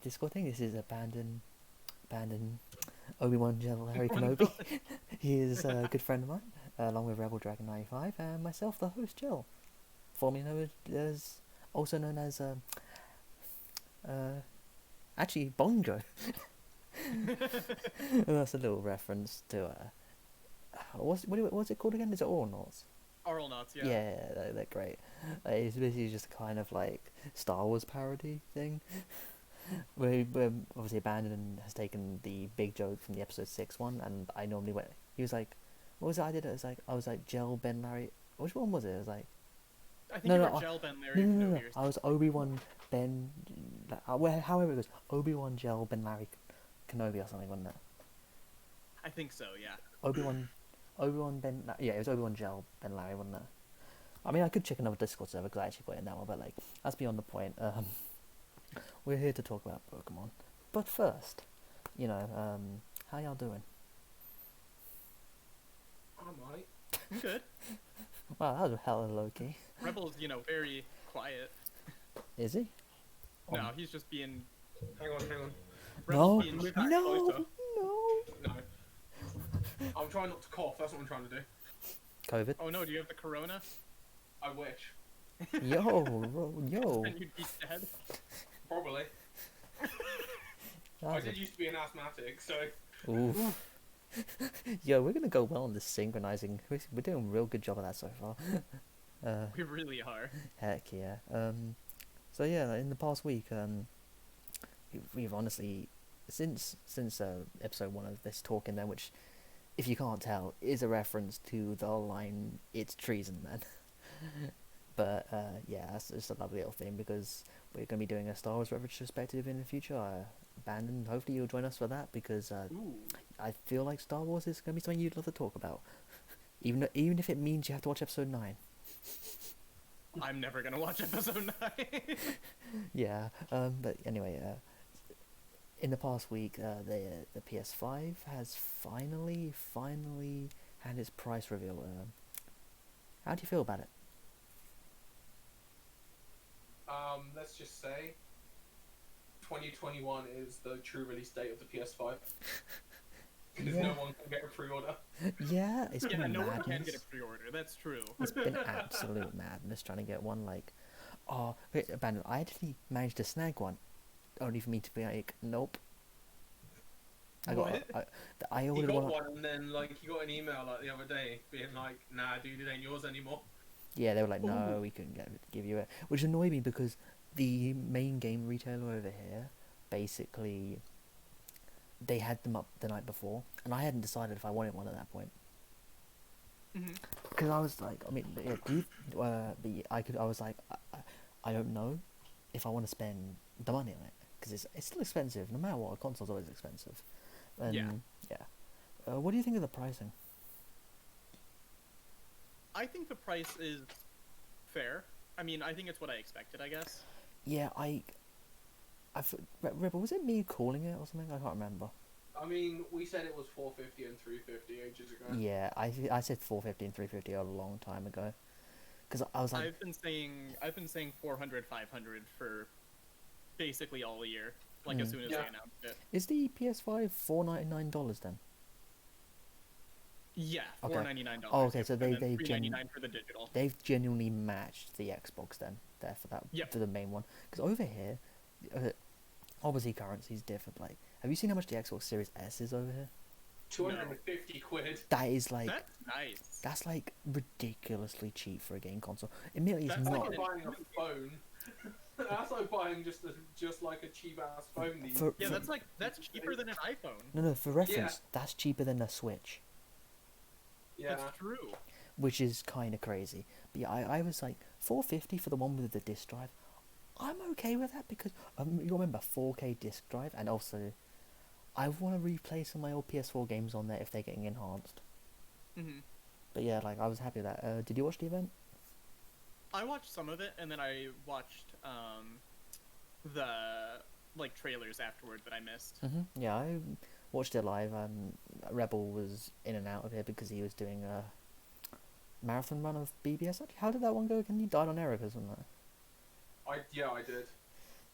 Discord thing. This is abandoned Obi-Wan General Harry One Kenobi. He is a good friend of mine, along with Rebel Dragon 95, and myself, the host, Jill, formerly known as, also known as, uh, actually Bongo. That's a little reference to what's it called again? Is it Aeronauts? Oral knots, yeah. Yeah, they're great. It's basically just a kind of like Star Wars parody thing. Where obviously Abandon has taken the big joke from the episode 6 one, and I normally went. He was like, "What was it? I did it. It was like I was like Gel Ben Larry. Which one was it? It was like I think no, you no, were Gel Ben no, Larry no, no, no. Kenobi or I was Obi Wan Ben. However it goes, Obi Wan Gel Ben Larry Kenobi or something, wasn't it? I think so, yeah. Obi Wan Ben. Yeah, it was Obi Wan Gel Ben Larry, wasn't it? I mean, I could check another Discord server because I actually put it in that one, but like that's beyond the point. We're here to talk about Pokemon, but first, how y'all doing? I'm right. Good. Wow, that was hella low key. Rebel's, very quiet. Is he? No, he's just being... Hang on. Rebel's No, being Move shy. back closer. no. No. I'm trying not to cough, that's what I'm trying to do. COVID. Oh no, do you have the corona? I wish. Yo. Then you'd be dead. Probably. That I was did used to be an asthmatic, so... Oof. Yo, we're gonna go well on this synchronizing. We're doing a real good job of that so far. We really are. Heck yeah. So yeah, in the past week, we've honestly, since episode 1 of this talk in there, which, if you can't tell, is a reference to the line "It's treason, man." But yeah, that's just a lovely little thing because we're gonna be doing a Star Wars retrospective in the future. Abandoned. Hopefully, you'll join us for that because Ooh. I feel like Star Wars is gonna be something you'd love to talk about, even if it means you have to watch episode 9. I'm never gonna watch episode 9. Yeah. But anyway, in the past week, the PS5 has finally had its price reveal. How do you feel about it? Let's just say... 2021 is the true release date of the PS5. Because Yeah. no one can get a pre-order. Yeah, it's been Yeah, no one madness. can get a pre-order, that's true. It's been absolute madness trying to get one. Like, oh, wait, Abandon. I actually managed to snag one, only for me to be like, nope. I got. What? I You ordered got one. one and then, like, you got an email, like, the other day, being like, nah, dude, it ain't yours anymore. Yeah, they were like, no, Ooh. we couldn't give you it, which annoyed me because the main game retailer over here, basically, they had them up the night before, and I hadn't decided if I wanted one at that point. Mm-hmm. Because I was like, I mean, yeah, I was like, I don't know if I want to spend the money on it because it's still expensive. No matter what, a console's always expensive. And Yeah. What do you think of the pricing? I think the price is fair. I mean, I think it's what I expected, I guess. Yeah, Rebel, was it me calling it or something? I can't remember. I mean, we said it was 450 and 350 ages ago. Yeah, I said 450 and 350 a long time ago, because I was like, I've been saying 400, 500 for basically all year. Like as soon as Yeah. they announced it. is the PS5 $499 then? Yeah, Okay. $499. Oh, okay, so they've $399 for the digital. They've genuinely matched the Xbox then, there for that, Yep. for the main one. Because over here, obviously currencies differ. Like, have you seen how much the Xbox Series S is over here? 250 quid. That is like, That's nice. that's like ridiculously cheap for a game console. Admittedly, it's That's That's not. like buying a phone. That's like buying just like a cheap ass phone. Yeah, that's cheaper than an iPhone. No, for reference, that's cheaper than a Switch, Yeah. That's true. which is kind of crazy. But yeah, I was like, $450 for the one with the disc drive. I'm okay with that because you remember 4K disc drive, and also I want to replay some of my old PS4 games on there if they're getting enhanced. Hmm. But yeah, like I was happy with that. Did you watch the event? I watched some of it, and then I watched the like trailers afterward that I missed. Yeah, I watched it live. Rebel was in and out of it because he was doing a marathon run of BBS. Actually, how did that one go again? You died on Eric, isn't that? I did.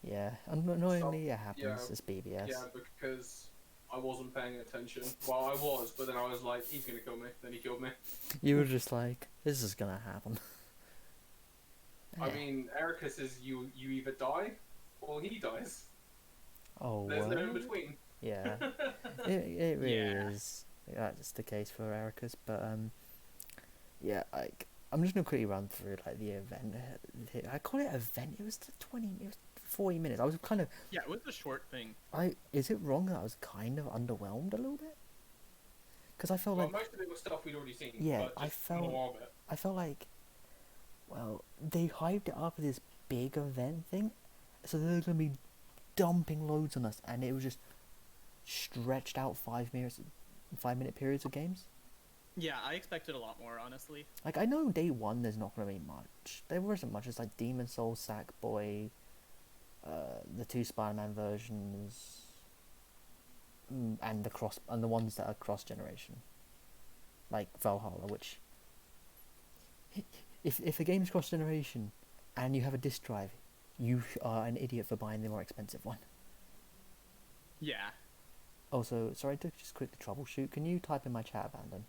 Yeah, So annoyingly it yeah, happens. It's BBS. yeah, because I wasn't paying attention. Well, I was, but then I was like, he's gonna kill me. Then he killed me. You were just like, this is gonna happen. I Eh. mean, Erica says you either die or he dies. Oh, There's no in what? between. Yeah, it really Yeah. is. That's the case for Erica's, but yeah, like I'm just gonna quickly run through like the event. I call it event. It was 20. It was 40 minutes. I was kind of. Yeah, it was a short thing. Is it wrong that I was kind of underwhelmed a little bit? Because I felt Well, like, most of it was stuff we'd already seen, yeah, but just more of it. I felt like, well, they hyped it up as this big event thing, so they're gonna be dumping loads on us, and it was just stretched out 5 minutes, 5 minute periods of games. Yeah, I expected a lot more, honestly. Like I know day one there's not gonna be much. There wasn't much. It's like Demon Soul, Sackboy, the two Spider-Man versions, and the ones that are cross generation, like Valhalla. Which, if a game's cross generation, and you have a disc drive, you are an idiot for buying the more expensive one. Yeah. Also, sorry to just quickly troubleshoot. Can you type in my chat, Abandon?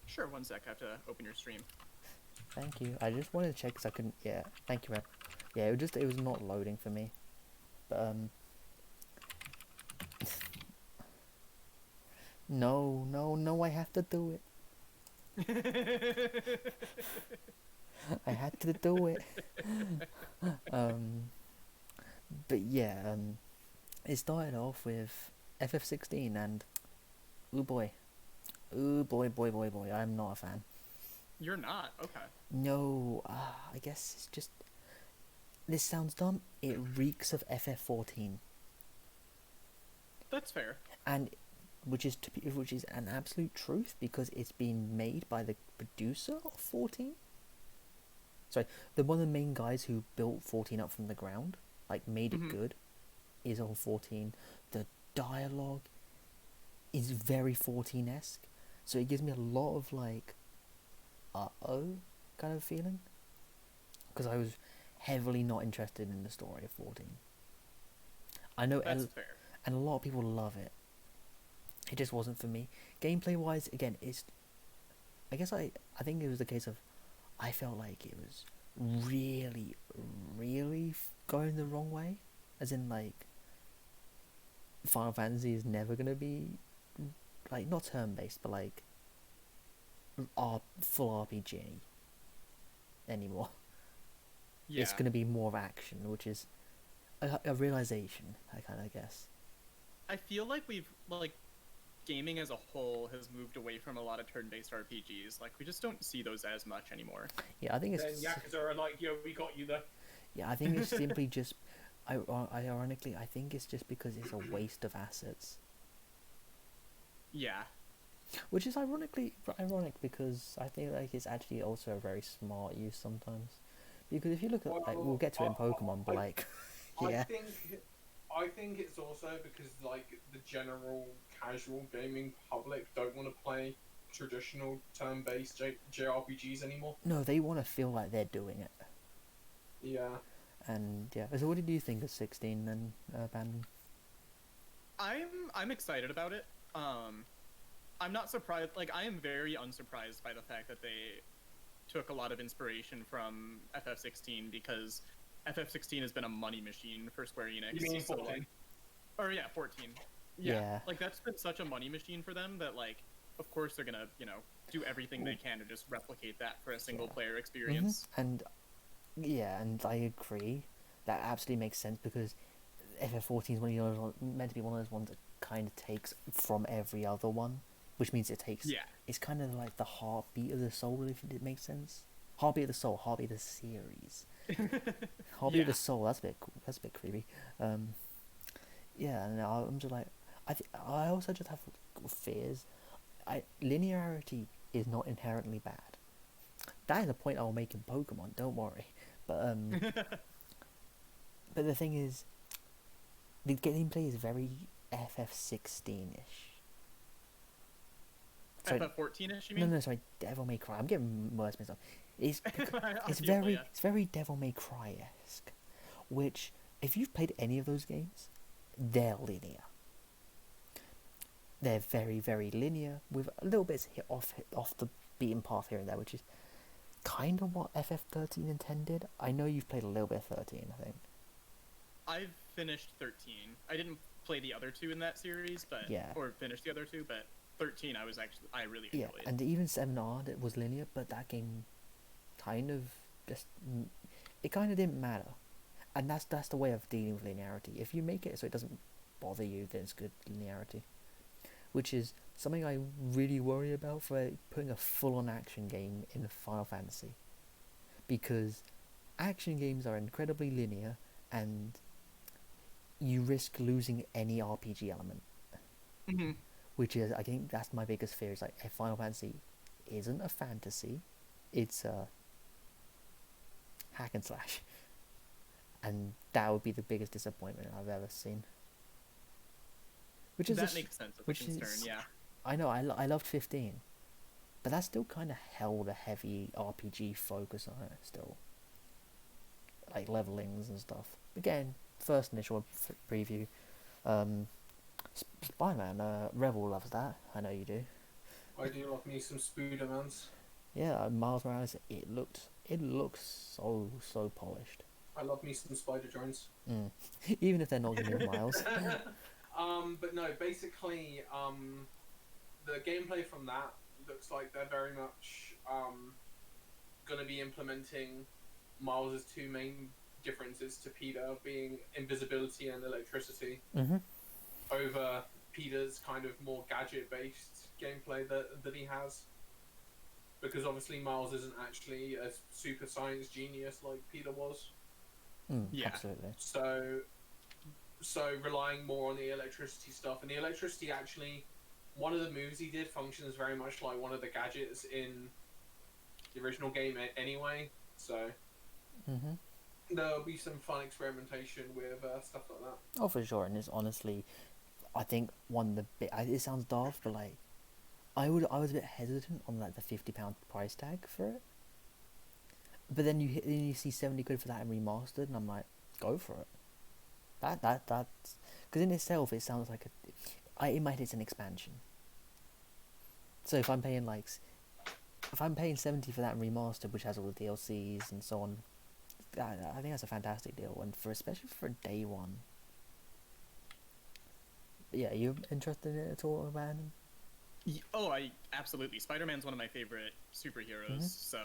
Sure, one sec. I have to open your stream. Thank you. I just wanted to check because I couldn't. Yeah, thank you, Red. Yeah, it was not loading for me, but no, I have to do it. I had to do it. Um, but yeah, it started off with FF16 and ooh boy, I'm not a fan. You're not? Okay. No, I guess it's just. This sounds dumb. It reeks of FF14, That's fair. and which is an absolute truth because it's been made by the producer of 14. Sorry, the one of the main guys who built 14 up from the ground, like made it good, is on 14. The dialogue is very 14-esque, so it gives me a lot of like, kind of feeling, because I was heavily not interested in the story of 14. I know, That's fair. and a lot of people love it. It just wasn't for me. Gameplay wise, again, I guess I think it was the case of I felt like it was really, really going the wrong way. As in, like, Final Fantasy is never gonna be like not turn based, but like full RPG anymore. Yeah. It's gonna be more of action, which is a realization. I kind of guess. I feel like gaming as a whole has moved away from a lot of turn-based RPGs. Like, we just don't see those as much anymore. Yeah, I think it's. Then Yakuza are like, yo, we got you there. Yeah, I think it's simply just. Ironically, I think it's just because it's a waste of assets. Yeah. Which is ironic because I think like it's actually also a very smart use sometimes. Because if you look at like we'll get to it in Pokemon, but like yeah. I think it's also because like the general casual gaming public don't want to play traditional turn-based JRPGs anymore. No, they want to feel like they're doing it. Yeah. And yeah. So what did you think of 16 then, Bandon? I'm excited about it. I'm not surprised. Like, I am very unsurprised by the fact that they took a lot of inspiration from FF16 because FF16 has been a money machine for Square Enix. You mean so 14? like, or yeah, 14. Yeah. Like, that's been such a money machine for them that like, of course they're gonna do everything they can to just replicate that for a single player experience. And yeah, and I agree. That absolutely makes sense because FF14 is meant to be one of those ones that kind of takes from every other one, which means it takes. Yeah. It's kind of like the heartbeat of the soul, if it makes sense. Heartbeat of the soul, heartbeat of the series. Heartbeat of the soul. That's a bit cool. That's a bit creepy. Yeah, and I'm just like, I also just have fears. Linearity is not inherently bad. That is a point I'll make in Pokemon. Don't worry. But but the thing is, the gameplay is very FF16-ish. Sorry, FF14ish, you mean? no, sorry, Devil May Cry. I'm getting worse myself. It's I it's feel very ya. it's very Devil May Cry-esque, which if you've played any of those games, they're linear. They're very, very linear with a little bit off the beaten path here and there, which is kind of what FF13 intended. I know you've played a little bit of 13, I think. I've finished 13. I didn't play the other two in that series, but Yeah. or finish the other two, but 13 I really enjoyed. Yeah, and even 7R it was linear, but that game kind of just it kind of didn't matter, and that's the way of dealing with linearity. If you make it so it doesn't bother you, then it's good linearity, which is something I really worry about for putting a full-on action game in Final Fantasy, because action games are incredibly linear and you risk losing any RPG element. Mm-hmm. Which is, I think that's my biggest fear, is like, if Final Fantasy isn't a fantasy, it's a hack and slash. And that would be the biggest disappointment I've ever seen. Which is that makes sense as a concern, yeah. I know, I loved 15, but that still kind of held a heavy RPG focus on it still. Like levelings and stuff. Again, first initial preview. Spider-Man, Rebel loves that. I know you do. I do love me some Spider-Mans. Yeah, Miles Morales. It looks so polished. I love me some Spider Drones. Even if they're not new Miles. But no, basically, the gameplay from that looks like they're very much going to be implementing Miles' two main differences to Peter, being invisibility and electricity, over Peter's kind of more gadget-based gameplay that he has. Because obviously Miles isn't actually a super science genius like Peter was. Yeah. Absolutely. So relying more on the electricity stuff, and the electricity actually, one of the moves he did functions very much like one of the gadgets in the original game anyway. So there'll be some fun experimentation with stuff like that. Oh, for sure. And it's honestly, I think one of the it sounds daft, but like, I was a bit hesitant on like the £50 price tag for it. But then you see 70 quid for that and remastered, and I'm like, go for it. That's because in itself it sounds like in my head it's an expansion. So if I'm paying 70 for that and remastered, which has all the DLCs and so on, I think that's a fantastic deal, and especially for day one. Yeah, are you interested in it at all, man? Oh, I absolutely. Spider-Man's one of my favorite superheroes, so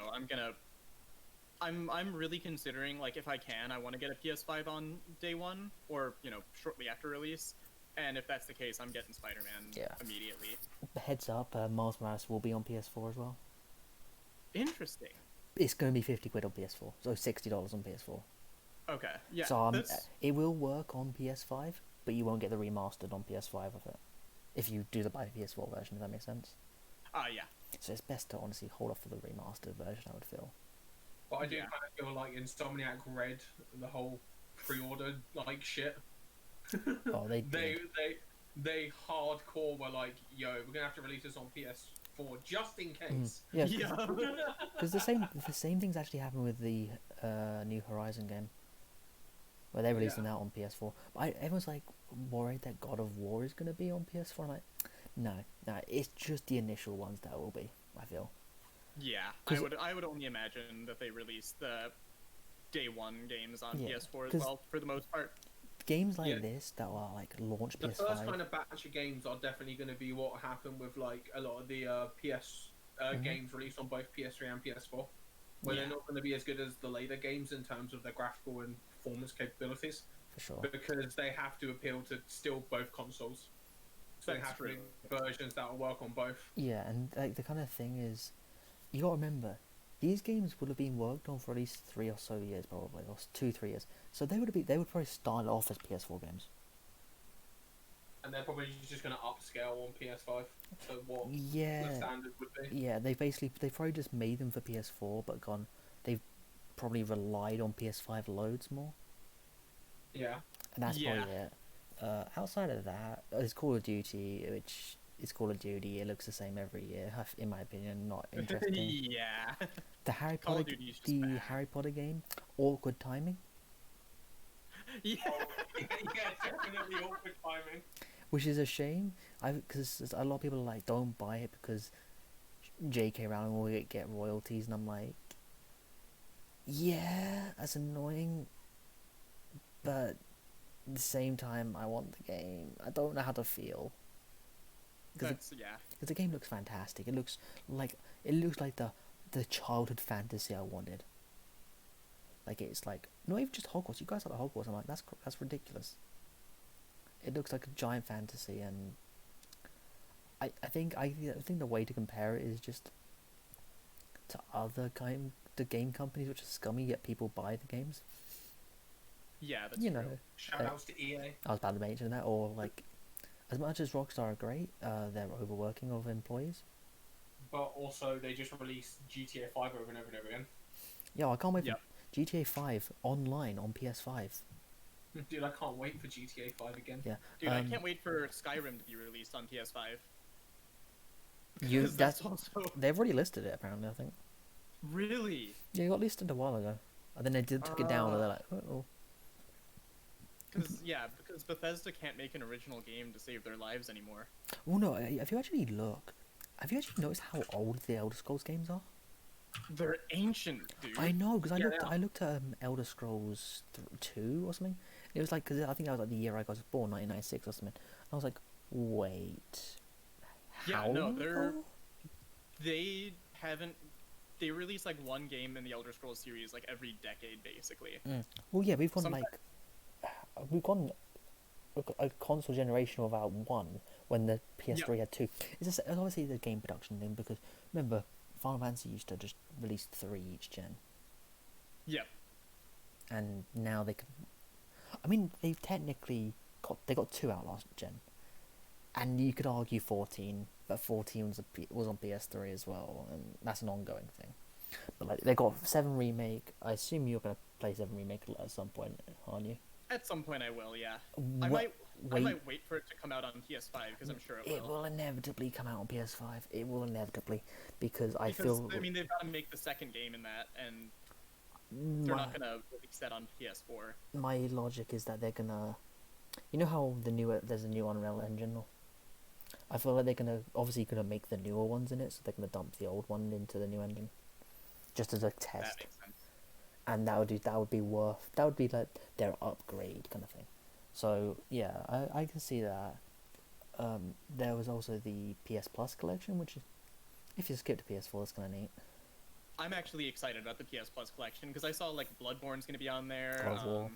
I'm really considering, like, if I can, I want to get a PS5 on day one, or, shortly after release. And if that's the case, I'm getting Spider-Man immediately. Heads up, Miles Morales will be on PS4 as well. Interesting. It's going to be 50 quid on PS4, so $60 on PS4. Okay, yeah. So it will work on PS5, but you won't get the remastered on PS5 of it. If you do buy the PS4 version, if that makes sense. Yeah. So it's best to honestly hold off for the remastered version, I would feel. But I do kind of feel like Insomniac read the whole pre-order shit. Oh, they they hardcore were like, yo, we're gonna have to release this on PS4 just in case. Yeah. Because the same things actually happened with the New Horizon game, where they released them out on PS4. But everyone's like worried that God of War is gonna be on PS4. I'm like, no, it's just the initial ones that will be. I feel. Yeah, I would only imagine that they release the day one games on PS4 as well, for the most part. Games like this that are like launch PS5. The first kind of batch of games are definitely going to be what happened with like a lot of the PS games released on both PS3 and PS4, where they're not going to be as good as the later games in terms of their graphical and performance capabilities. For sure. Because they have to appeal to still both consoles. So they have to make versions that will work on both. Yeah, and like the kind of thing is, you gotta remember, these games would have been worked on for at least 3 or so years, probably, or 2-3 years. So they would probably start off as PS4 games. And they're probably just going to upscale on PS5 to what the standard would be. Yeah, they probably just made them for PS4, but they've probably relied on PS5 loads more. Yeah. And that's probably it. Outside of that, it's Call of Duty, which is Call of Duty. It looks the same every year, in my opinion. Not interesting. Yeah. The Harry Potter game, awkward timing. Yeah. Yeah, definitely awkward timing. Which is a shame. Because a lot of people are like, don't buy it because J.K. Rowling will get royalties, and I'm like, yeah, that's annoying, but at the same time, I want the game. I don't know how to feel because Yeah. the game looks fantastic. It looks like the childhood fantasy I wanted. Like it's like not even just Hogwarts. You guys are like Hogwarts. I'm like that's ridiculous. It looks like a giant fantasy, and I think the way to compare it is just to other the game companies which are scummy yet people buy the games. Yeah, that's You true. know, Shout outs to EA. I was about to mention that, or like as much as Rockstar are great, they're overworking of employees. But also, they just released GTA 5 over and over and over again. Yeah, I can't wait for Yep. GTA 5 online on PS5. Dude, I can't wait for GTA 5 again. Yeah, Dude, I can't wait for Skyrim to be released on PS5. You 'Cause that's also they've already listed it apparently. I think. really. Yeah, it got listed a while ago, and then they took it down, and they're like, oh. Because Bethesda can't make an original game to save their lives anymore. Oh no! Have you actually noticed how old the Elder Scrolls games are? They're ancient, dude. I know, because Yeah, I looked at Elder Scrolls 2 or something. It was like, because I think that was like the year I was born, 1996 or something. I was like, wait, Yeah, how no, long ago? they haven't. They release like one game in the Elder Scrolls series like every decade, basically. Well, yeah, we've gone Sometimes- we've gone a console generation without one when the PS3 had two. It's obviously the game production thing because remember, Final Fantasy used to just release 3 each gen, Yeah, and now they can. I mean, they've technically got 2 out last gen, and you could argue 14, but 14 was on PS3 as well, and that's an ongoing thing. But like they got 7 remake. I assume you're gonna play 7 remake at some point, aren't you? at some point I will. Yeah, Wha- I might wait. wait for it to come out on PS5 because I'm sure it It will. will inevitably come out on PS5. It will inevitably because I Because feel I mean they've got to make the second game in that, and they're my, not gonna release that on PS4. my logic is that they're gonna. You know how there's a new Unreal Engine. I feel like they're gonna make the newer ones in it, so they're gonna dump the old one into the new engine, just as a That test, makes sense. and that would be like their upgrade kind of thing. So yeah, I can see that. There was also the PS Plus collection, which is, if you skip to PS4, it's kind of neat. I'm actually excited about the PS Plus collection because I saw like Bloodborne's gonna be on there. God of War.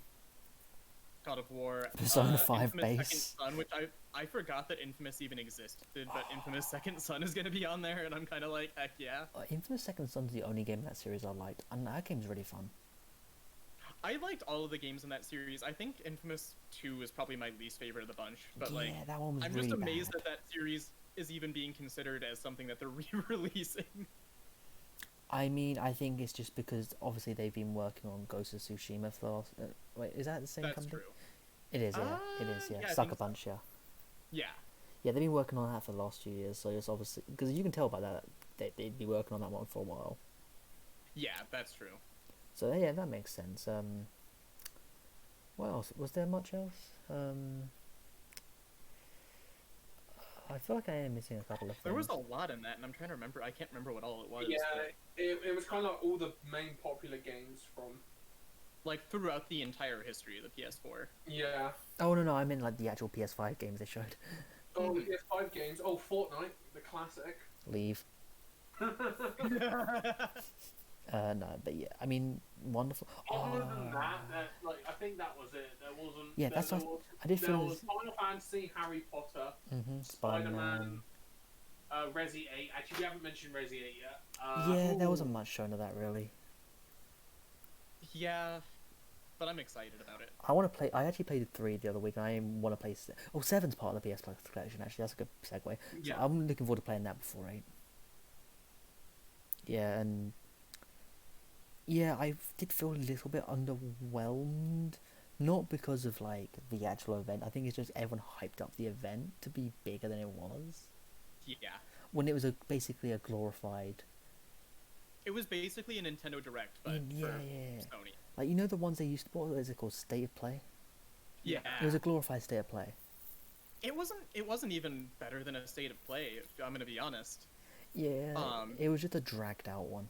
God of War. Persona 5 Infamous base. Second Son, which I forgot that Infamous even existed, but Infamous Second Son is gonna be on there, and I'm kind of like, heck yeah. Infamous Second Son's the only game in that series I liked, and that game's really fun. I liked all of the games in that series. I think Infamous 2 is probably my least favorite of the bunch, but yeah, like, that one was I'm really just amazed bad. that series is even being considered as something that they're re-releasing. I mean, I think it's just because obviously they've been working on Ghost of Tsushima for. Wait, is that the same That's company? true. It is, yeah. It is, yeah. Yeah, I Sucker think so. Punch, yeah. Yeah. Yeah, they've been working on that for the last few years, so it's obviously because you can tell by that they'd be working on that one for a while. Yeah, that's true. So yeah, that makes sense. What else? Was there much else? I feel like I am missing a couple of things. There was a lot in that, and I'm trying to remember. I can't remember what all it was. Yeah, but, it was kind of like all the main popular games from. like throughout the entire history of the PS4. Yeah. Oh no, I mean like the actual PS5 games they showed. Oh, the PS5 games. Oh, Fortnite, the classic. Leave. No, but yeah, I mean, wonderful. Other than that, like I think that was it. There wasn't. Yeah, there, that's there what was, I did there feel. was Final Fantasy, Harry Potter, Spider-Man. Resi 8. Actually, we haven't mentioned Resi 8 yet. Yeah, there wasn't ooh. much shown of that really. Yeah, but I'm excited about it. I want to play. I actually played 3 the other week, and I want to play. Oh, 7's part of the PS Plus collection. Actually, that's a good segue. Yeah. So I'm looking forward to playing that before 8. Yeah, and yeah, I did feel a little bit underwhelmed. Not because of like the actual event. I think it's just everyone hyped up the event to be bigger than it was. Yeah. When it was basically a glorified. It was basically a Nintendo Direct, but Yeah, for yeah. Sony. Like, you know the ones they used to, what is it called, State of Play? Yeah. It was a glorified state of play. It wasn't even better than a state of play, if I'm gonna be honest. Yeah, it was just a dragged out one.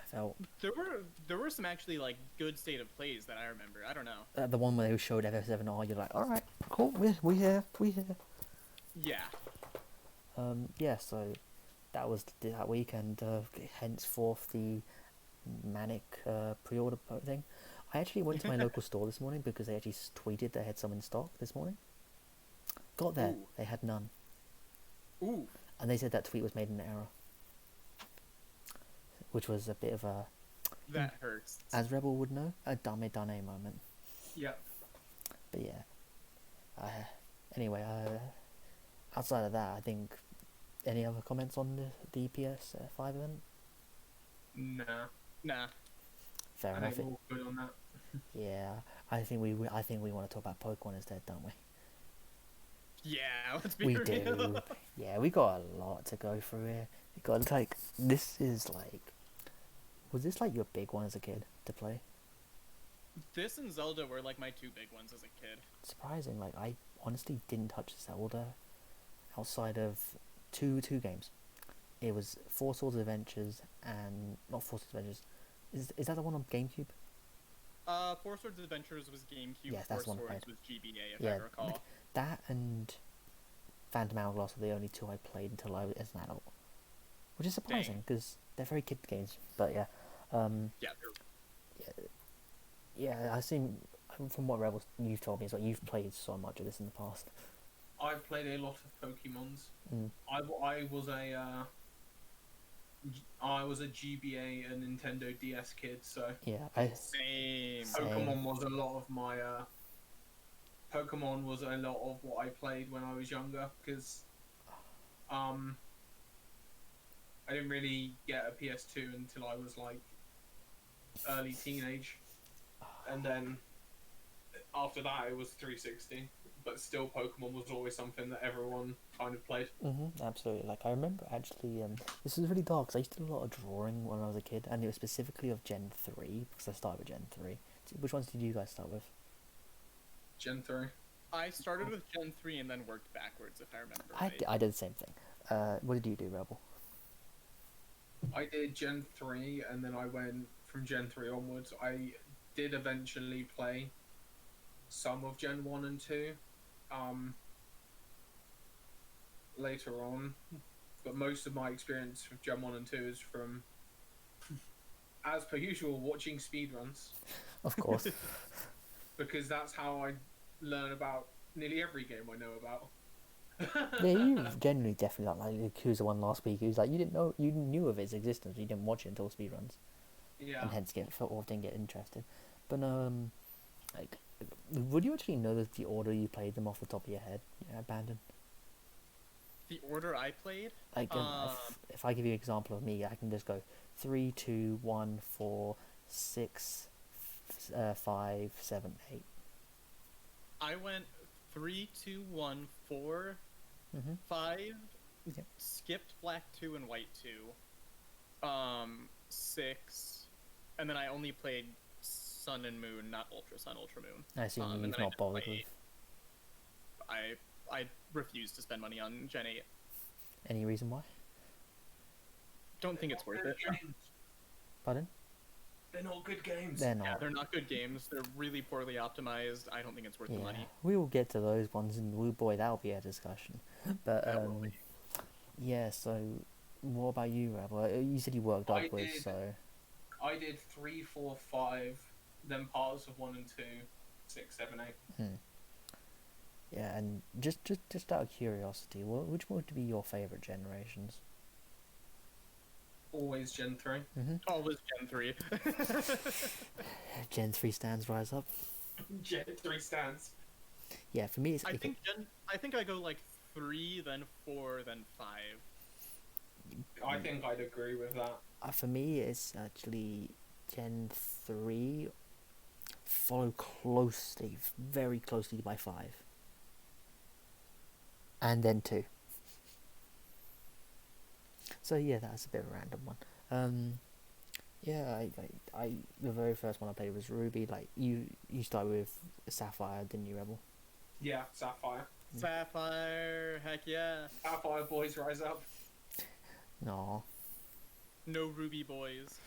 I felt There were some actually like good state of plays that I remember. I don't know. the one where they showed FF7R. You're like, all right, cool, we here. Yeah. Yeah. So that was that week, and henceforth the manic pre-order thing. I actually went to my local store this morning because they actually tweeted they had some in stock this morning. Got there, Ooh. they had none. Ooh. And they said that tweet was made in error. Which was a bit of a, That hurts. as Rebel would know, a dame moment. Yeah. But yeah. Anyway, outside of that, I think, any other comments on the PS5 event? Nah. Fair I enough. think we're all good on that. Yeah, I think we want to talk about Pokemon instead, don't we? Yeah, let's be We real. do. Yeah, we got a lot to go through here. We got like, this is like, was this like your big one as a kid to play? This and Zelda were like my two big ones as a kid. Surprising, like I honestly didn't touch Zelda outside of two games. It was Four Swords Adventures and not Four Swords Adventures. Is that the one on GameCube? Four Swords Adventures was GameCube. Yes, that's Four the one I Swords played. was GBA, if Yeah, I recall. That and Phantom Hourglass were the only two I played until I was as an adult, which is surprising because they're very kid games. But yeah, Yeah, yeah. I seem from what Rebels you've told me is like you've played so much of this in the past. I've played a lot of Pokemons. Mm. I was a GBA and Nintendo DS kid, so Yeah, same. Pokemon was a lot of my Pokemon was a lot of what I played when I was younger because I didn't really get a PS2 until I was like early teenage, and then after that it was 360. But still, Pokemon was always something that everyone kind of played. absolutely. Like I remember actually, this was really dark because I used to do a lot of drawing when I was a kid, and it was specifically of Gen 3 because I started with Gen 3. Which ones did you guys start with? Gen 3. I started with Gen 3 and then worked backwards, if I remember I right. did the same thing. What did you do, Rebel? I did Gen 3 and then I went from Gen 3 onwards. I did eventually play some of Gen 1 and 2 later on, but most of my experience with Gen 1 and 2 is from, as per usual, watching speedruns. Of course. Because that's how I learn about nearly every game I know about. Yeah, you generally definitely like Yakuza one last week. He was like, you knew of its existence, but you didn't watch it until speedruns, Yeah. and hence didn't get interested. But like, would you actually know the order you played them off the top of your head? Yeah, Abandon. The order I played? Like, if I give you an example of me, I can just go 3, 2, 1, 4, 6, 5, 7, 8. I went 3, 2, 1, 4, Mm-hmm. 5, Yep. skipped Black 2 and White 2, 6, and then I only played Sun and Moon, not Ultra Sun, Ultra Moon. I assume and you've then I not didn't bothered play with 8. I refuse to spend money on Gen 8. any reason why. Don't think it's worth it. Pardon? They're not good games. They're Yeah, not. they're not good games. They're really poorly optimized. I don't think it's worth the money. We will get to those ones, and boy, that'll be a discussion. But That will be. yeah. So, what about you, Rebel? You said you worked I upwards, did. so I did 3, 4, 5, then parts of 1 and 2, 6, 7, 8. yeah. And just out of curiosity, which would be your favorite generations? Always Gen 3. Always Gen 3. Gen 3 stands rise up. Gen 3 stands. Yeah, for me, it's I think I go like 3, then 4, then 5. I think I'd agree with that. for me, it's actually Gen 3, followed closely, very closely by 5, and then 2. So yeah, that's a bit of a random one. Yeah, I the very first one I played was Ruby. Like you started with Sapphire, didn't you, Rebel? Yeah, Sapphire. Sapphire, heck yeah. Sapphire boys rise up. No, No Ruby boys.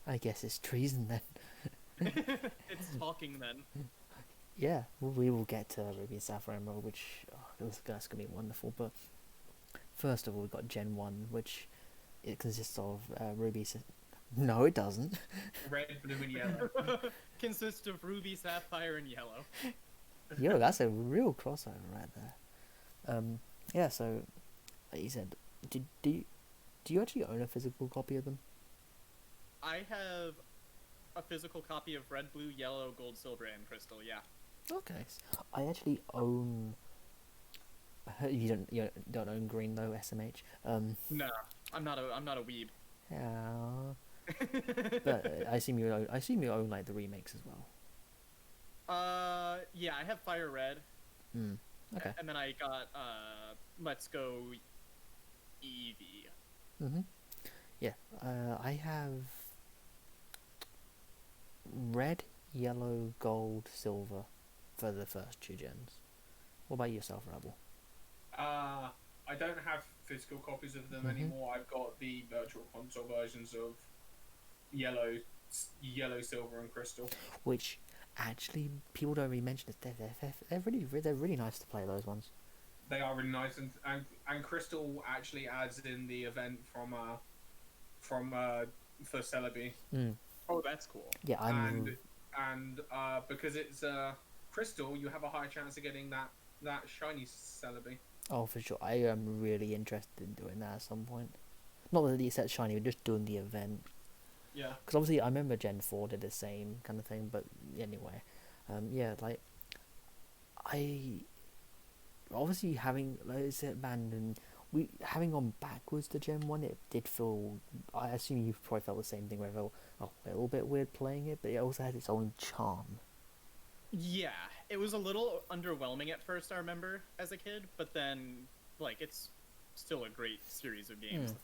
I guess it's treason then. It's talking then. Yeah, we will get to Ruby and Sapphire Emerald, which that's gonna be wonderful. But first of all, we've got Gen 1, which it consists of Ruby. No, it doesn't. Red, blue, and yellow. Consists of Ruby, Sapphire, and Yellow. Yo, that's a real crossover right there. Yeah. So, like you said, do you actually own a physical copy of them? I have a physical copy of Red, Blue, Yellow, Gold, Silver, and Crystal, yeah. Okay. I actually own. You don't own green though, SMH. No, I'm not a weeb. Yeah. But I assume you own like the remakes as well. Yeah, I have Fire Red. Okay. And then I got Let's Go Eevee. Yeah. I have red, yellow, gold, silver for the first 2 gens. What about yourself, Rebel? I don't have physical copies of them anymore. I've got the virtual console versions of yellow, silver, and crystal. Which actually people don't really mention it. They're really nice to play, those ones. They are really nice, and crystal actually adds in the event from for Celebi. Oh, that's cool. Yeah, and because it's crystal, you have a higher chance of getting that shiny Celebi. Oh, for sure. I am really interested in doing that at some point. Not that it's that shiny, but just doing the event. Yeah. Because obviously, I remember Gen 4 did the same kind of thing, but anyway. Yeah, like, I... Obviously, having, like I said, abandoned... having gone backwards to Gen 1, it did feel... I assume you probably felt the same thing, where it felt a little bit weird playing it, but it also had its own charm. Yeah, it was a little underwhelming at first, I remember, as a kid, but then, like, it's still a great series of games, the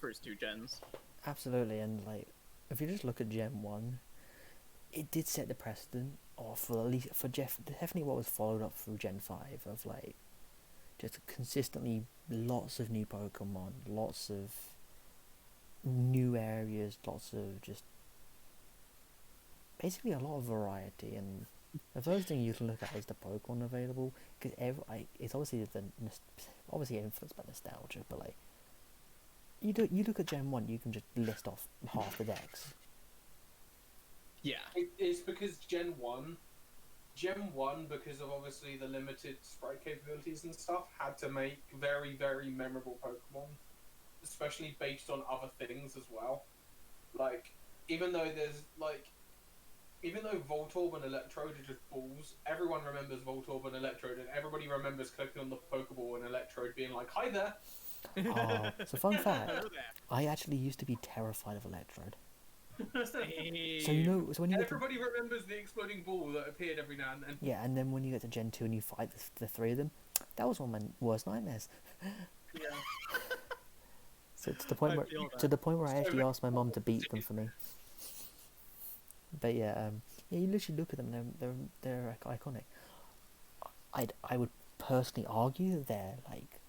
first 2 gens. Absolutely, and, like, if you just look at Gen 1, it did set the precedent, or for at least, for definitely what was followed up through Gen 5, of, like, just consistently lots of new Pokemon, lots of new areas, lots of just, basically a lot of variety, and the first thing you can look at is the Pokemon available, because it's obviously obviously influenced by nostalgia, but like you look at Gen 1, you can just list off half the decks. Yeah. It's because Gen 1, because of obviously the limited sprite capabilities and stuff, had to make very, very memorable Pokemon, especially based on other things as well. Like, even though Voltorb and Electrode are just balls, everyone remembers Voltorb and Electrode, and everybody remembers clicking on the Pokeball and Electrode being like, "Hi there!" Oh, so fun fact, I actually used to be terrified of Electrode. So so when you everybody remembers the exploding ball that appeared every now and then. Yeah, and then when you get to Gen 2 and you fight the 3 of them, that was one of my worst nightmares. Yeah. So to the point where I actually asked my mom to beat them for me. But yeah, you literally look at them, and they're iconic. I would personally argue that they're like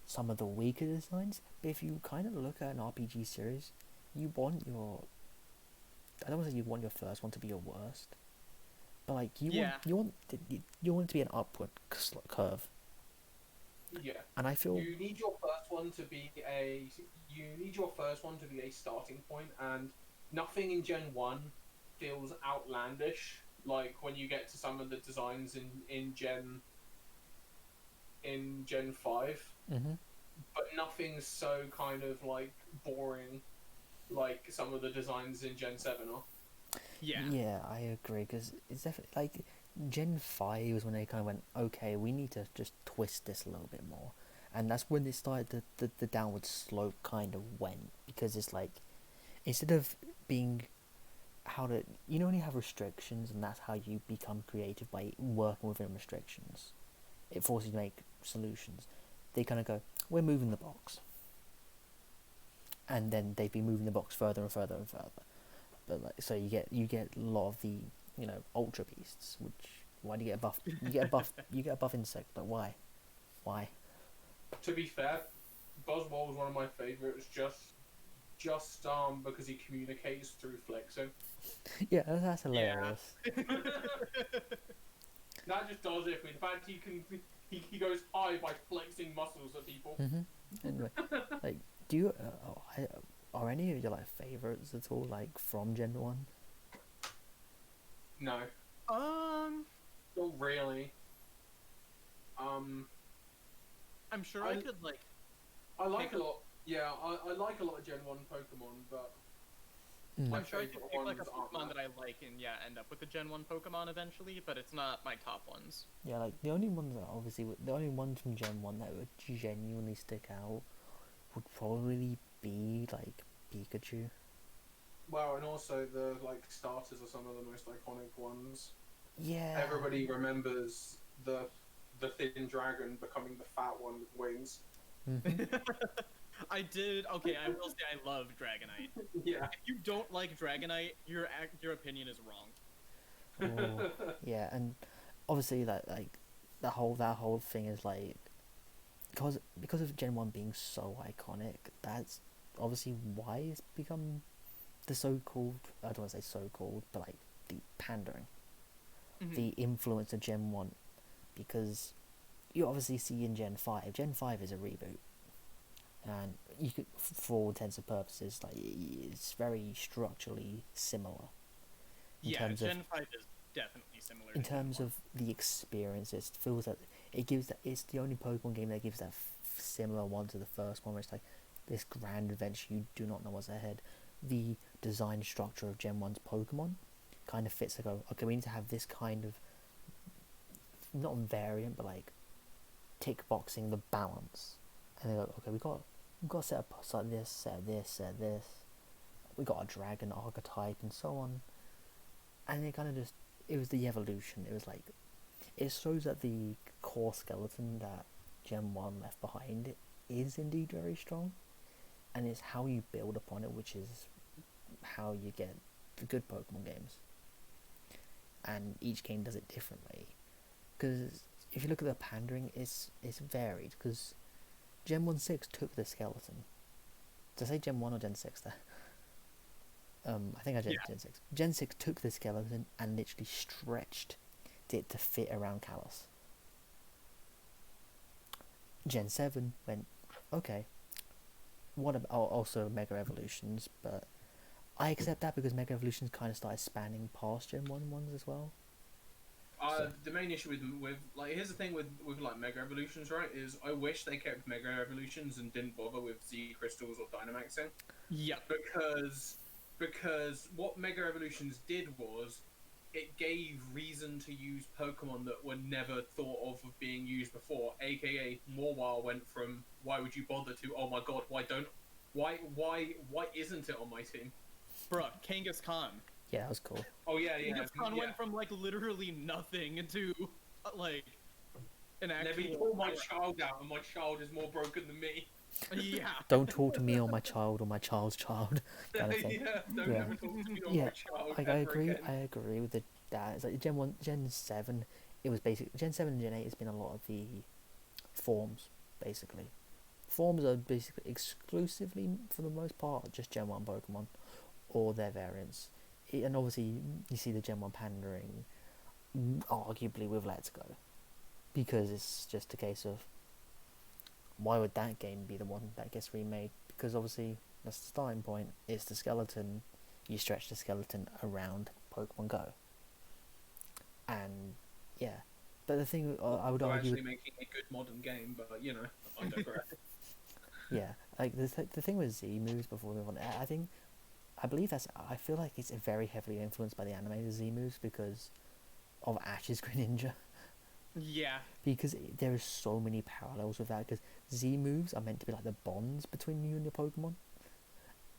some of the weaker designs, but if you kind of look at an RPG series, I don't want to say you want your first one to be your worst, but like you want it to be an upward curve. Yeah. And I feel you need your first one to be a starting point, and nothing in Gen 1 feels outlandish. Like when you get to some of the designs in Gen 5, but nothing's so kind of like boring like some of the designs in Gen 7 are. Yeah, I agree, because it's definitely like Gen 5 was when they kind of went, okay, we need to just twist this a little bit more, and that's when they started the downward slope kind of went, because it's like, instead of being when you have restrictions and that's how you become creative, by working within restrictions, it forces you to make solutions. They kind of go, we're moving the box, and then they've been moving the box further and further and further. But like, so you get a lot of the ultra beasts. Which why do you get a buff? You get a buff. You get a buff insect. Like why? To be fair, Buzzwole was one of my favorites. Just because he communicates through flexing. Yeah, that's hilarious. That just does it. In fact, he goes high by flexing muscles at people. Anyway, like, do you are any of your like favorites at all like from Gen 1? No, not really. I'm sure I could like. I like a lot. Yeah, I like a lot of Gen 1 Pokemon, but I'm sure I could pick like a ones aren't Pokemon that I like and end up with the Gen 1 Pokemon eventually, but it's not my top ones. Yeah, like the only ones that the only ones from Gen 1 that would genuinely stick out would probably be like Pikachu. Well, and also the like starters are some of the most iconic ones. Yeah. Everybody remembers the thin dragon becoming the fat one with wings. I did. Okay, I will say I love Dragonite. Yeah. If you don't like Dragonite, your opinion is wrong. Oh, yeah, and obviously that whole thing is like because of Gen 1 being so iconic, that's obviously why it's become the so-called, I don't want to say so-called, but like the pandering, the influence of Gen 1, because you obviously see in Gen 5. Gen 5 is a reboot, and you could, for all intents and purposes, like it's very structurally similar. Gen 5 is definitely similar. In terms of the experience, it feels that it's the only Pokemon game that gives that similar one to the first one, where it's like this grand adventure you do not know what's ahead. The design structure of Gen 1's Pokemon kind of fits. Okay, we need to have this kind of, not variant, but like tick boxing the balance. And they go, okay, we've got to set up like this, set this. We got a dragon archetype and so on. And it kind of just, it was the evolution. It was like, it shows that the core skeleton that Gen 1 left behind is indeed very strong. And it's how you build upon it, which is how you get the good Pokemon games. And each game does it differently. Because if you look at the pandering, it's varied. Because Gen 1-6 took the skeleton. Did I say Gen 1 or Gen 6 there? I think I said Gen 6. Gen 6 took the skeleton and literally stretched it to fit around Callus. Gen 7 went, okay, what about also Mega Evolutions, but I accept that because Mega Evolutions kind of started spanning past Gen 1 ones as well. The main issue with like, here's the thing with like Mega Evolutions, right, is I wish they kept Mega Evolutions and didn't bother with Z Crystals or Dynamaxing. Yeah. Because what Mega Evolutions did was it gave reason to use Pokemon that were never thought of being used before, aka Morwile went from why would you bother to oh my god, why isn't it on my team? Bruh, Kangaskhan. Yeah, that was cool. Oh yeah. Kangaskhan went from like literally nothing to like an actual. Let me pull my child out, and my child is more broken than me. Yeah. Don't talk to me or my child or my child's child. Kind of thing. Don't ever talk to me or my child. Like, I agree with that. It's like Gen 7. It was basically Gen 7 and Gen 8 has been a lot of the forms basically. Forms are basically exclusively, for the most part, just Gen 1 Pokemon or their variants. And obviously, you see the Gen 1 pandering, arguably with Let's Go, because it's just a case of why would that game be the one that gets remade? Because obviously that's the starting point. It's the skeleton. You stretch the skeleton around Pokemon Go, and yeah. But the thing I would argue, actually making a good modern game, but you know, I digress. Yeah, like the thing with Z moves before we move on. I feel like it's very heavily influenced by the animated Z moves because of Ash's Greninja. Yeah. Because there are so many parallels with that. Because Z moves are meant to be like the bonds between you and your Pokemon.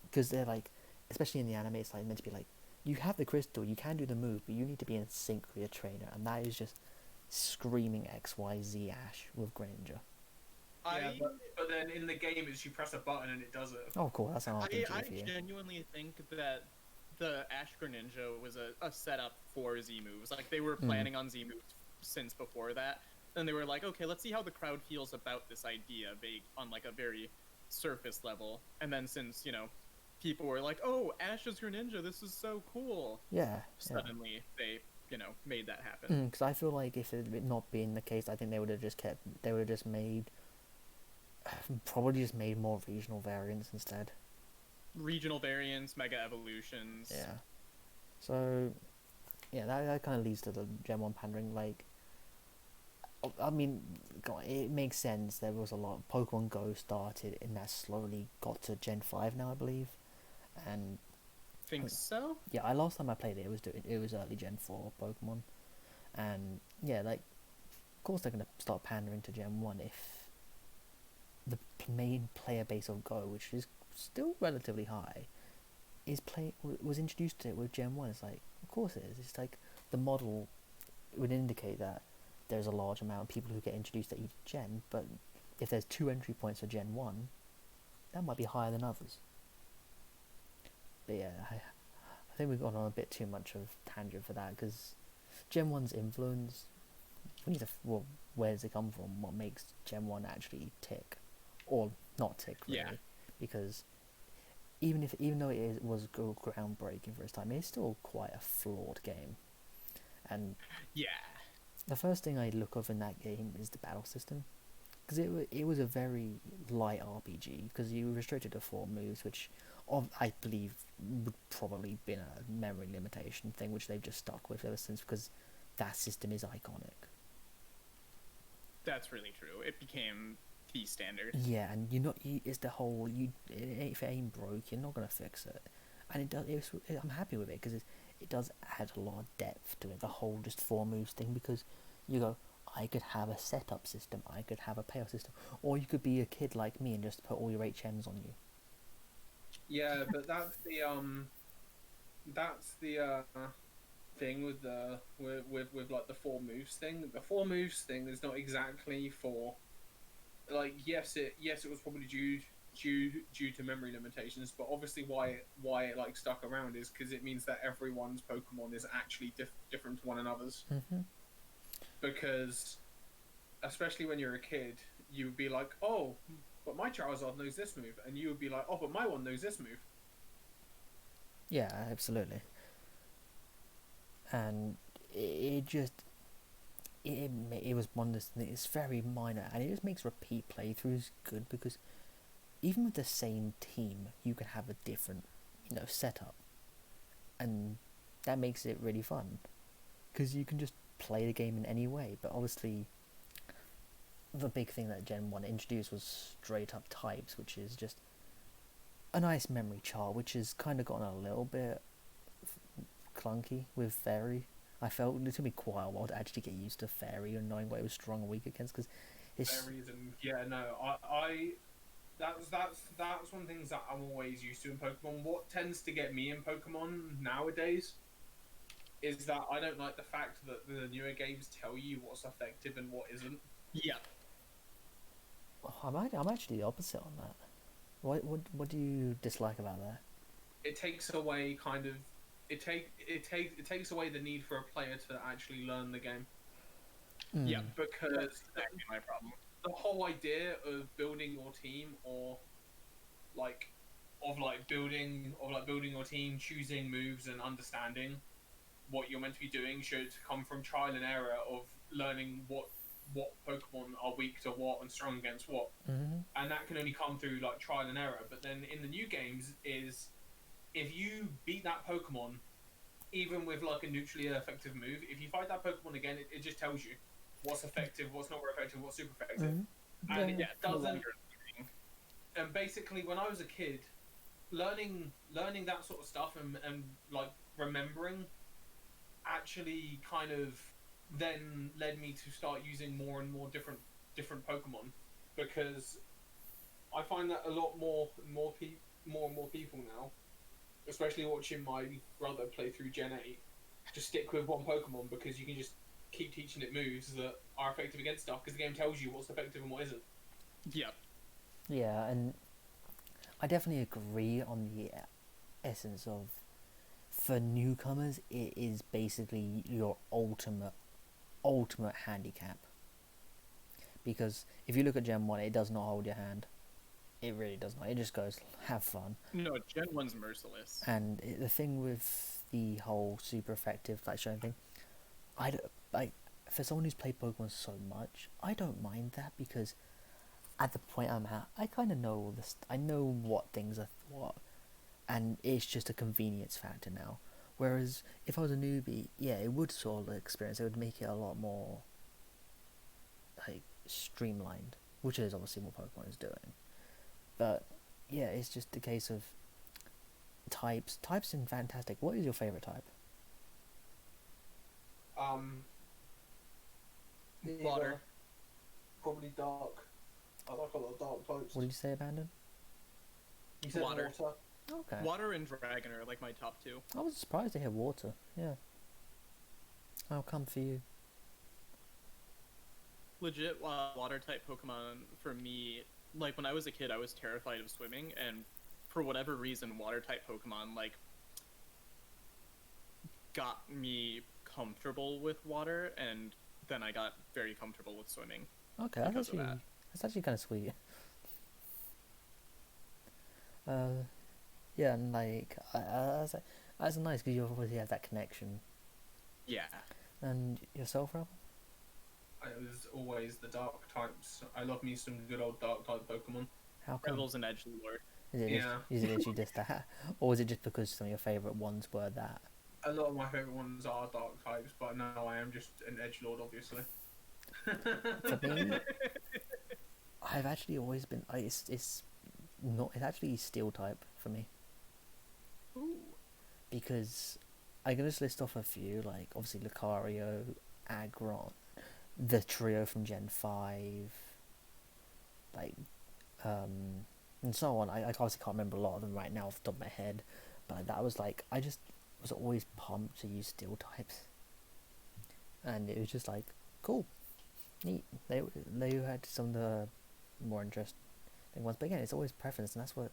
Because they're like, especially in the anime, it's like meant to be like, you have the crystal, you can do the move, but you need to be in sync with your trainer, and that is just screaming XYZ Ash with Greninja. Yeah, I but then in the game, it's you press a button and it does it. Oh, cool. That's an I RPG for you. genuinely think that the Ash Greninja was a setup for Z moves. Like they were planning on Z moves since before that, and they were like, okay, let's see how the crowd feels about this idea, vague on like a very surface level. And then since people were like, oh, Ash's Greninja, this is so cool. Yeah. Suddenly they made that happen. Because I feel like if it had not been the case, I think they would have just kept. They would have just made. Probably just made more regional variants instead. Regional variants, mega evolutions. Yeah. So, yeah, that kind of leads to the Gen 1 pandering. Like, I mean, it makes sense. There was a lot. Pokemon Go started, and that slowly got to Gen 5 now, I believe. And Think so? yeah, last time I played it, it was early Gen 4 Pokemon. And yeah, like, of course they're gonna start pandering to Gen 1 if the main player base of Go, which is still relatively high, was introduced to it with Gen 1. It's like, of course it is. It's like the model would indicate that there's a large amount of people who get introduced at each gen, but if there's 2 entry points for Gen 1, that might be higher than others. But yeah, I think we've gone on a bit too much of tangent for that, because Gen 1's influence, we need to, well, where does it come from? What makes Gen 1 actually tick? Or not tick, really. Yeah. Because even though was groundbreaking for its time, it's still quite a flawed game. And yeah, the first thing I look of in that game is the battle system, because it was a very light RPG, because you were restricted to 4 moves, which I believe would probably been a memory limitation thing, which they've just stuck with ever since, because that system is iconic. That's really true. It became the standard. Yeah, and it's the whole if it ain't broke, you're not gonna fix it, and it does. I'm happy with it because it does add a lot of depth to it. The whole just 4 moves thing, because you go, I could have a setup system, I could have a payoff system, or you could be a kid like me and just put all your HMs on you. Yeah, but that's the thing with like the 4 moves thing. The 4 moves thing is not exactly for, like, yes it was probably due to memory limitations, but obviously why it like stuck around is because it means that everyone's Pokemon is actually different to one another's. Mm-hmm. Because especially when you're a kid, you would be like, oh, but my Charizard knows this move, and you would be like, oh, but my one knows this move. Yeah, absolutely. And it just it was one of those things. It's very minor, and it just makes repeat playthroughs good, because even with the same team, you can have a different setup, and that makes it really fun, because you can just play the game in any way. But obviously, the big thing that Gen 1 introduced was straight up types, which is just a nice memory chart, which has kind of gotten a little bit clunky with Fairy. I felt it took me quite a while to actually get used to Fairy and knowing what it was strong and weak against, because it's... Fairies and I that's one of the things that I'm always used to in Pokemon. What tends to get me in Pokemon nowadays is that I don't like the fact that the newer games tell you what's effective and what isn't. Yeah. I'm actually the opposite on that. What do you dislike about that? It takes away it takes away the need for a player to actually learn the game. Yeah, because that's exactly my problem. The whole idea of building your team, or building your team, choosing moves and understanding what you're meant to be doing should come from trial and error of learning what Pokemon are weak to what and strong against what. Mm-hmm. And that can only come through like trial and error. But then in the new games is, if you beat that Pokemon, even with like a neutrally effective move, if you fight that Pokemon again, it just tells you what's effective, what's not effective, what's super effective. Mm-hmm. And Yeah, it doesn't. And basically, when I was a kid, learning that sort of stuff and like remembering actually kind of then led me to start using more and more different Pokemon, because I find that a lot more and more people now, especially watching my brother play through Gen 8, just stick with one Pokemon, because you can just keep teaching it moves that are effective against stuff, because the game tells you what's effective and what isn't. Yep. Yeah, and I definitely agree on the essence of, for newcomers, it is basically your ultimate handicap. Because if you look at Gen 1, it does not hold your hand. It really does not. It just goes, have fun. No, Gen 1's merciless. And the thing with the whole super effective like showing thing, I don't, like, for someone who's played Pokemon so much, I don't mind that, because at the point I'm at, I kind of know all this. I know what things are what, and it's just a convenience factor now. Whereas if I was a newbie, yeah, it would sort of experience. It would make it a lot more like streamlined, which is obviously what Pokemon is doing. But yeah, it's just a case of types. Types in fantastic. What is your favorite type? Um, Water. Either probably dark. I like a lot of dark types. What did you say, Abandon? You said Water. water. Okay. Water and Dragon are like my top two. I was surprised to hear water. Yeah. How come for you? Legit, water type Pokemon for me, like when I was a kid, I was terrified of swimming, and for whatever reason, water type Pokemon like got me comfortable with water, and then I got very comfortable with swimming. Okay, Because of that. that's actually kind of sweet. Yeah, and like that's nice because you obviously have that connection. Yeah. And yourself, Rob? It was always the dark types. I love me some good old dark type Pokemon. How come? Rebels and Edgelord. Is it literally just that, or was it just because some of your favourite ones were that? A lot of my favourite ones are dark types, but no, I am just an edgelord, obviously. For me, I've actually always been. It's not. It's actually steel type for me, Ooh. because I can just list off a few, like obviously Lucario, Aggron, the trio from Gen 5, like, and so on. I obviously can't remember a lot of them right now off the top of my head, but that was like, I just was always pumped to use steel types. And it was just like, cool, neat. They had some of the more interesting ones, but again, it's always preference, and that's what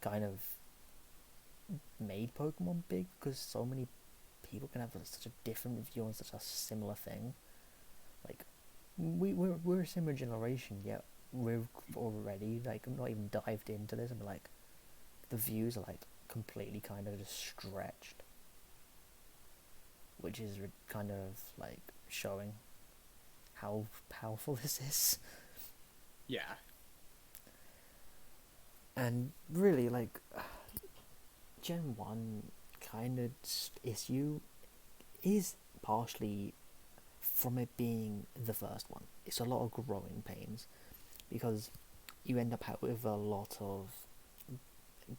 kind of made Pokemon big, because so many people can have such a different view on such a similar thing. Like, we're a similar generation, yet we're already like not even dived into this, and like the views are like completely kind of just stretched, which is kind of like showing how powerful this is. Yeah. And really, like, Gen 1 kind of issue is partially from it being the first one. It's a lot of growing pains, because you end up out with a lot of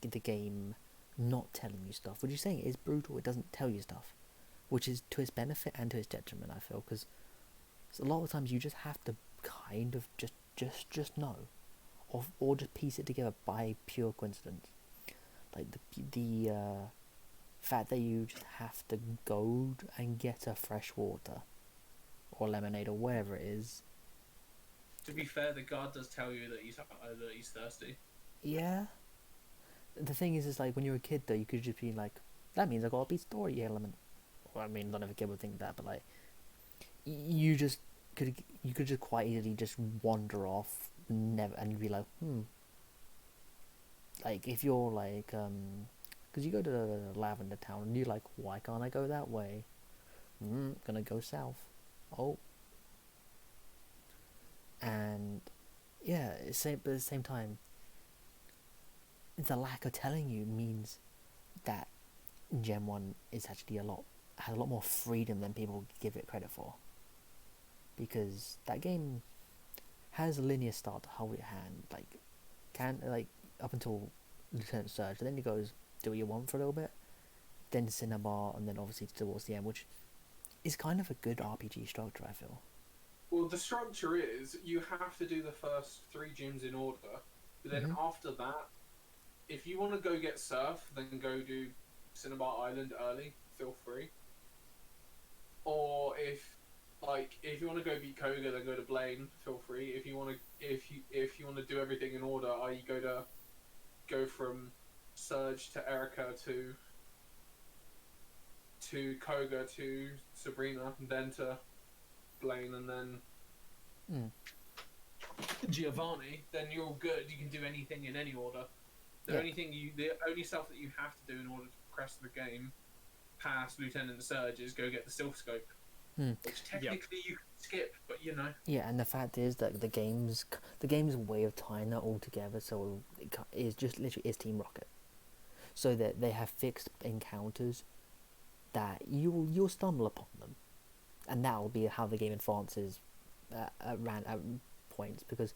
the game not telling you stuff, which is saying it is brutal. It doesn't tell you stuff, which is to its benefit and to its detriment, I feel, because a lot of times you just have to kind of just know, or just piece it together by pure coincidence. Like the fact that you just have to go and get a fresh water or lemonade or whatever it is. To be fair, the guard does tell you that he's thirsty. Yeah. The thing is like when you're a kid though, you could just be like, that means I got a beat story element. Well, I mean, not every kid would think that, but like, you could just quite easily just wander off, never, and be like, like if you're like, because you go to Lavender Town and you're like, why can't I go that way? Gonna go south. Oh. And yeah, but at the same time, the lack of telling you means that Gen 1 is actually has a lot more freedom than people give it credit for. Because that game has a linear start to hold your hand, like up until Lieutenant Surge, and then it goes do what you want for a little bit, then Cinnabar, and then obviously towards the end, which is kind of a good RPG structure, I feel. Well, the structure is you have to do the first 3 gyms in order, but then after that, if you want to go get Surf, then go do Cinnabar Island early, feel free. Or if Like, if you want to go beat Koga, then go to Blaine. Feel free. If you want to do everything in order, i.e., go from Surge to Erica to Koga to Sabrina, and then to Blaine, and then Mm. Giovanni, then you're all good. You can do anything in any order. The only stuff that you have to do in order to progress the game past Lieutenant Surge is go get the Silph Scope, which technically you can skip, but you know. Yeah, and the fact is that the game's way of tying that all together, so is just literally is Team Rocket, so that they have fixed encounters that you'll stumble upon them, and that'll be how the game advances at points, because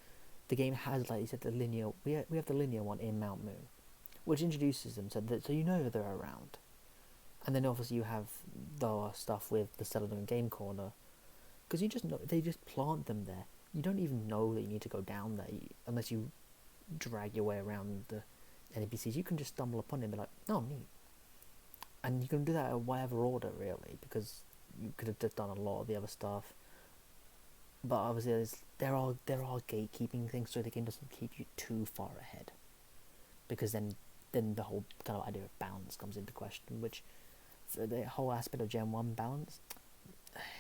the game has, like you said, the linear. We have the linear one in Mount Moon, which introduces them so you know they're around, and then obviously you have the stuff with the Celadon Game Corner, because you just know they just plant them there. You don't even know that you need to go down there unless you drag your way around the NPCs. You can just stumble upon it and be like, oh, neat. And you can do that in whatever order, really, because you could have just done a lot of the other stuff. But obviously, there are gatekeeping things, so the game doesn't keep you too far ahead, because then the whole kind of idea of balance comes into question, which the whole aspect of Gen 1 balance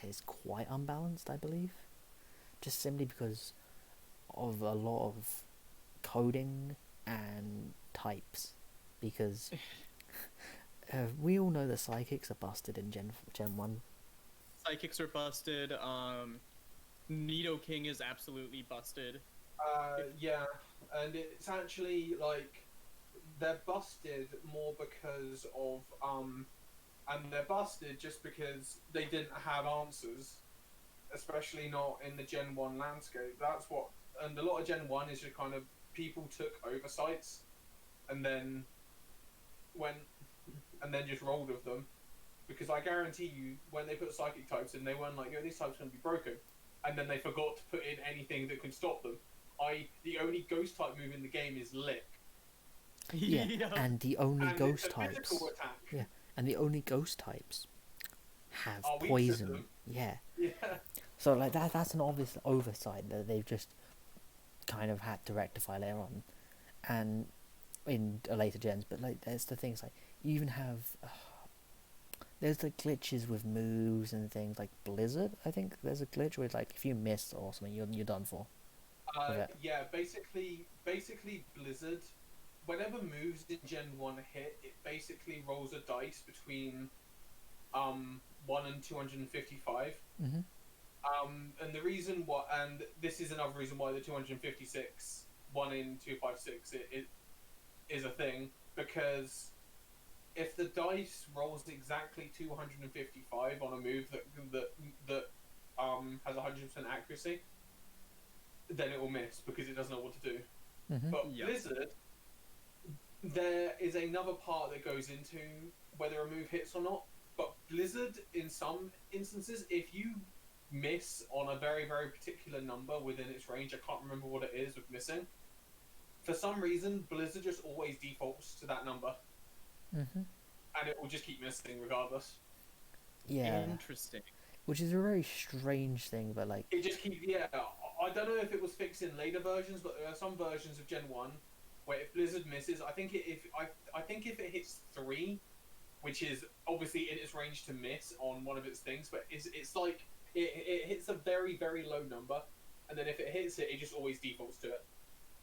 is quite unbalanced, I believe, just simply because of a lot of coding and types, because we all know that psychics are busted in Gen 1. Psychics are busted. Nidoking is absolutely busted. Yeah, and it's actually like they're busted more because of and they're busted just because they didn't have answers, especially not in the Gen 1 landscape. That's what, and a lot of Gen 1 is just kind of people took oversights and then just rolled with them, because I guarantee you when they put psychic types in, they weren't like, yo, these types are going to be broken, and then they forgot to put in anything that can stop them. The only ghost type move in the game is Lick. Yeah, and the only ghost types. Attack. Yeah, and the only ghost types have Are weak to poison. them. Yeah. Yeah. So like that's an obvious oversight that they've just kind of had to rectify later on, and in later gens. But like, there's the things like you even have. There's the glitches with moves and things like Blizzard. I think there's a glitch where like if you miss or something, you're done for. Yeah, basically Blizzard, whenever moves in Gen 1 hit, it basically rolls a dice between 1 and 255. Mm-hmm. And the reason why, and this is another reason why the 256 1 in 256 it is a thing, because if the dice rolls exactly 255 on a move that has 100% accuracy, then it will miss because it doesn't know what to do. Mm-hmm. But Blizzard, there is another part that goes into whether a move hits or not. But Blizzard, in some instances, if you miss on a very, very particular number within its range, I can't remember what it is with missing, for some reason, Blizzard just always defaults to that number. Mm-hmm. And it will just keep missing regardless. Yeah. Interesting. Which is a very strange thing, but like... It just keeps... Yeah, I don't know if it was fixed in later versions, but there are some versions of Gen 1 where if Blizzard misses, I think if it hits 3, which is obviously in its range to miss on one of its things, but it's like it hits a very, very low number, and then if it hits it, it just always defaults to it.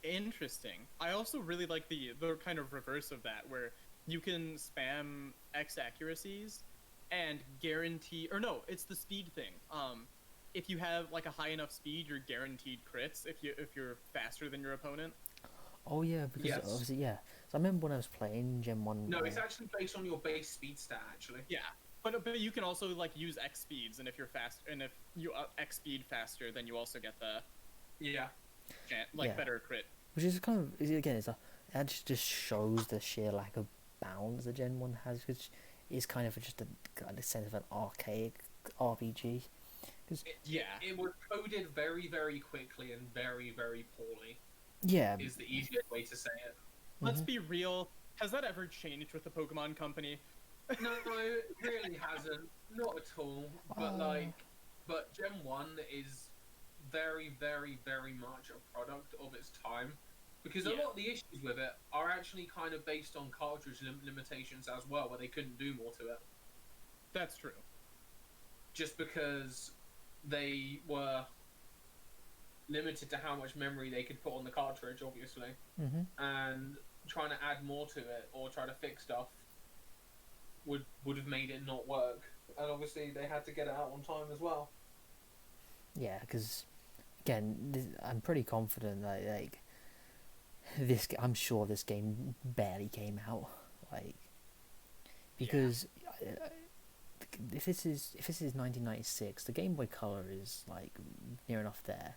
Interesting. I also really like the kind of reverse of that, where you can spam X accuracies and guarantee, or no, it's the speed thing. If you have like a high enough speed, you're guaranteed crits if you're faster than your opponent. Oh yeah, because obviously, yeah. So I remember when I was playing Gen 1... No, it's actually based on your base speed stat, actually. Yeah, but you can also like use X speeds, and if you're fast, and if you X speed faster, then you also get the better crit. Which is kind of, again, that just shows the sheer lack of balance that Gen 1 has, which is kind of just a sense of an archaic RPG. It was coded very, very quickly and very, very poorly. Yeah. Is the easiest way to say it. Let's be real. Has that ever changed with the Pokemon Company? No, it really hasn't. Not at all. But like, But Gen 1 is very, very, very much a product of its time. Because a Yeah. lot of the issues with it are actually kind of based on cartridge limitations as well, where they couldn't do more to it. That's true. Just because they were limited to how much memory they could put on the cartridge, obviously. Mm-hmm. And trying to add more to it or try to fix stuff would have made it not work. And obviously they had to get it out on time as well. Yeah, because again, I'm pretty confident that like I'm sure this game barely came out, like because if this is 1996, the Game Boy Color is like near enough there,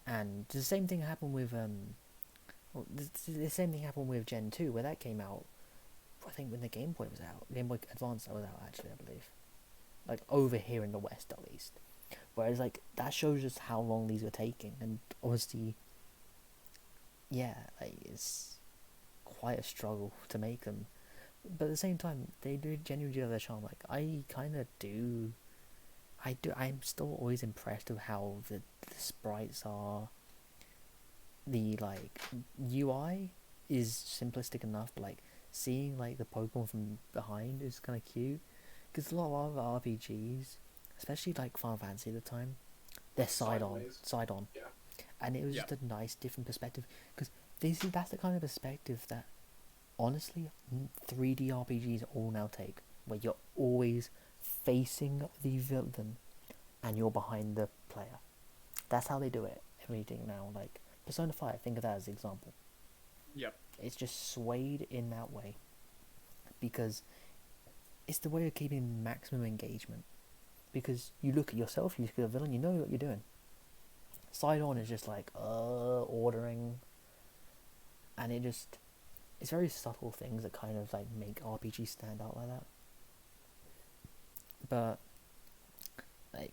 and the same thing happened with well, the same thing happened with Gen 2, where that came out. I think when the Game Boy was out, Game Boy Advance was out actually, I believe, like over here in the West at least. Whereas like that shows us how long these were taking, and obviously, yeah, like it's quite a struggle to make them. But at the same time, they do genuinely have their charm. Like I kind of do, I do. I'm still always impressed with how the sprites are. The like UI is simplistic enough, but like seeing like the Pokemon from behind is kind of cute. Because a lot of other RPGs, especially like Final Fantasy at the time, they're Sideways. side on, Yeah. and it was Yeah. just a nice different perspective. Because that's the kind of perspective that honestly 3D RPGs all now take, where you're always facing the villain and you're behind the player. That's how they do it. Everything now, like Persona 5, think of that as the example. Yep. It's just swayed in that way because it's the way of keeping maximum engagement. Because you look at yourself, you look at a villain, you know what you're doing. Side on is just like ordering, and it's very subtle things that kind of like make RPGs stand out like that. But like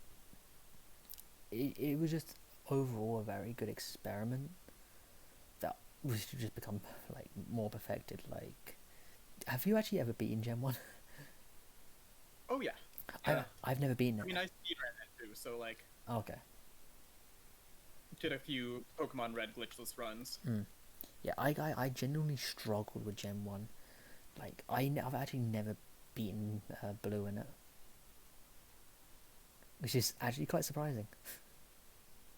it was just overall a very good experiment that was to just become like more perfected. Like, have you actually ever beaten Gen 1? Oh yeah. I've never beaten it. I mean, I speedran it too, so like Oh, okay. did a few Pokemon Red glitchless runs. Yeah, I genuinely struggled with Gen 1. Like, I've actually never beaten Blue in it. Which is actually quite surprising.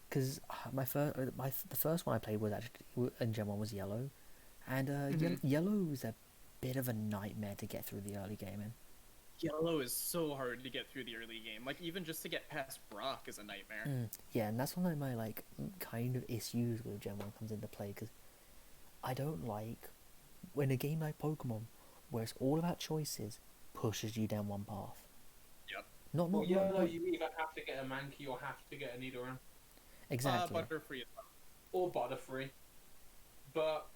Because the first one I played was actually, in Gen 1 was Yellow. And Yellow was a bit of a nightmare to get through the early game in. Yellow is so hard to get through the early game. Like even just to get past Brock is a nightmare. Yeah, and that's one of my like kind of issues with Gen 1 comes into play, because I don't like when a game like Pokemon, where it's all about choices, pushes you down one path. Yep. Well, you either have to get a Mankey or have to get a Nidoran. Exactly. Butterfree as well. Or Butterfree. But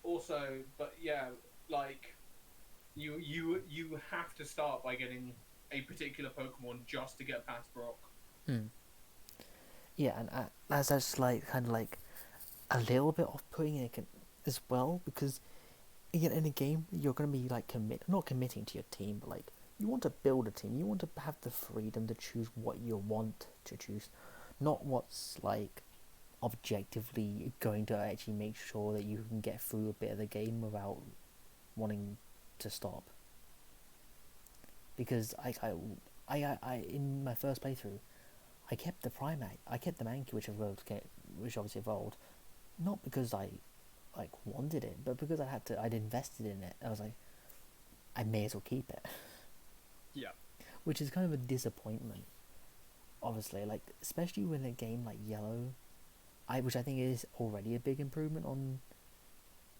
yeah, like you have to start by getting a particular Pokemon just to get past Brock. Yeah, and that's like kind of like a little bit off-putting as well, because again, in a game you're gonna be like not committing to your team, but like you want to build a team. You want to have the freedom to choose what you want to choose, not what's like objectively going to actually make sure that you can get through a bit of the game without wanting to stop. Because I in my first playthrough, I kept the Primark, I kept the Mankey, which obviously evolved, not because I like wanted it, but because I'd invested in it. I was like, I may as well keep it. Yeah. Which is kind of a disappointment, obviously, like especially with a game like Yellow, which I think is already a big improvement on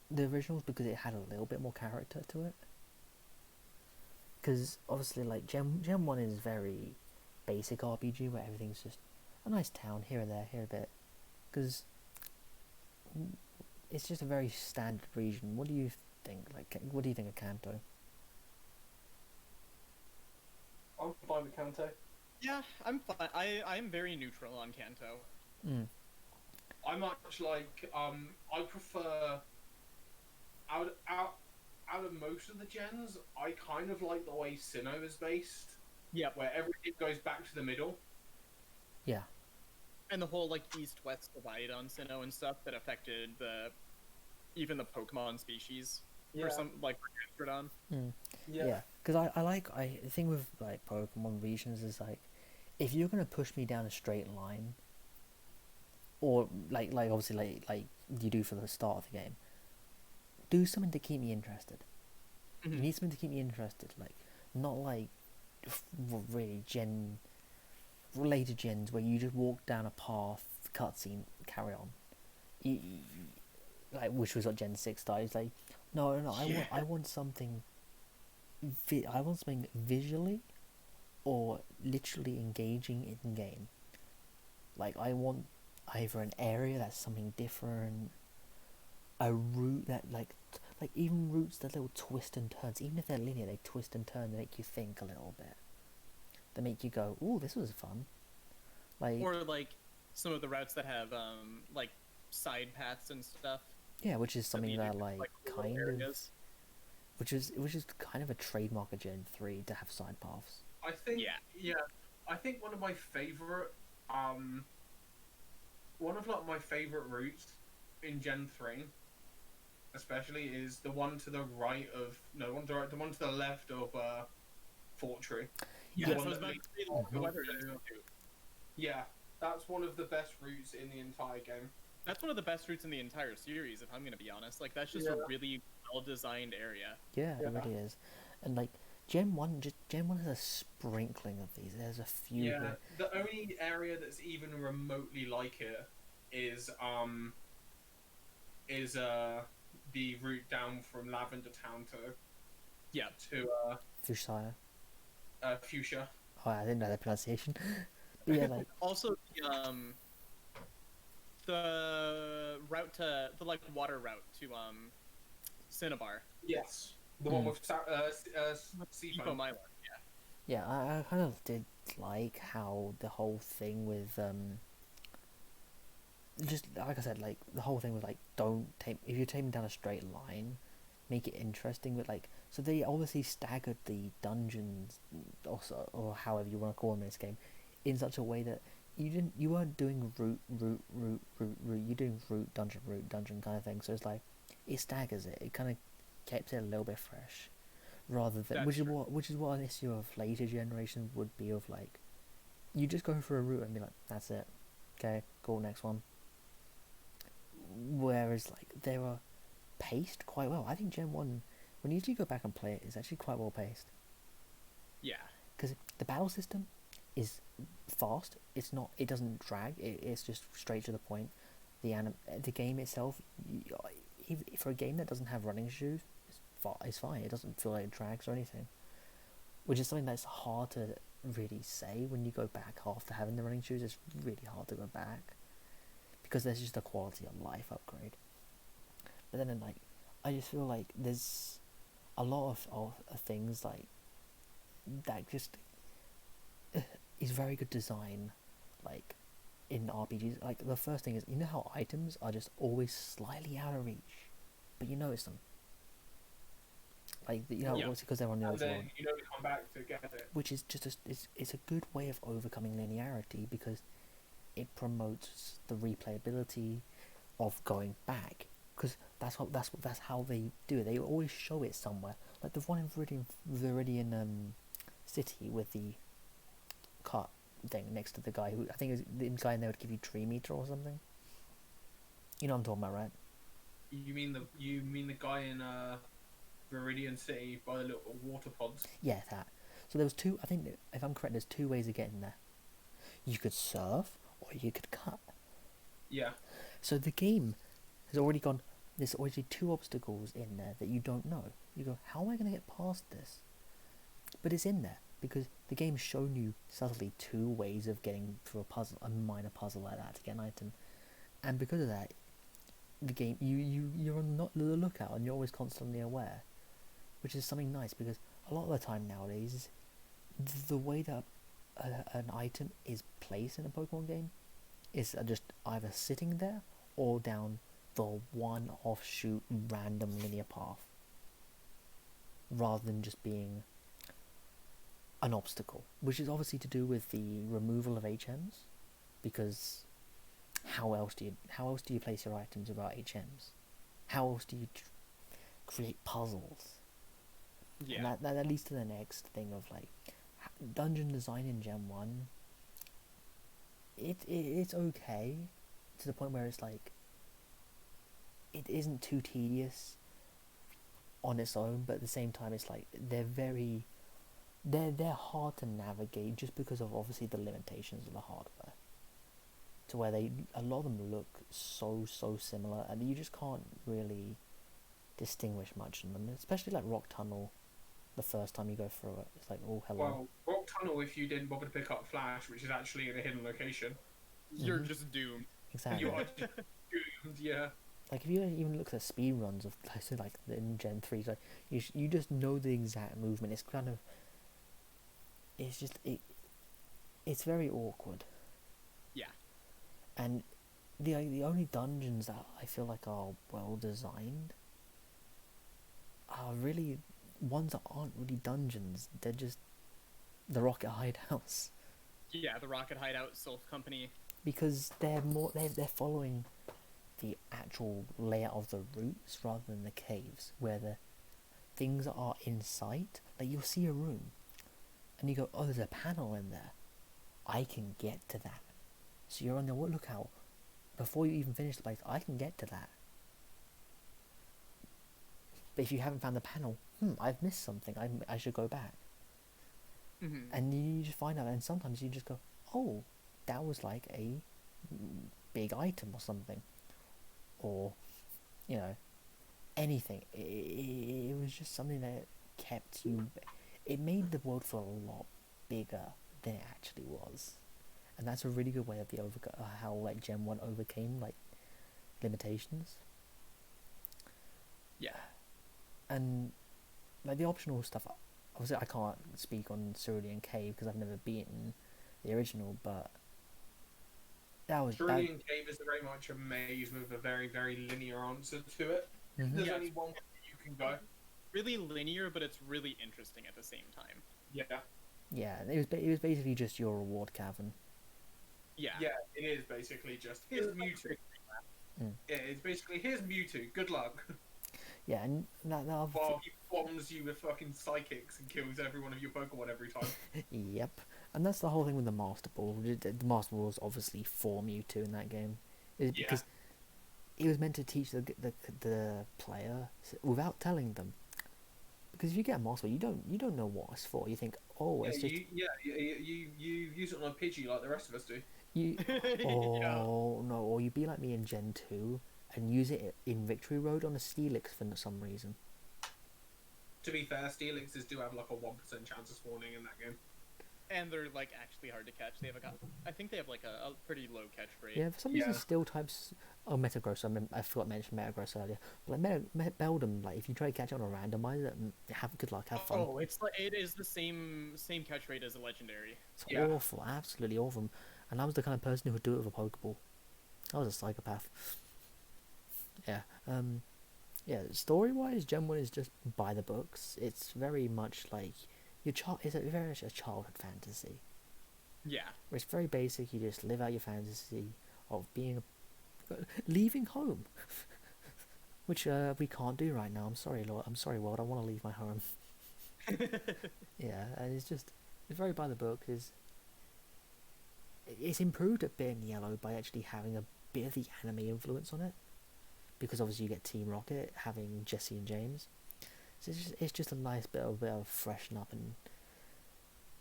the originals, because it had a little bit more character to it. Because obviously, like Gen 1 is very basic RPG where everything's just a nice town here and there, here a bit. Because it's just a very standard region. What do you think? Like, what do you think of Kanto? I'm fine with Kanto. Yeah, I'm fine. I am very neutral on Kanto. I much like I prefer out of most of the gens, I kind of like the way Sinnoh is based. Yep. Where everything goes back to the middle. Yeah. And the whole like east-west divide on Sinnoh and stuff that affected even the Pokemon species for Yeah. some like for Gastrodon. Yeah. Yeah, because I the thing with like Pokemon regions is like, if you're gonna push me down a straight line, or like obviously like you do for the start of the game, do something to keep me interested. You Mm-hmm. need something to keep me interested, like not like really later gens where you just walk down a path, cutscene, carry on. Like which was what Gen 6 started. It's like no, Yeah. I want something. I want something visually or literally engaging in game. Like I want either an area that's something different, a route that like even routes that little twist and turns. Even if they're linear, they twist and turn. They make you think a little bit. They make you go, "Ooh, this was fun." Like Or like some of the routes that have like side paths and stuff yeah, which is that something lead you that to like like little kind of areas. which is kind of a trademark of Gen 3 to have side paths. I think Yeah. yeah, I think um one of like my favorite routes in Gen 3 especially is the one to the right of no the one to the one to the left of Fortree. Yeah, The Yeah. so I one was that about to leads say the north Weather to Institute. yeah, that's one of the best routes in the entire game. That's one of the best routes in the entire series, if I'm gonna be honest. Like that's just Yeah, a really well designed area. Yeah, it yeah, really is. And like Gen 1 has a sprinkling of these. There's a few yeah. here. The only area that's even remotely like it is is the route down from Lavender Town Yeah. to Fuchsia. Fuchsia. Oh, I didn't know that pronunciation. But yeah, like Also the route to the like water route to Cinnabar. Yes, the one mm, with Evo Seafoam. Milo. yeah, I kind of did like how the whole thing with just like I said, like the whole thing was like don't take if you're taking down a straight line, make it interesting. But like so they obviously staggered the dungeons, or however you want to call them in this game, in such a way that you weren't doing route. You're doing route dungeon kind of thing. So it's like it staggers it. It kind of keeps it a little bit fresh, rather than That's true. which is what an issue of later generations would be of like you just go for a route and be like that's it, okay, cool, next one. Whereas like they were paced quite well. I think Gen 1, when you actually go back and play it, is actually quite well paced. Yeah. Because the battle system is fast. It's not. It doesn't drag. It's just straight to the point. The game itself, for a game that doesn't have running shoes, it's fine. It doesn't feel like it drags or anything. Which is something that's hard to really say when you go back after having the running shoes. It's really hard to go back because there's just a quality of life upgrade. But then like, I just feel like there's a lot of things like that just is very good design, like in RPGs. Like the first thing is you know how items are just always slightly out of reach, but you notice them. Like you know, Yeah. it's because they're on the And other then one, you know to come back to get it. which is just it's a good way of overcoming linearity because it promotes the replayability of going back because that's how they do it. They always show it somewhere. Like the one in Viridian City with the cut thing next to the guy who I think is the guy in there would give you tree meter or something. You know what I'm talking about, right? You mean the guy in Viridian City by the little water pods? Yeah, that. So there was two. I think if I'm correct, there's two ways of getting there. You could surf or you could cut. Yeah. So the game has already gone. There's already two obstacles in there that you don't know. You go, how am I going to get past this? But it's in there because the game's shown you subtly two ways of getting through a minor puzzle like that to get an item, and because of that, the game you're on the lookout and you're always constantly aware, which is something nice because a lot of the time nowadays, the way that an item is placed in a Pokemon game is just either sitting there or down the one offshoot random linear path, rather than just being an obstacle, which is obviously to do with the removal of HMs. because how else do you place your items without HMs? How else do you create puzzles? Yeah. And that leads to the next thing of like dungeon design in Gen 1. It's okay to the point where it's like it isn't too tedious on its own, but at the same time it's like they're hard to navigate just because of obviously the limitations of the hardware. To where a lot of them look so similar, and you just can't really distinguish much in them, especially like Rock Tunnel. The first time you go through it, it's like, oh, hello. Well, Rock Tunnel, if you didn't bother to pick up Flash, which is actually in a hidden location, You're just doomed. Exactly. you are just doomed. Yeah. Like if you even look at speed runs of places like in Gen 3, like you just know the exact movement. It's kind of, it's just it's very awkward. Yeah. And the only dungeons that I feel like are well designed are really ones that aren't really dungeons. They're just the Rocket Hideouts. Yeah, the Rocket Hideout, Sylph Company. Because they're following the actual layout of the routes rather than the caves, where the things are in sight. Like you'll see a room, and you go, "Oh, there's a panel in there. I can get to that." So you're on the lookout before you even finish the place. I can get to that. But if you haven't found the panel, I've missed something. I should go back. Mm-hmm. And you just find out, and sometimes you just go, "Oh, that was like a big item or something," or anything. It was just something that kept you. It made the world feel a lot bigger than it actually was, and that's a really good way of how like Gen 1 overcame like limitations. Yeah. And like the optional stuff, obviously I can't speak on Cerulean Cave because I've never beaten the original, but that was Cerulean Cave is very much a maze with a very, very linear answer to it. There's only one way you can go. Really linear, but it's really interesting at the same time. Yeah. Yeah, it was basically just your reward cavern. Yeah. Yeah, it is basically just here's Mewtwo. Yeah, it's basically here's Mewtwo. Good luck. Yeah, and that While he bombs you with fucking psychics and kills every one of your Pokemon every time. Yep, and that's the whole thing with the Master Ball. The Master Ball is obviously for Mewtwo in that game, because it was meant to teach the player without telling them. Because if you get a Master Ball, you don't know what it's for. You think, oh, it's just you use it on a Pidgey like the rest of us do. Or you be like me in Gen 2 and use it in Victory Road on a Steelix for some reason. To be fair, Steelixes do have like a 1% chance of spawning in that game. And they're like actually hard to catch. I think they have like a pretty low catch rate. Yeah, for some reason Steel types. Oh, Metagross. I forgot to mention Metagross earlier. But like Beldum, like if you try to catch it on a randomizer, have good luck, have fun. Oh, it is the same catch rate as a legendary. It's awful, absolutely awful. And I was the kind of person who would do it with a Pokeball. I was a psychopath. Yeah. Story-wise, Gen 1 is just by the books. It's very much like it's very much a childhood fantasy. Yeah. Where it's very basic. You just live out your fantasy of leaving home, which we can't do right now. I'm sorry, Lord. I'm sorry, world. I want to leave my home. Yeah, and it's very by the book. It's improved a bit in Yellow by actually having a bit of the anime influence on it, because obviously you get Team Rocket having Jesse and James. So it's just a nice bit of freshen up, and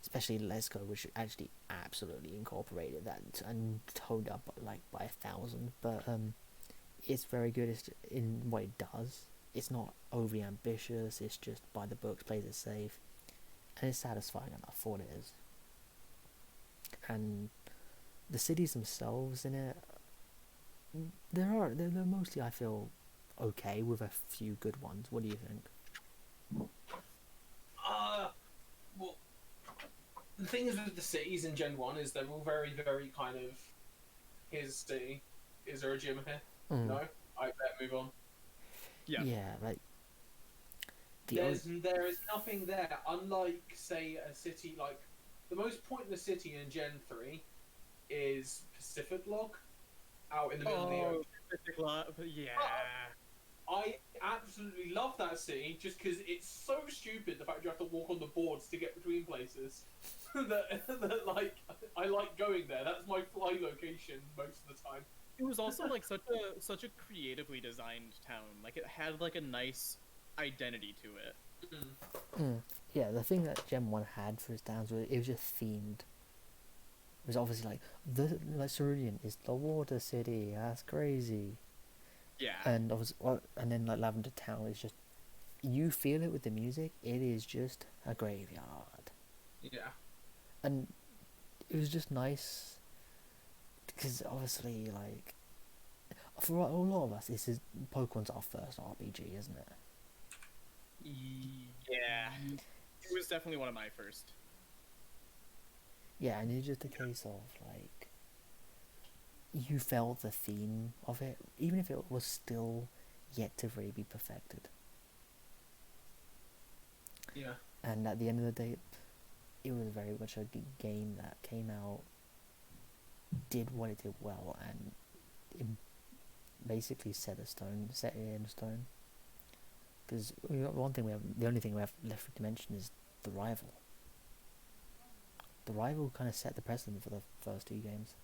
especially Let's Go, which actually absolutely incorporated that and toned up like by 1,000. But it's very good in what it does. It's not overly ambitious. It's just by the books, plays it safe, and it's satisfying enough for what it is. And the cities themselves in it, they're mostly, I feel, okay, with a few good ones. What do you think? Well, the thing is with the cities in Gen 1 is they're all very, very kind of, here's a city, is there a gym here? No? I bet move on. Yeah. Yeah, like... There is nothing there, unlike, say, a city like... The most pointless city in Gen 3 is Pacific Log out in the middle of the Oh, ocean. Pacific Love, yeah. I absolutely love that city just because it's so stupid the fact you have to walk on the boards to get between places. that like I like going there. That's my fly location most of the time. It was also like such a creatively designed town. Like it had like a nice identity to it. Yeah, the thing that Gen 1 had for its towns was it was just themed. It was obviously like Cerulean is the water city. That's crazy. Yeah. And and then like Lavender Town is just, you feel it with the music. It is just a graveyard, Yeah. and it was just nice because obviously like for a lot of us, this is Pokemon's our first RPG, isn't it? Yeah. It was definitely one of my first. Yeah, and it's just a case of like you felt the theme of it, even if it was still yet to really be perfected. Yeah. And at the end of the day, it was very much a game that came out, did what it did well, and it basically set it in stone. Because the only thing we have left to mention is the rival. The rival kind of set the precedent for the first two games.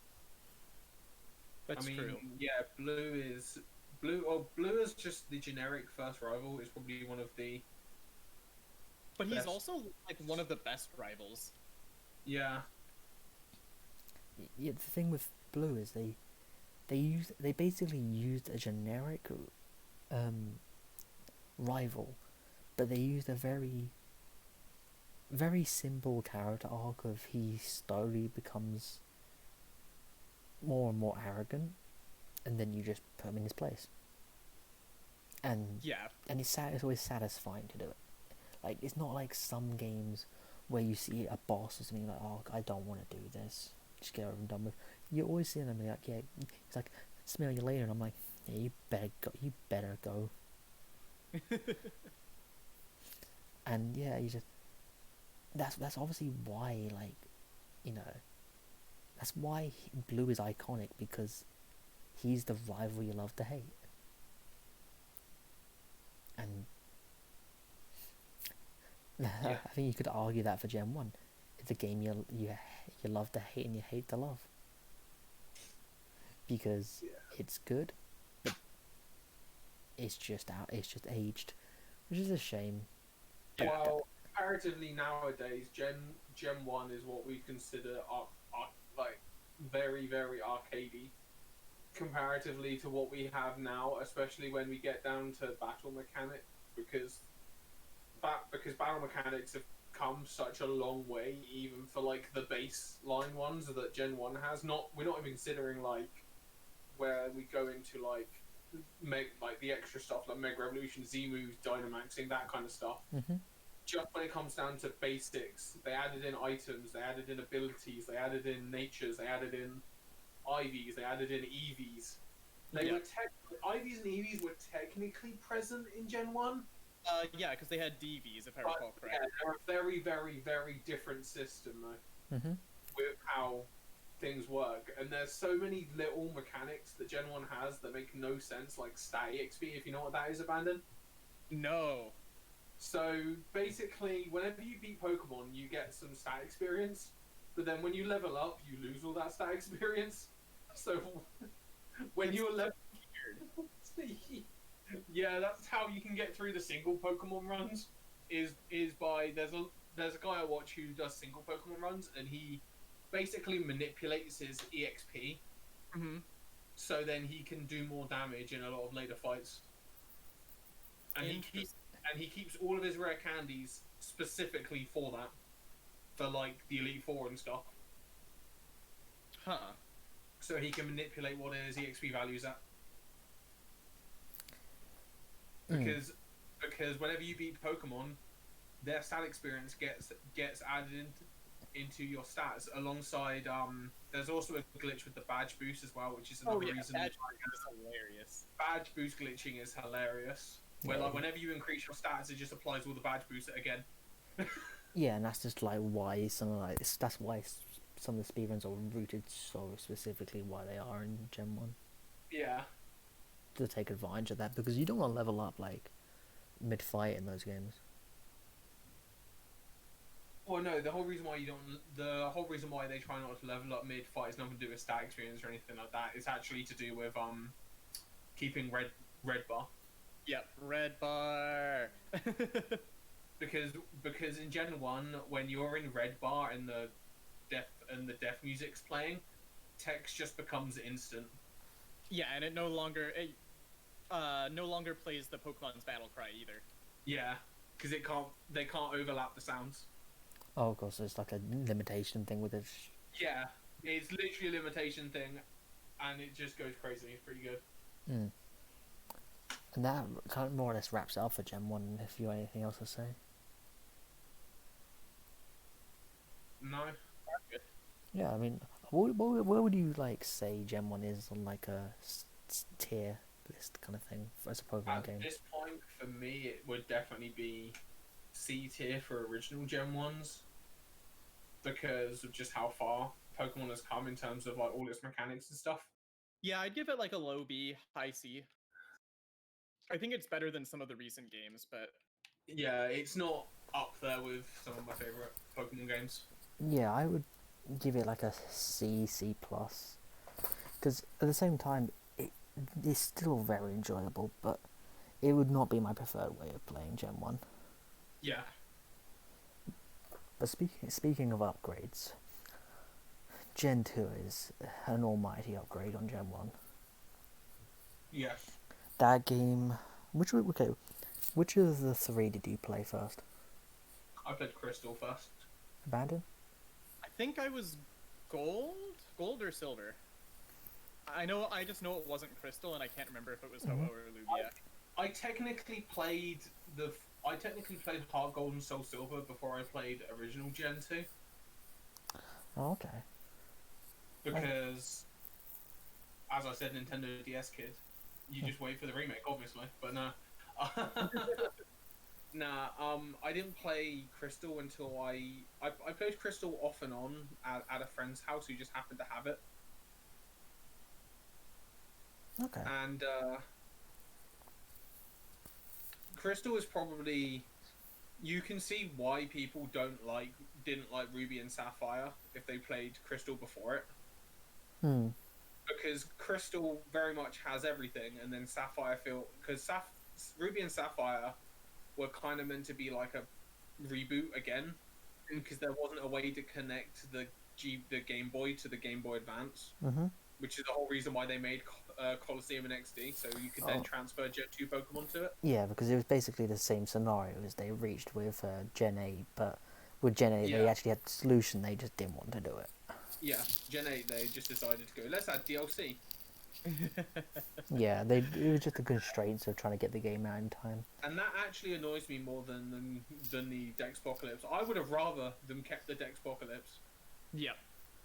That's true. Yeah, Blue is just the generic first rival. Is probably one of the. But he's best. also like one of the best rivals. Yeah. Yeah, the thing with Blue is they basically used a generic rival, but they used a very very simple character arc of he slowly becomes more and more arrogant, and then you just put him in his place. And Yeah. and it's always satisfying to do it. Like, it's not like some games where you see a boss or something like, oh, I don't want to do this, just get over and done with. You always see them and be like, yeah, it's like, smell you later, and I'm like, yeah, you better go. And yeah, you just, that's obviously why, like, you know, that's why Blue is iconic, because he's the rival you love to hate. And Yeah. I think you could argue that for Gen 1. It's a game you love to hate and you hate to love. Because it's good, but it's just aged, which is a shame. Well, comparatively nowadays, Gen 1 is what we consider like very, very arcadey comparatively to what we have now, especially when we get down to battle mechanics, because battle mechanics have come such a long way, even for like the baseline ones that Gen 1 has. We're not even considering like where we go into like the extra stuff like Mega Revolution, Z moves, Dynamaxing, that kind of stuff. Mm-hmm. Just when it comes down to basics, they added in items, they added in abilities, they added in natures, they added in IVs, they added in EVs. IVs and EVs were technically present in Gen 1. Yeah, because they had DVs, if I recall correctly. Yeah, they're a very, very, very different system, though, with how things work. And there's so many little mechanics that Gen 1 has that make no sense, like stat EXP, if you know what that is, Abandon. No. So, basically, whenever you beat Pokemon, you get some stat experience, but then when you level up, you lose all that stat experience. So, when you're level... Yeah, that's how you can get through the single Pokemon runs. Is by there's a guy I watch who does single Pokemon runs, and he basically manipulates his EXP, so then he can do more damage in a lot of later fights. And he keeps all of his rare candies specifically for that, for like the Elite Four and stuff. Huh. So he can manipulate what his EXP value's at. Because whenever you beat Pokemon, their stat experience gets added into your stats alongside there's also a glitch with the badge boost as well, which is another reason. Badge boost is hilarious. Badge boost glitching is hilarious. Where like whenever you increase your stats, it just applies all the badge boost again. Yeah, and that's just like why something like this. That's why some of the speedruns are rooted so specifically why they are in Gen 1 Yeah. to take advantage of that, because you don't want to level up like mid fight in those games. Well, no, the whole reason why they try not to level up mid fight is nothing to do with stat experience or anything like that. It's actually to do with keeping red bar. Yep, red bar. because in Gen 1, when you're in red bar and the death music's playing, text just becomes instant. Yeah, and it no longer plays the Pokemon's battle cry either. Yeah, because they can't overlap the sounds. Oh, of course, it's like a limitation thing with it. Yeah, it's literally a limitation thing, and it just goes crazy. It's pretty good. Mm. And that kind of more or less wraps it up for Gen 1, if you have anything else to say. No. Yeah, I mean, where would you like say Gen 1 is on like a tier list kind of thing as a Pokemon game? At this point, for me, it would definitely be C tier for original Gen 1s, because of just how far Pokemon has come in terms of like all its mechanics and stuff. Yeah, I'd give it like a low B, high C. I think it's better than some of the recent games, but yeah, it's not up there with some of my favorite Pokemon games. Yeah, I would give it like a C plus, because at the same time it is still very enjoyable, but it would not be my preferred way of playing Gen 1. Yeah. But speaking of upgrades, Gen 2 is an almighty upgrade on Gen 1. Yes. That game, which of the three did you play first? I played Crystal first. Abandon? I think I was gold or silver. I just know it wasn't Crystal, and I can't remember if it was Ho-Oh or Lugia. I technically played Heart Gold and Soul Silver before I played original Gen 2. Oh, okay. Because, as I said, Nintendo DS kid. You just wait for the remake, obviously. But no. I didn't play Crystal until I played Crystal off and on at a friend's house who just happened to have it. Okay. And Crystal is probably, you can see why people didn't like Ruby and Sapphire if they played Crystal before it. Because Crystal very much has everything, and then Sapphire because Ruby and Sapphire were kind of meant to be like a reboot again, because there wasn't a way to connect the Game Boy to the Game Boy Advance, which is the whole reason why they made Colosseum and XD, so you could then transfer Gen 2 Pokemon to it. Yeah, because it was basically the same scenario as they reached with Gen 8, but with Gen 8 they actually had the solution, they just didn't want to do it. Yeah, Gen 8 they just decided to go, let's add DLC. Yeah, it was just the constraints of trying to get the game out in time. And that actually annoys me more than the Dexpocalypse. I would have rather them kept the Dexpocalypse. Yep.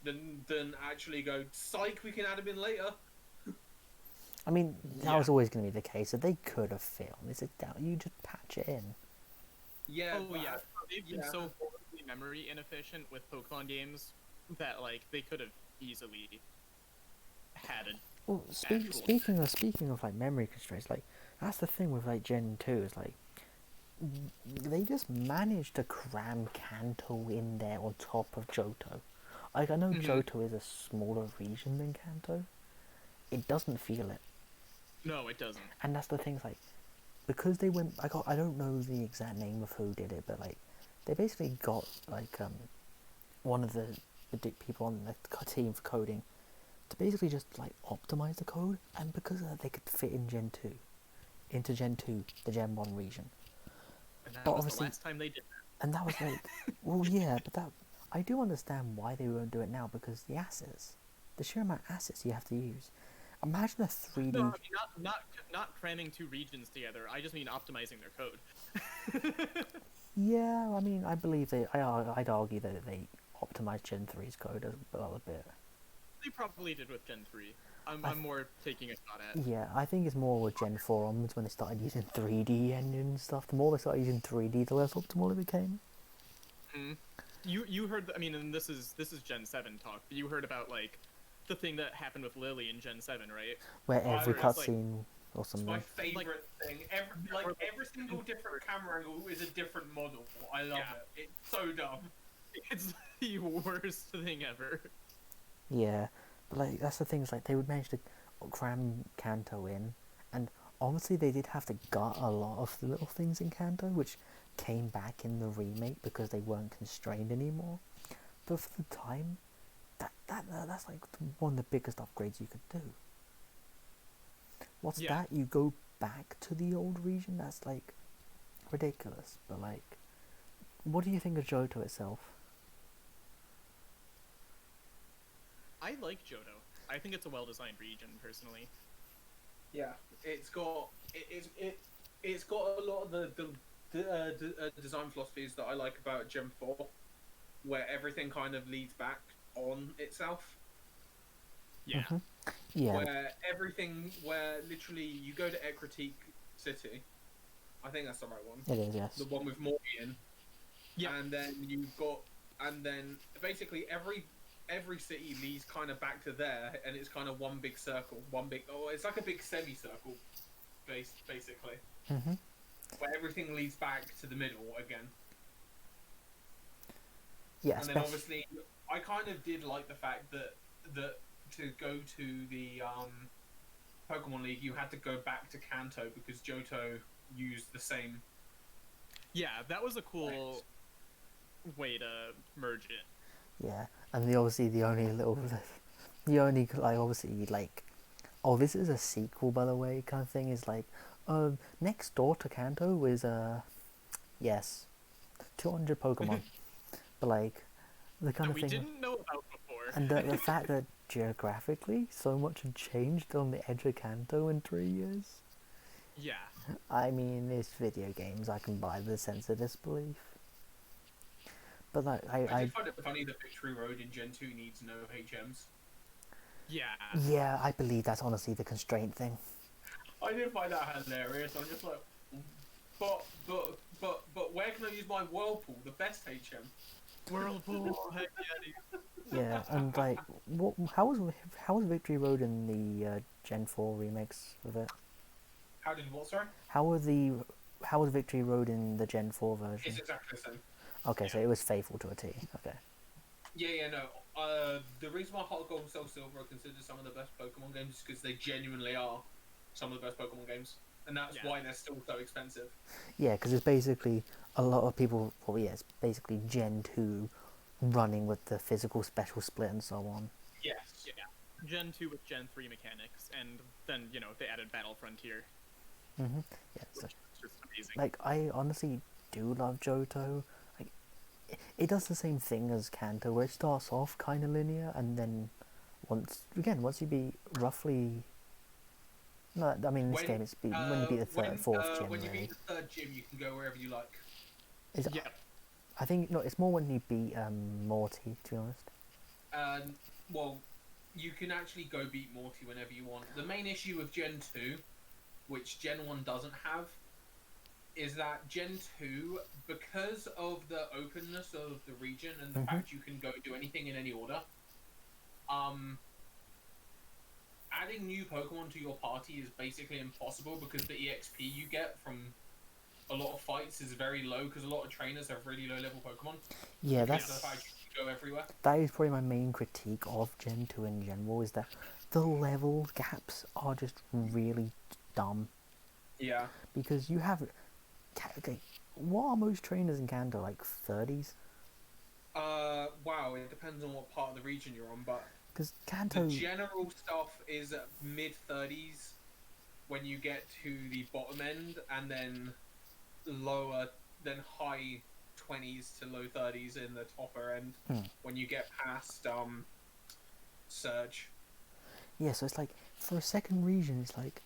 Than actually go, psych, we can add them in later. I mean, that was always going to be the case, that they could have filmed. Is it down? You just patch it in. Yeah. Oh yeah, they've been so horribly memory inefficient with Pokemon games that like they could have easily had it. Well, speaking of like memory constraints, like that's the thing with like Gen 2 is like they just managed to cram Kanto in there on top of Johto. Like I know Johto is a smaller region than Kanto, it doesn't feel it. No, it doesn't. And that's the thing, like because they went, I don't know the exact name of who did it, but like they basically got like one of the people on the team for coding to basically just like optimize the code, and because of that they could fit in into Gen 2, the Gen 1 region. And that But was obviously, the last time they did that. and that was like, well, yeah, but that I do understand why they won't do it now, because the assets, the sheer amount of assets you have to use. Imagine a 3D. No, I mean, not cramming two regions together. I just mean optimizing their code. Yeah, I mean, I believe I'd argue that they optimized Gen 3's code a little bit. They probably did with Gen 3. I'm more taking a shot at. Yeah, I think it's more with Gen 4 onwards when they started using 3D engine and stuff. The more they started using 3D, the less optimal it became. you heard. I mean, and this is Gen 7 talk. But you heard about like the thing that happened with Lily in Gen 7, right? Where I every Where it's like cutscene or It's my something. favorite thing. Every single different camera angle is a different model. I love it. It's so dumb. it's the worst thing ever. Yeah, but like that's the thing. Is like they would manage to cram Kanto in, and obviously they did have to gut a lot of the little things in Kanto, which came back in the remake because they weren't constrained anymore. But for the time, that's like one of the biggest upgrades you could do. What's Yeah. that? You go back to the old region? That's like ridiculous. But like, what do you think of Johto itself? I like Johto. I think it's a well-designed region, personally. Yeah, it's got it's got a lot of the design philosophies that I like about Gen 4, where everything kind of leads back on itself. Yeah. Mhm. Yeah, Where literally you go to Ekritique City, I think that's the right one, it is. Yes. the one with Morgan, Yeah. and then basically every city leads kind of back to there, and it's kind of one big circle, it's like a big semicircle, basically, Mhm. where everything leads back to the middle again. Yeah. And then obviously, I kind of did like the fact that to go to the Pokemon League, you had to go back to Kanto because Johto used the same. Yeah, that was a cool way to merge it. Yeah, and the only little, the only like obviously like, oh, this is a sequel by the way, kind of thing is like, next door to Kanto is yes, 200 Pokemon, but like the kind That of we thing, didn't know about before. and the fact that geographically so much had changed on the edge of Kanto in 3 years. Yeah. I mean, it's video games. I can buy the sense of disbelief. But like, I I did find it funny that Victory Road in Gen 2 needs no HMs. Yeah. yeah, I believe that's honestly the constraint thing. I did find that hilarious. I'm just like, but where can I use my Whirlpool, the best HM? Whirlpool. Heck yeah, dude. Yeah, and like, what? How was Victory Road in the Gen 4 remakes of it? How did what? Sorry, How were the How was Victory Road in the Gen 4 version? it's exactly the same. Okay, so it was faithful to a T. Okay. Yeah, no. The reason why Heart Gold, Soul Silver are considered some of the best Pokemon games is because they genuinely are some of the best Pokemon games, and that's why they're still so expensive. Yeah, because it's basically a lot of people. Well, yeah, it's basically Gen 2 running with the physical special split and so on. Yes. Yeah. Gen 2 with Gen 3 mechanics, and then, they added Battle Frontier, Mhm. Yeah. So, which is just amazing. like, I honestly do love Johto. Like, it does the same thing as Kanto, where it starts off kind of linear, and then once you be roughly. No, I mean in this game it's when you beat the fourth gym. When you Really, beat the third gym, you can go wherever you like. is Yeah. I think no, it's more when you beat Morty. To be honest. Well, you can actually go beat Morty whenever you want. The main issue with Gen 2, which Gen 1 doesn't have, is that Gen 2, because of the openness of the region and the fact you can go do anything in any order, adding new Pokemon to your party is basically impossible because the EXP you get from a lot of fights is very low because a lot of trainers have really low level Pokemon. Yeah, Because of the fact you can go everywhere. that is probably my main critique of Gen 2 in general, is that the level gaps are just really dumb. Yeah. Because you have, okay, what are most trainers in Kanto, like 30s? Wow, it depends on what part of the region you're on, but Because Kanto, the general stuff is mid 30s when you get to the bottom end, and then high 20s to low 30s in the topper end when you get past Surge. yeah, so it's like, for a second region, it's like,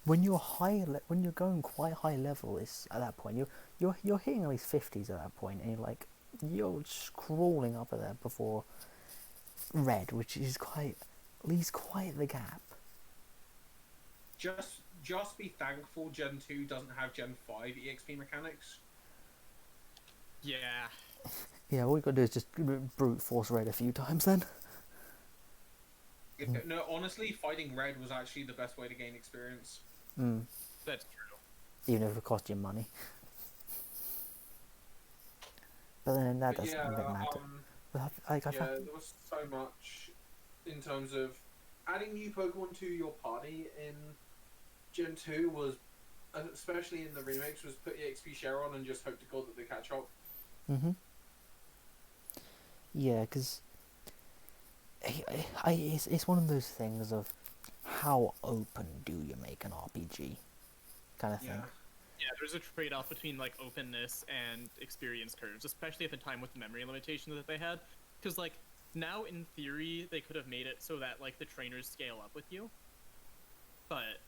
when you're when you're going quite high level, it's at that point you're hitting at least 50s at that point, and you're just crawling up there before red, which is leaves quite the gap. Just be thankful Gen 2 doesn't have Gen 5 EXP mechanics. Yeah. Yeah, all you got to do is just brute force raid a few times then. No, honestly, fighting red was actually the best way to gain experience. Mm. That's true. Even if it cost you money. But then that But doesn't yeah, really matter. But I yeah, there was so much in terms of adding new Pokemon to your party in Gen 2 was, especially in the remakes, was put EXP share on and just hope to God that they catch up. Mm-hmm. Yeah, because it's one of those things of how open do you make an RPG kind of thing. Yeah. Yeah, there's a trade-off between like openness and experience curves, especially at the time with the memory limitations that they had. Because like now, in theory, they could have made it so that like the trainers scale up with you, but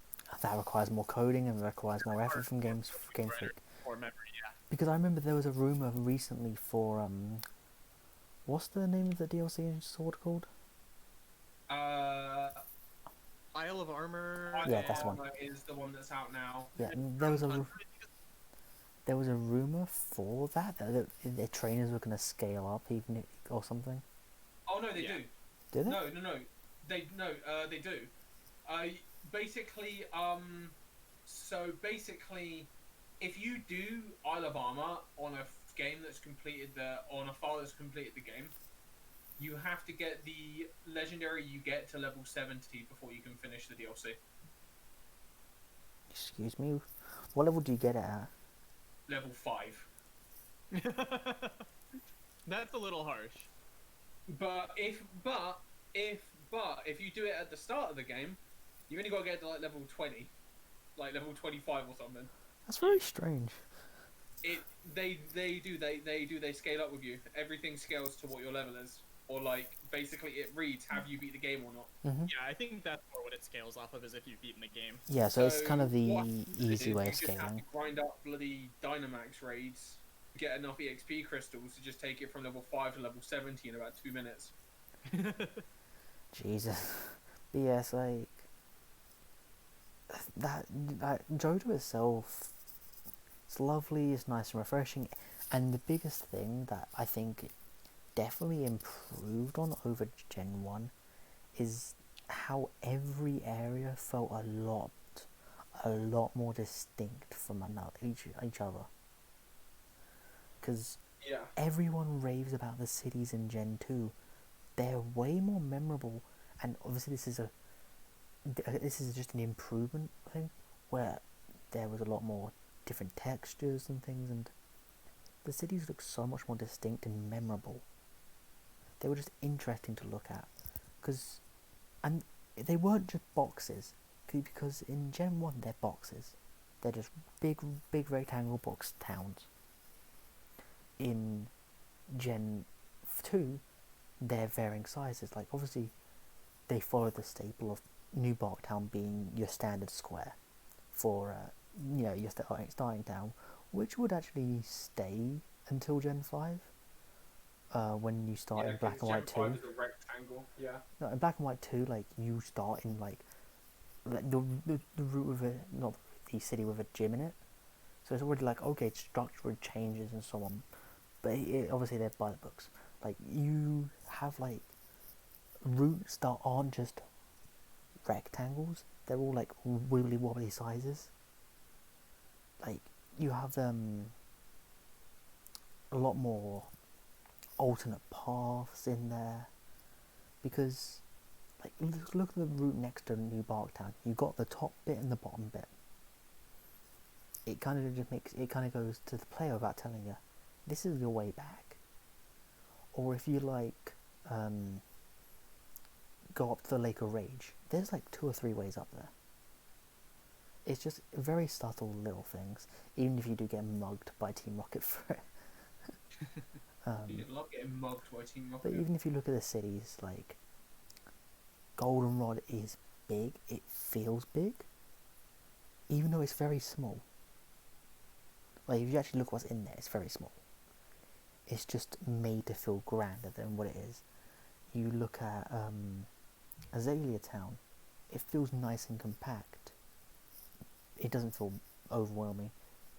That requires more coding and requires more effort from Game Freak. or memory, yeah. Because I remember there was a rumor recently for what's the name of the DLC in Sword called? Isle of Armor. Yeah, that's the one. Is the one that's out now. Yeah, there was a rumor for that the trainers were going to scale up even or something. Oh no, they Yeah. do. Did they? No. They do. Basically, so basically, if you do Isle of Armor on a game that's completed on a file that's completed the game, you have to get the legendary you get to level 70 before you can finish the DLC. Excuse me. What level do you get it at? Level 5. That's a little harsh. But if you do it at the start of the game, you only got to get to like level 20, like level 25 or something. That's very strange. They scale up with you. Everything scales to what your level is, or like basically it reads have you beat the game or not. Mm-hmm. Yeah, I think that's more what it scales off of, is if you've beaten the game. Yeah, so it's kind of the what easy way you of just have to scaling. grind up bloody Dynamax raids, get enough EXP crystals to just take it from level 5 to level 70 in about 2 minutes. Jesus. But yeah, it's like that Johto itself, it's lovely, it's nice and refreshing, and the biggest thing that I think definitely improved on over Gen 1 is how every area felt a lot more distinct from each other. Because Yeah. everyone raves about the cities in Gen 2. They're way more memorable, and obviously this is just an improvement thing, where there was a lot more different textures and things, and the cities look so much more distinct and memorable. They were just interesting to look at, and they weren't just boxes, because in Gen 1 they're boxes. They're just big rectangle box towns. In Gen 2, they're varying sizes. Like, obviously, they follow the staple of New Barktown being your standard square for, your starting town, which would actually stay until Gen 5. When you start in Black and White 2. Gen 5 is a rectangle, yeah. No, in Black and White 2, like, you start in, like the route of it, not the city with a gym in it. So it's already like, okay, structural changes and so on. But obviously they're by the books. Like, you have, like, routes that aren't just rectangles. They're all, like, wibbly wobbly sizes. Like, you have a lot more alternate paths in there. Because, like, look at the route next to New Barktown. You got the top bit and the bottom bit. It kind of goes to the player without telling you, this is your way back. Or if you like, go up to the Lake of Rage, there's like 2 or 3 ways up there. It's just very subtle little things, even if you do get mugged by Team Rocket for it. You love getting mugged by Team Rocket. But even if you look at the cities, like, Goldenrod is big, it feels big, even though it's very small. Like, if you actually look what's in there, it's very small. It's just made to feel grander than what it is. You look at Azalea Town, it feels nice and compact. It doesn't feel overwhelming.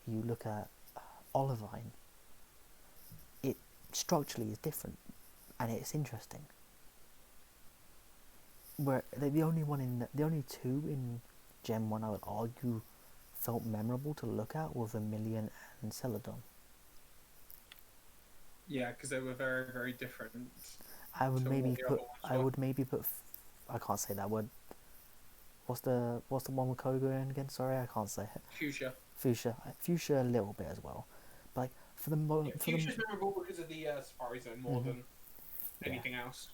You look at Olivine, it structurally is different, and it's interesting. Where the only two in Gen 1 I would argue felt memorable to look at were Vermilion and Celadon. Yeah, because they were very, very different. I would to maybe what the put. other ones I were. would maybe put. I can't say that word. What's the one with Koga in again? Sorry, I can't say it. Fuchsia. Fuchsia a little bit as well, but like Fuchsia's memorable because of the Safari Zone more than anything else.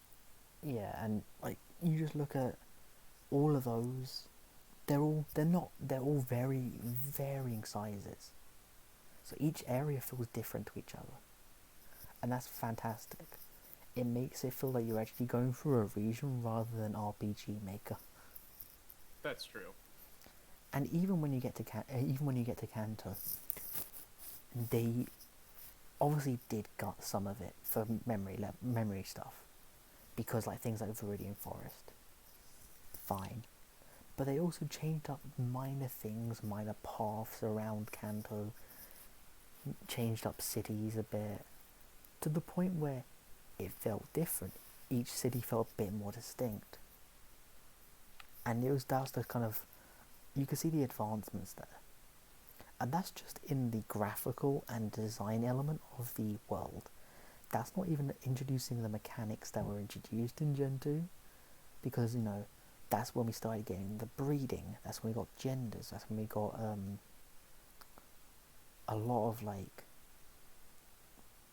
Yeah, and like you just look at all of those, they're all very varying sizes. So each area feels different to each other, and that's fantastic. It makes it feel like you're actually going through a region rather than RPG Maker. That's true. And even when you get to Kanto, they obviously did gut some of it for memory stuff, because like things like Viridian Forest, fine, but they also changed up minor things, minor paths around Kanto, changed up cities a bit, to the point where it felt different. Each city felt a bit more distinct, and that was the kind of, you could see the advancements there, and that's just in the graphical and design element of the world. That's not even introducing the mechanics that were introduced in Gen 2, because that's when we started getting the breeding, that's when we got genders, that's when we got a lot of like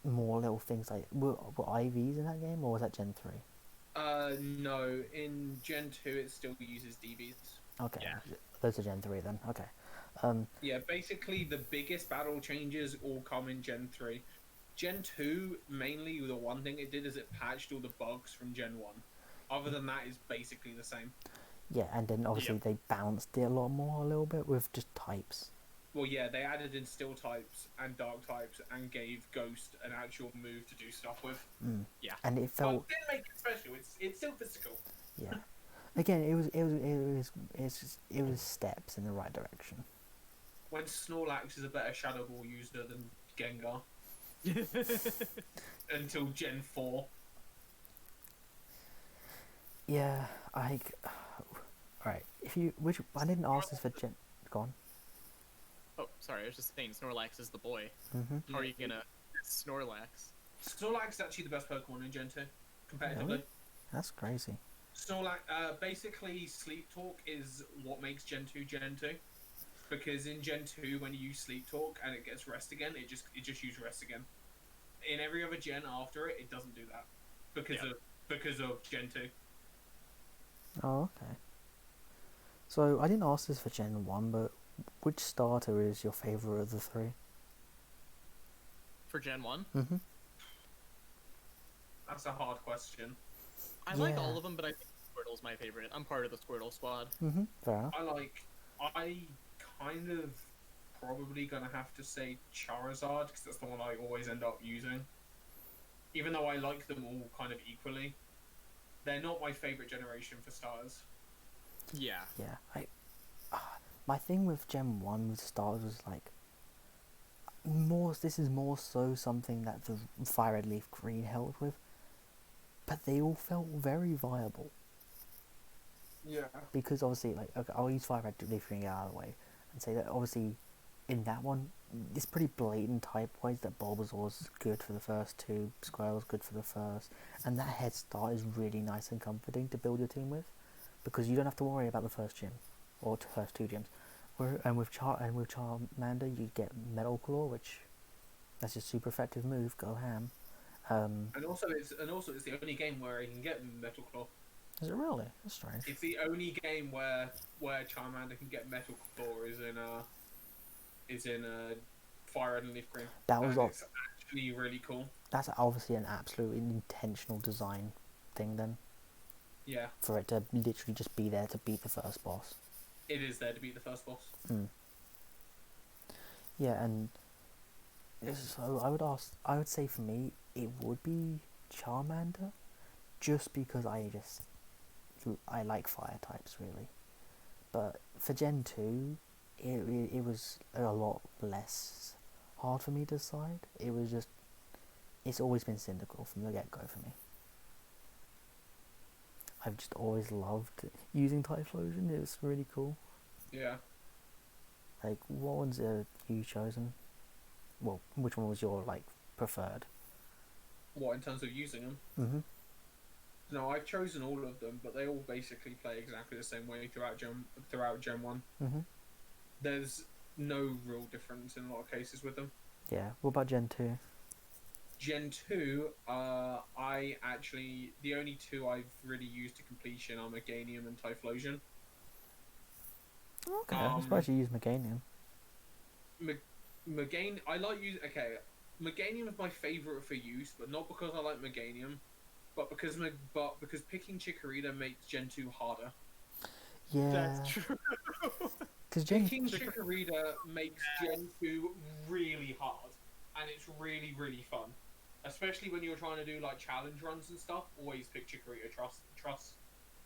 more little things. Like were IVs in that game, or was that Gen 3? No, in Gen 2 it still uses DBs. Okay, Yeah. those are Gen 3 then. Okay. Yeah, basically the biggest battle changes all come in Gen 3. Gen 2, mainly the one thing it did is it patched all the bugs from Gen 1. Other than that, it's basically the same. Yeah, and then obviously they balanced it a little bit with just types. Well, yeah, they added in steel types and dark types and gave Ghost an actual move to do stuff with. Yeah. And it felt. Well, it didn't make it special. It's still physical. Yeah. Again, it was steps in the right direction. When Snorlax is a better Shadow Ball user than Gengar. Until Gen 4. Yeah, Alright, I didn't ask this for Gen. Go on. Oh, sorry. I was just saying Snorlax is the boy. Mm-hmm. How are you gonna Snorlax? Snorlax is actually the best Pokemon in Gen 2, competitively. Really? That's crazy. Snorlax, basically, Sleep Talk is what makes Gen 2 Gen 2. Because in Gen 2, when you use Sleep Talk and it gets Rest again, it just uses Rest again. In every other gen after it, it doesn't do that. Because of Gen 2. Oh, okay. So, I didn't ask this for Gen 1, but which starter is your favourite of the three? For Gen 1? Mm-hmm. That's a hard question. I like all of them, but I think Squirtle's my favorite. I'm part of the Squirtle squad. Mm-hmm. Fair enough. I kind of probably gonna have to say Charizard, because that's the one I always end up using. Even though I like them all kind of equally, they're not my favorite generation for starters. Yeah. Yeah. My thing with Gen 1 with starters was like, this is more so something that the Fire Red Leaf Green helped with, but they all felt very viable. Yeah. Because obviously, like, okay, I'll use Fire Red Leaf Green out of the way and say that obviously in that one, it's pretty blatant type-wise that Bulbasaur's good for the first two, Squirtle's good for the first, and that head start is really nice and comforting to build your team with, because you don't have to worry about the first gym, or first two gyms. And with Charmander, you get Metal Claw, which that's a super effective move. Go ham. And also it's the only game where you can get Metal Claw. Is it really? That's strange. It's the only game where Charmander can get Metal Claw is in Fire Red and Leaf Green. It's actually really cool. That's obviously an absolutely intentional design thing then. Yeah. For it to literally just be there to beat the first boss. It is there to beat the first boss. Yeah, and so I would say for me, it would be Charmander, just because I like fire types really. But for Gen 2, it was a lot less hard for me to decide. It was just it's always been Cyndaquil from the get-go for me. I've just always loved using Typhlosion. It was really cool. Yeah. Like, what ones have you chosen? Well, which one was your, like, preferred? What, in terms of using them? Mm-hmm. No, I've chosen all of them, but they all basically play exactly the same way throughout Gen 1. Mm-hmm. There's no real difference in a lot of cases with them. Yeah. What about Gen 2? Gen 2, the only two I've really used to completion are Meganium and Typhlosion. Okay, I'm surprised you used Meganium. Meganium is my favourite for use, but not because I like Meganium, but because picking Chikorita makes Gen 2 harder. Yeah. That's true. Because Picking Chikorita makes Gen 2 really hard, and it's really, really fun. Especially when you're trying to do like challenge runs and stuff, always pick Chikorita.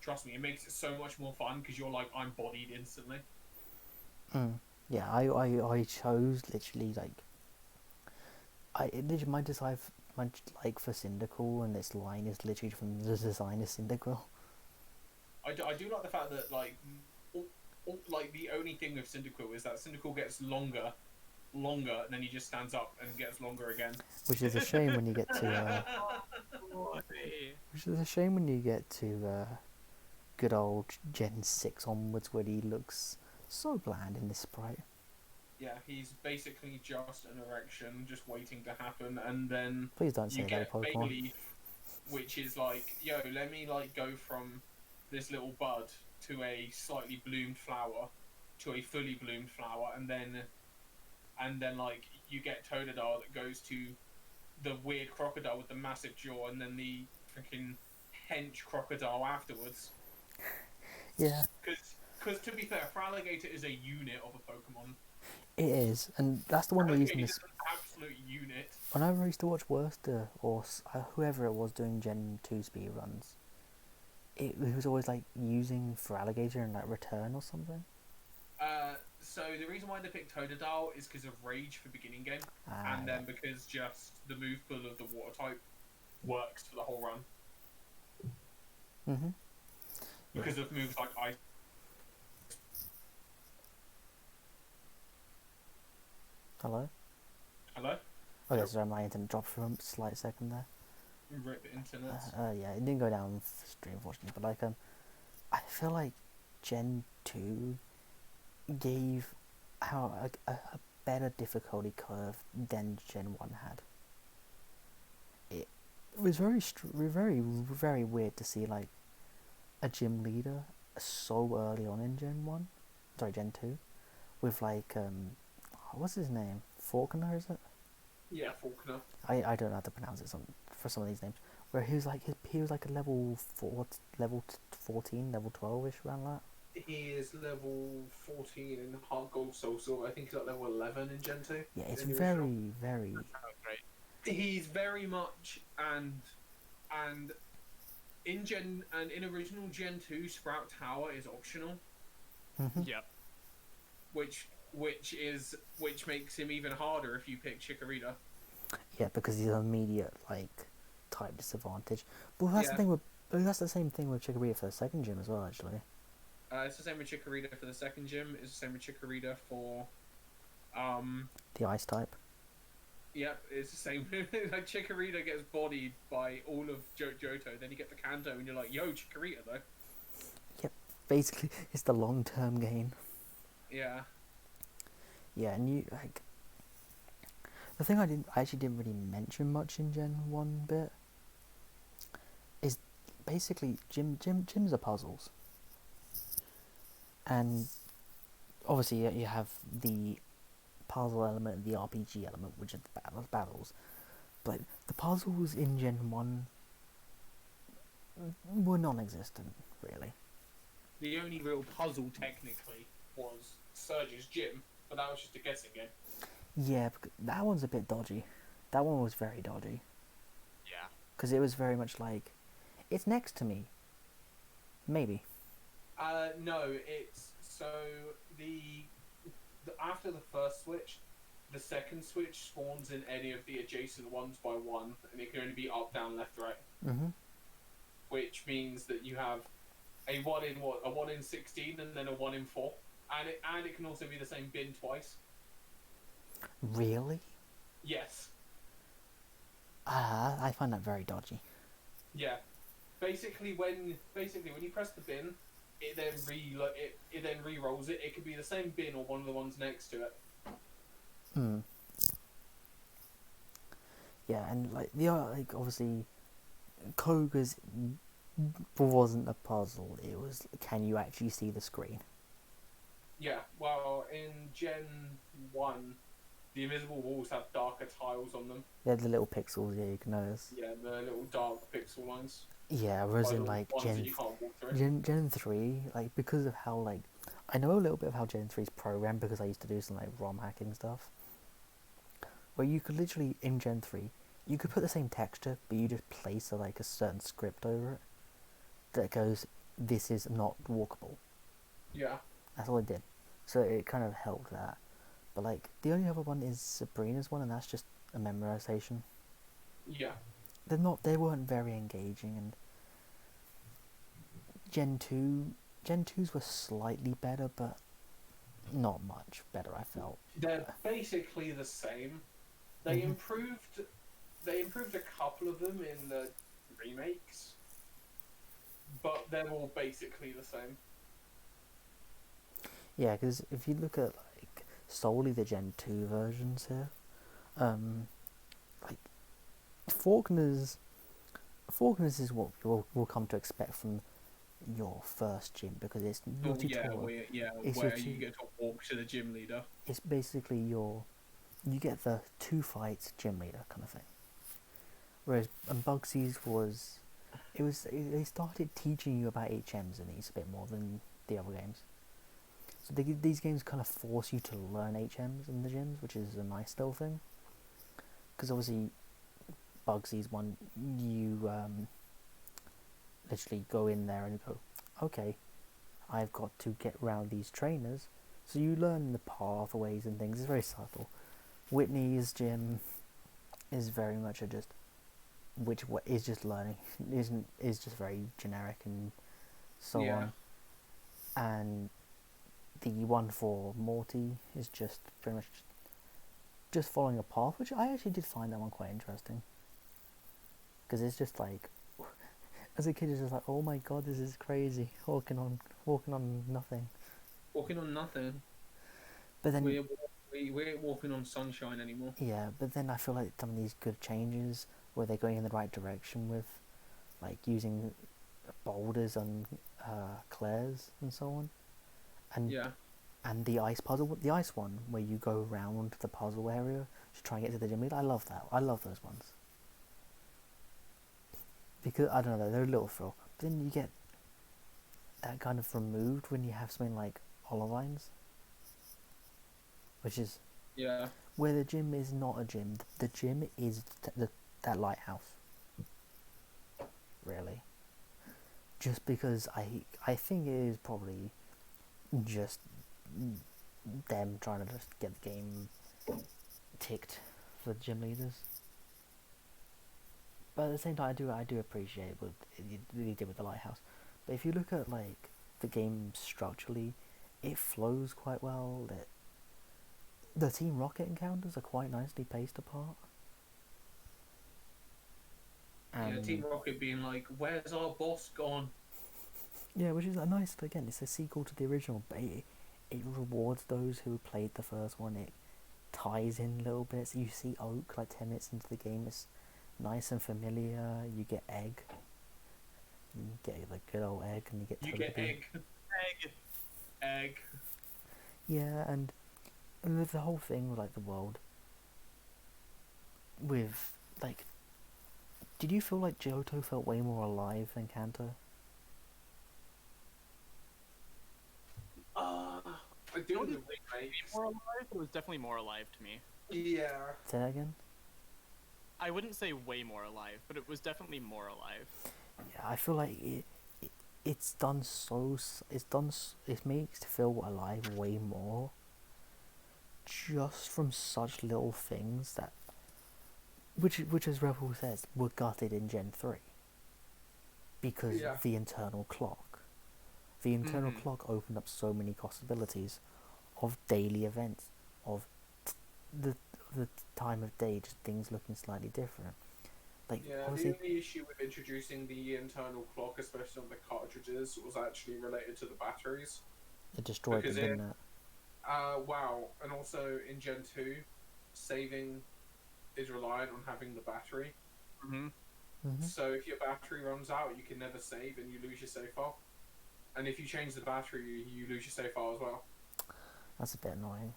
Trust me, it makes it so much more fun because you're like, I'm bodied instantly. Yeah, I chose literally like my design like for Cyndaquil, and this line is literally from the design of Cyndaquil. I do like the fact that like the only thing with Cyndaquil is that Cyndaquil gets longer, and then he just stands up and gets longer again. Which is a shame when you get to good old Gen 6 onwards, where he looks so bland in this sprite. Yeah, he's basically just an erection, just waiting to happen, and then Please don't say you that get with Pokemon. Bayleaf, which is like, yo, let me like go from this little bud to a slightly bloomed flower to a fully bloomed flower, and then like you get Totodile that goes to the weird crocodile with the massive jaw, and then the freaking hench crocodile afterwards. Yeah. Because to be fair, Feraligatr is a unit of a Pokemon. It is, and that's the one they're using Feraligatr this. is an absolute unit. Whenever I used to watch Worcester or whoever it was doing Gen 2 speed runs, it was always like using Feraligatr in like return or something. So the reason why they picked Totodile is because of Rage for beginning game, and then because just the move pool of the water type works for the whole run. Mm-hmm. Because of moves like Ice. Hello? Hello? Okay, sorry, my internet dropped for a slight second there. Rip internet. Yeah, it didn't go down stream, unfortunately, but like, I feel like Gen 2 gave how a better difficulty curve than Gen 1 had. It was very weird to see like a gym leader so early on in Gen 2, with like what's his name? Faulkner, is it? Yeah, Faulkner. I don't know how to pronounce it for some of these names. Where he was like a level 14, level 12ish, around that. He is level 14 in Heart Gold Soul Silver. I think he's at level 11 in Gen 2. Yeah, it's very. Right. He's very much and in original Gen 2, Sprout Tower is optional. Mm-hmm. Yep. Which makes him even harder if you pick Chikorita. Yeah, because he's an immediate like type disadvantage. But that's the same thing with Chikorita for the second gym as well, actually. It's the same with Chikorita for the second gym. It's the same with Chikorita for the ice type. Yep, it's the same. Like Chikorita gets bodied by all of Johto, then you get the Kanto, and you're like, "Yo, Chikorita though." Yep, basically, it's the long-term gain. Yeah. Yeah, and you like the thing I actually didn't really mention much in Gen 1 bit is basically gyms are puzzles, and obviously you have the puzzle element, the RPG element, which is the battles. But the puzzles in Gen 1 were non-existent, really. The only real puzzle, technically, was Surge's gym, but that was just a guessing game. Yeah, that one's a bit dodgy. That one was very dodgy. Yeah. Because it was very much like, it's next to me. Maybe. No, it's... So, after the first switch, the second switch spawns in any of the adjacent ones by one, and it can only be up, down, left, right. Mhm. Which means that you have a 1 in 16, and then a 1 in 4, and it can also be the same bin twice. Really? Yes. I find that very dodgy. Yeah. Basically, when you press the bin, it then re-rolls it. It could be the same bin or one of the ones next to it. Hmm. Yeah, and like obviously, Koga's wasn't a puzzle. It was, can you actually see the screen? Yeah. Well, in Gen 1, the invisible walls have darker tiles on them. Yeah, the little pixels. Yeah, you can notice. Yeah, the little dark pixel lines. Yeah, whereas in The like ones that you can't walk through. Gen 3, like, because of how, like, I know a little bit of how Gen 3 is programmed because I used to do some like ROM hacking stuff, where you could literally in Gen 3 you could put the same texture but you just place a certain script over it that goes, this is not walkable. Yeah. That's all it did. So it kind of helped that. But like the only other one is Sabrina's one, and that's just a memorization. Yeah. They weren't very engaging, and Gen 2's were slightly better, but not much better, I felt. They're basically the same. They improved a couple of them in the remakes, but they're all basically the same. Yeah, because if you look at like solely the Gen 2 versions here, like Faulkner's is what we'll come to expect from your first gym, because it's your tutorial. Where you get to walk to the gym leader. It's basically you get the 2 fights gym leader kind of thing. Whereas Bugsy's they started teaching you about HMs in these a bit more than the other games. So these games kind of force you to learn HMs in the gyms, which is a nice little thing. Because obviously, Bugsy's one, you literally go in there and go, okay, I've got to get around these trainers. So you learn the pathways and things. It's very subtle. Whitney's gym is very much is just learning. is just very generic and so on. And the one for Morty is just pretty much just following a path, which I actually did find that one quite interesting. Because it's just like, as a kid, it's just like, oh my god, this is crazy. Walking on nothing. Walking on nothing. But then we ain't walking on sunshine anymore. Yeah, but then I feel like some of these good changes where they're going in the right direction with, like, using boulders and Claire's and so on, and the ice puzzle, the ice one where you go around the puzzle area to try and get to the gym leader. I love that. I love those ones because I don't know, they're a little thrill. But then you get that kind of removed when you have something like Olivines, which is where the gym is not a gym. The gym is that lighthouse. Really. Just because I think it is probably just them trying to just get the game ticked for the gym leaders. But at the same time, I do appreciate what they did with the lighthouse. But if you look at like the game structurally, it flows quite well. That the Team Rocket encounters are quite nicely paced apart. And Team Rocket being like, "Where's our boss gone?" Yeah, which is a nice. Again, it's a sequel to the original, but it rewards those who played the first one. It ties in little bits. You see Oak like 10 minutes into the game. It's nice and familiar. You get Egg. You get the good old Egg, and you get Toby. Egg. Yeah, and with the whole thing with like the world, with like, did you feel like Johto felt way more alive than Kanto? I do the remakes. More alive? It was definitely more alive to me. Yeah. Say that again? I wouldn't say way more alive, but it was definitely more alive. Yeah, I feel like it's done so. It makes to feel alive way more. just from such little things that, which as Rebel says, were gutted in Gen 3 because Yeah. the internal clock. The internal Mhm. clock opened up so many possibilities of daily events, of the the time of day, just things looking slightly different. Like Yeah, the obviously, only issue with introducing the internal clock, especially on the cartridges, was actually related to the batteries. it destroyed Because them, didn't it? wow, and also in Gen 2, saving is reliant on having the battery. Mhm. Mhm. So if your battery runs out, you can never save and you lose your save file. And if you change the battery, you lose your save file as well. That's a bit annoying.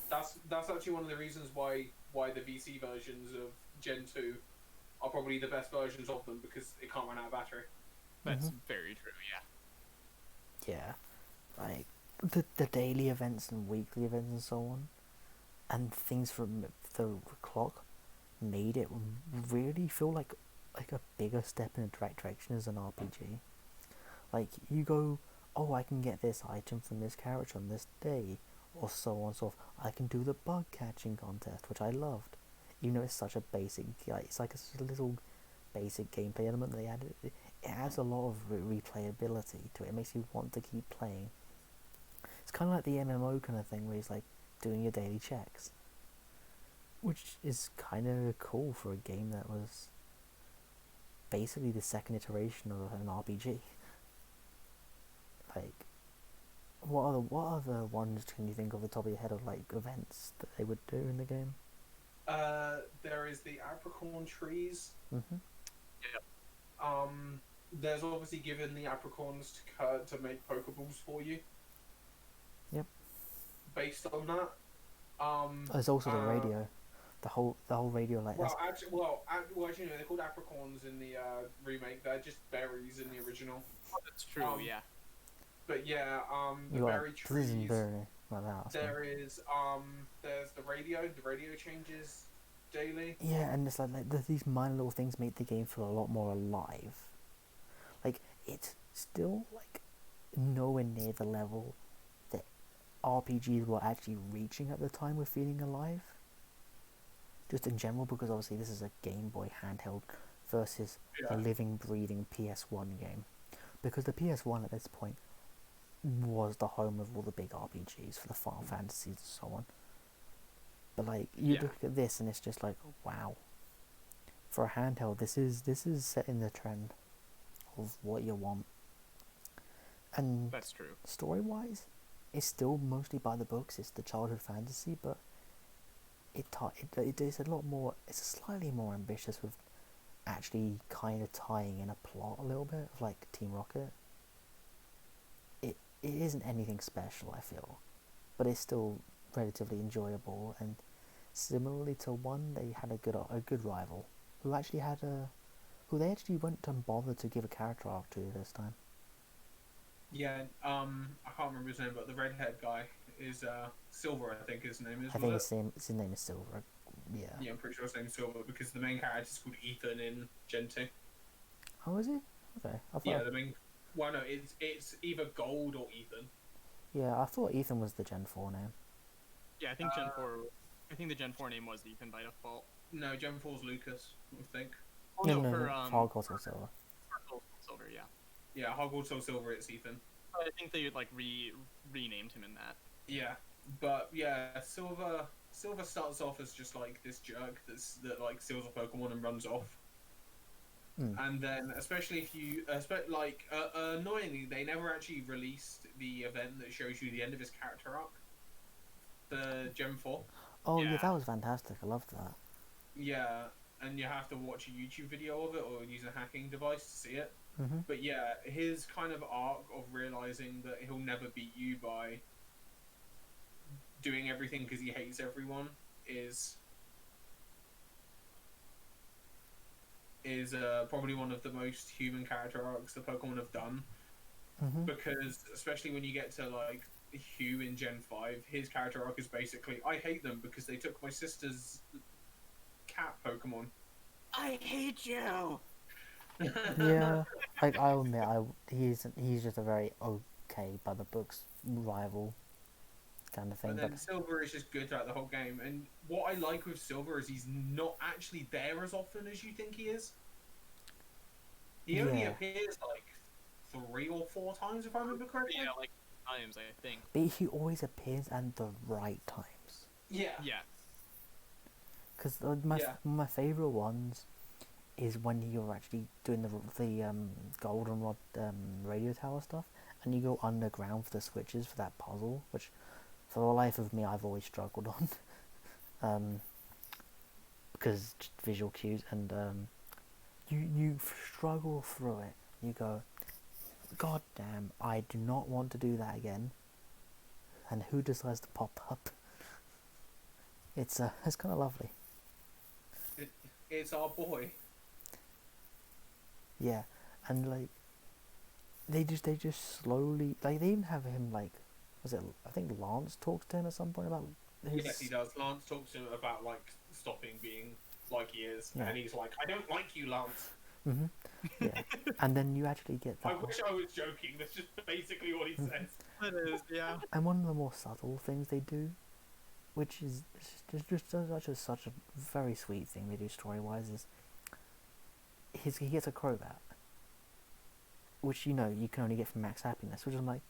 That's actually one of the reasons why the VC versions of Gen 2 are probably the best versions of them, because it can't run out of battery. That's Mhm. very true. Yeah. Yeah, like the daily events and weekly events and so on, and things from the clock made it really feel like a bigger step in the right direction as an RPG. Like you go, oh, I can get this item from this character on this day, or so on so forth. I can do the bug catching contest, which I loved, even though it's such a basic, like it's like a little basic gameplay element they added. It adds a lot of replayability to it. It makes you want to keep playing. It's kind of like the MMO kind of thing where it's like doing your daily checks, which is kind of cool for a game that was basically the second iteration of an RPG. Like, what other ones can you think of the top of your head of like events that they would do in the game? There is the apricorn trees. Mhm. There's obviously given the apricorns to Kurt to make Pokeballs for you. Yep. Based on that. There's also the radio, the whole radio like that's Actually, no, they're called apricorns in the remake. They're just berries in the original. Oh, that's true. Um, Yeah. But yeah, the you got berry Blizzard trees. Berry like that. There's the radio. The radio changes daily. Yeah, and it's like these minor little things make the game feel a lot more alive. Like it's still like nowhere near the level that RPGs were actually reaching at the time with feeling alive. Just in general, because obviously this is a Game Boy handheld versus a Yeah. living, breathing PS1 game. Because the PS1 at this point was the home of all the big RPGs for the Final Fantasies and so on. But like you Yeah. look at this and it's just like, wow. For a handheld, this is setting the trend of what you want. And That's true. story wise, it's still mostly by the books. It's the childhood fantasy, but it is a lot more. It's slightly more ambitious with actually kind of tying in a plot a little bit of like Team Rocket. It isn't anything special, I feel, but it's still relatively enjoyable. And similarly to one, they had a good rival who actually had a who they actually went and bothered to give a character arc to this time. Yeah. I can't remember his name, but the redhead guy is Silver. I think his name is. I think Was it? his name is Silver. Yeah. Yeah, I'm pretty sure his name's Silver because the main character is called Ethan in Gen 2. Oh, is it? Okay. I thought. Yeah, the main. Well, no, it's either Gold or Ethan. Yeah, I thought Ethan was the Gen 4 name. Yeah, I think Gen 4. I think the Gen 4 name was Ethan by default. No, Gen 4's Lucas, I think. Oh No, no, no, for no. Hogwarts or Silver. Soul Silver. Yeah. Yeah, Hogwarts or Silver, it's Ethan. I think they like renamed him in that. Yeah, but yeah, Silver starts off as just like this jerk that like steals a Pokemon and runs off. Mm. And then, especially if you, annoyingly, they never actually released the event that shows you the end of his character arc. The Gen 4. Oh yeah, Yeah. that was fantastic. I loved that. Yeah, and you have to watch a YouTube video of it or use a hacking device to see it. Mm-hmm. But yeah, his kind of arc of realizing that he'll never beat you by doing everything because he hates everyone is probably one of the most human character arcs the Pokemon have done. Mm-hmm. Because especially when you get to like Hugh in Gen 5, his character arc is basically I hate them because they took my sister's cat Pokemon. I hate you. Yeah, like I'll admit, he's just a very okay by the books rival. kind of thing. But then Silver is just good throughout the whole game. And what I like with Silver is he's not actually there as often as you think he is. He only Yeah. appears like 3 or 4 times, if I remember correctly. Yeah, like times I think. But he always appears at the right times. Yeah. Yeah. Because Yeah. my favorite ones is when you're actually doing the goldenrod radio tower stuff, and you go underground for the switches for that puzzle, which for the life of me I've always struggled on, because just visual cues, and you struggle through it. You go, God damn, I do not want to do that again. And who decides to pop up? It's kind of lovely. It's our boy. Yeah, and like they just slowly, like, they even have him, like, was it, I think Lance talks to him at some point about his... Yes, he does. Lance talks to him about like stopping being like he is, Yeah. and he's like, "I don't like you, Lance." Yeah, and then you actually get I wish I was joking. That's just basically what he says. It is, yeah. And one of the more subtle things they do, which is such a very sweet thing they do story-wise, is he gets a crowbat, which, you can only get from Max Happiness, which I'm like,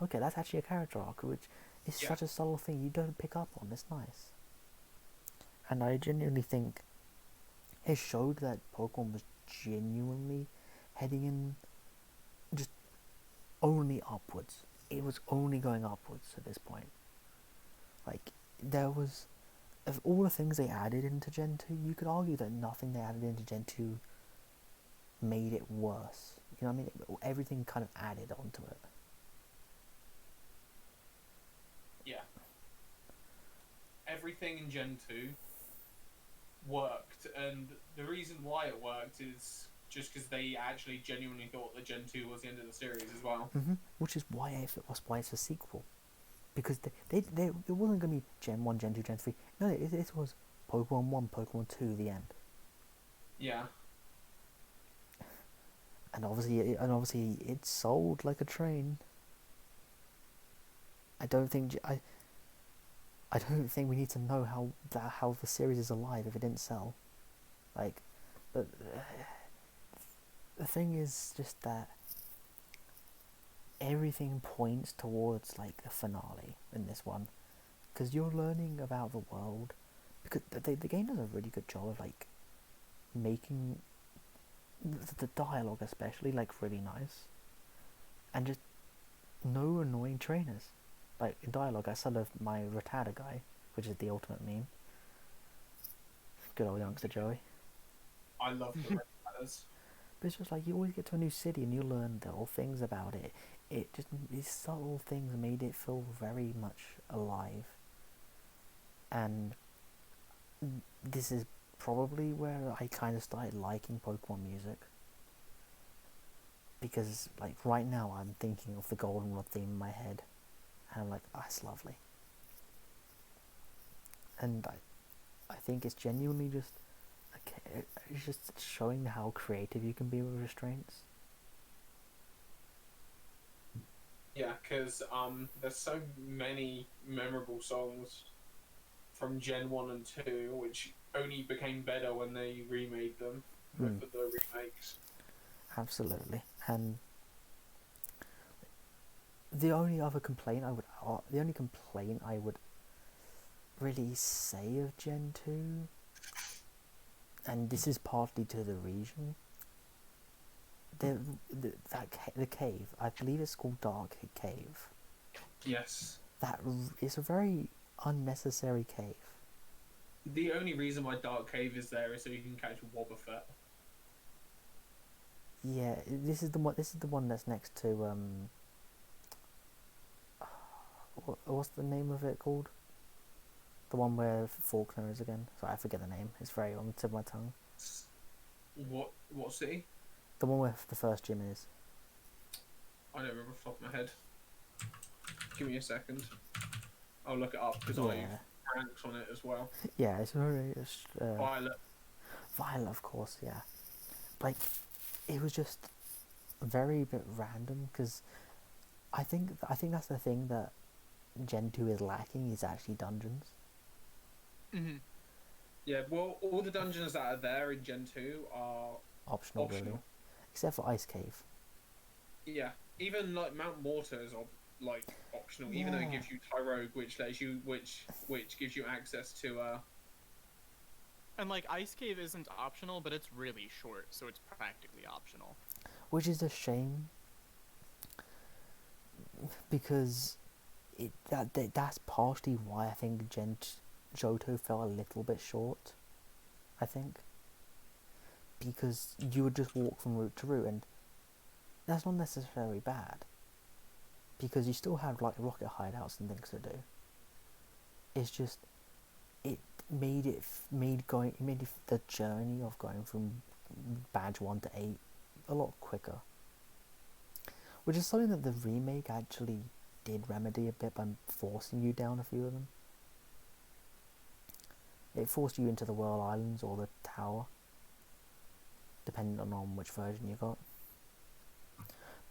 okay, that's actually a character arc, which is such a subtle thing you don't pick up on. It's nice. And I genuinely think it showed that Pokemon was genuinely heading in just only upwards. It was only going upwards at this point. Like, there was, of all the things they added into Gen 2, you could argue that nothing they added into Gen 2 made it worse. You know what I mean? Everything kind of added onto it. Yeah. Everything in Gen 2 worked, and the reason why it worked is just because they actually genuinely thought that Gen 2 was the end of the series as well. Which is why it's a sequel. Because they it wasn't going to be Gen 1, Gen 2, Gen 3. No, it was Pokemon 1, Pokemon 2, the end. Yeah. And obviously it sold like a train. I don't think we need to know how the series is alive if it didn't sell. Like, but the thing is just that everything points towards like a finale in this one, because you're learning about the world, because the game does a really good job of like making the dialogue especially like really nice, and just no annoying trainers. Like, in dialogue I still love my Rattata guy, which is the ultimate meme. Good old youngster Joey. I love the Red Matters. But it's just like, you always get to a new city and you learn little things about it. It just, these subtle things made it feel very much alive. And this is probably where I kind of started liking Pokemon music. Because, like, right now I'm thinking of the Goldenrod theme in my head. And I'm like, oh, it's lovely. And I think it's genuinely just, okay, it's just showing how creative you can be with restraints. Yeah, because there's so many memorable songs from Gen 1 and 2, which only became better when they remade them with the remakes. Absolutely. And the only complaint I would really say of Gen 2, and this is partly to the region, the cave, I believe it's called Dark Cave. Yes. That is a very unnecessary cave. The only reason why Dark Cave is there is so you can catch Wobbuffet. Yeah, this is the one that's next to what's the name of it called? The one where Faulkner is again. Sorry, I forget the name. It's very on the tip of my tongue. What city? The one where the first gym is. I don't remember off the top of my head. Give me a second. I'll look it up because Yeah. I've ranked on it as well. Yeah, it's very Violet. Violet, of course. Yeah, like, it was just very bit random, because I think that's the thing that Gen 2 is lacking is actually dungeons. Hmm. Yeah, well, all the dungeons that are there in Gen 2 are Optional, really. optional. Except for Ice Cave. Yeah, even like Mount Mortar is like optional, even though it Yeah. gives you Tyrogue, which lets you which gives you access to And like Ice Cave isn't optional, but it's really short, so it's practically optional. Which is a shame, because that's partially why I think Johto fell a little bit short, I think. Because you would just walk from route to route, and that's not necessarily bad. Because you still have like rocket hideouts and things to do. It's just it made the journey of going from badge 1 to 8 a lot quicker, which is something that the remake actually did remedy a bit by forcing you down a few of them. It forced you into the Whirl Islands or the tower, depending on which version you got.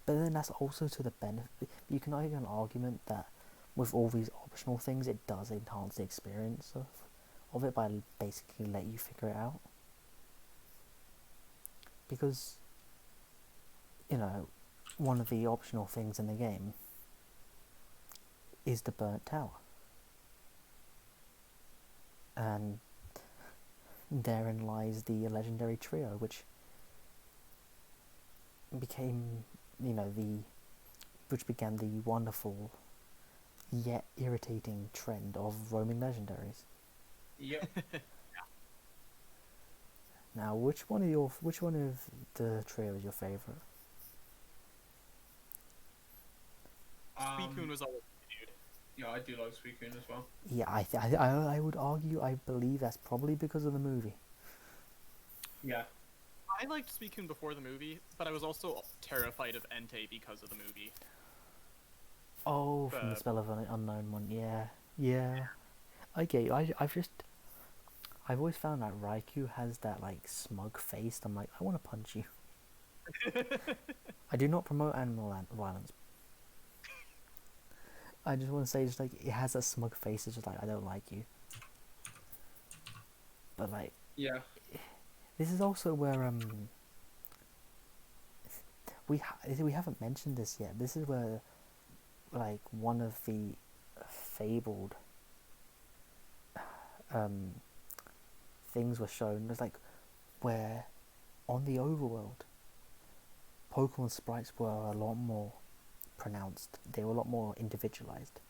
But then that's also to the benefit. You can make an argument that with all these optional things, it does enhance the experience of it by basically let you figure it out. Because, you know, one of the optional things in the game is the burnt tower. And therein lies the legendary trio, which became, which began the wonderful yet irritating trend of roaming legendaries. Yep. Now, which one of the trio is your favorite? Suicune was always dude. Yeah, I do like Suicune as well. Yeah, I would argue, I believe that's probably because of the movie. Yeah. I liked Suicune before the movie, but I was also terrified of Entei because of the movie. Oh, from the Spell of an Unknown one, yeah. Okay, I've always found that Raikou has that like smug face. I'm like, I want to punch you. I do not promote animal violence. I just want to say, just like it has a smug face. It's just like I don't like you. But like, Yeah. this is also where we haven't mentioned this yet. This is where like one of the fabled things were shown. It's like where on the overworld, Pokemon sprites were a lot more pronounced. They were a lot more individualized.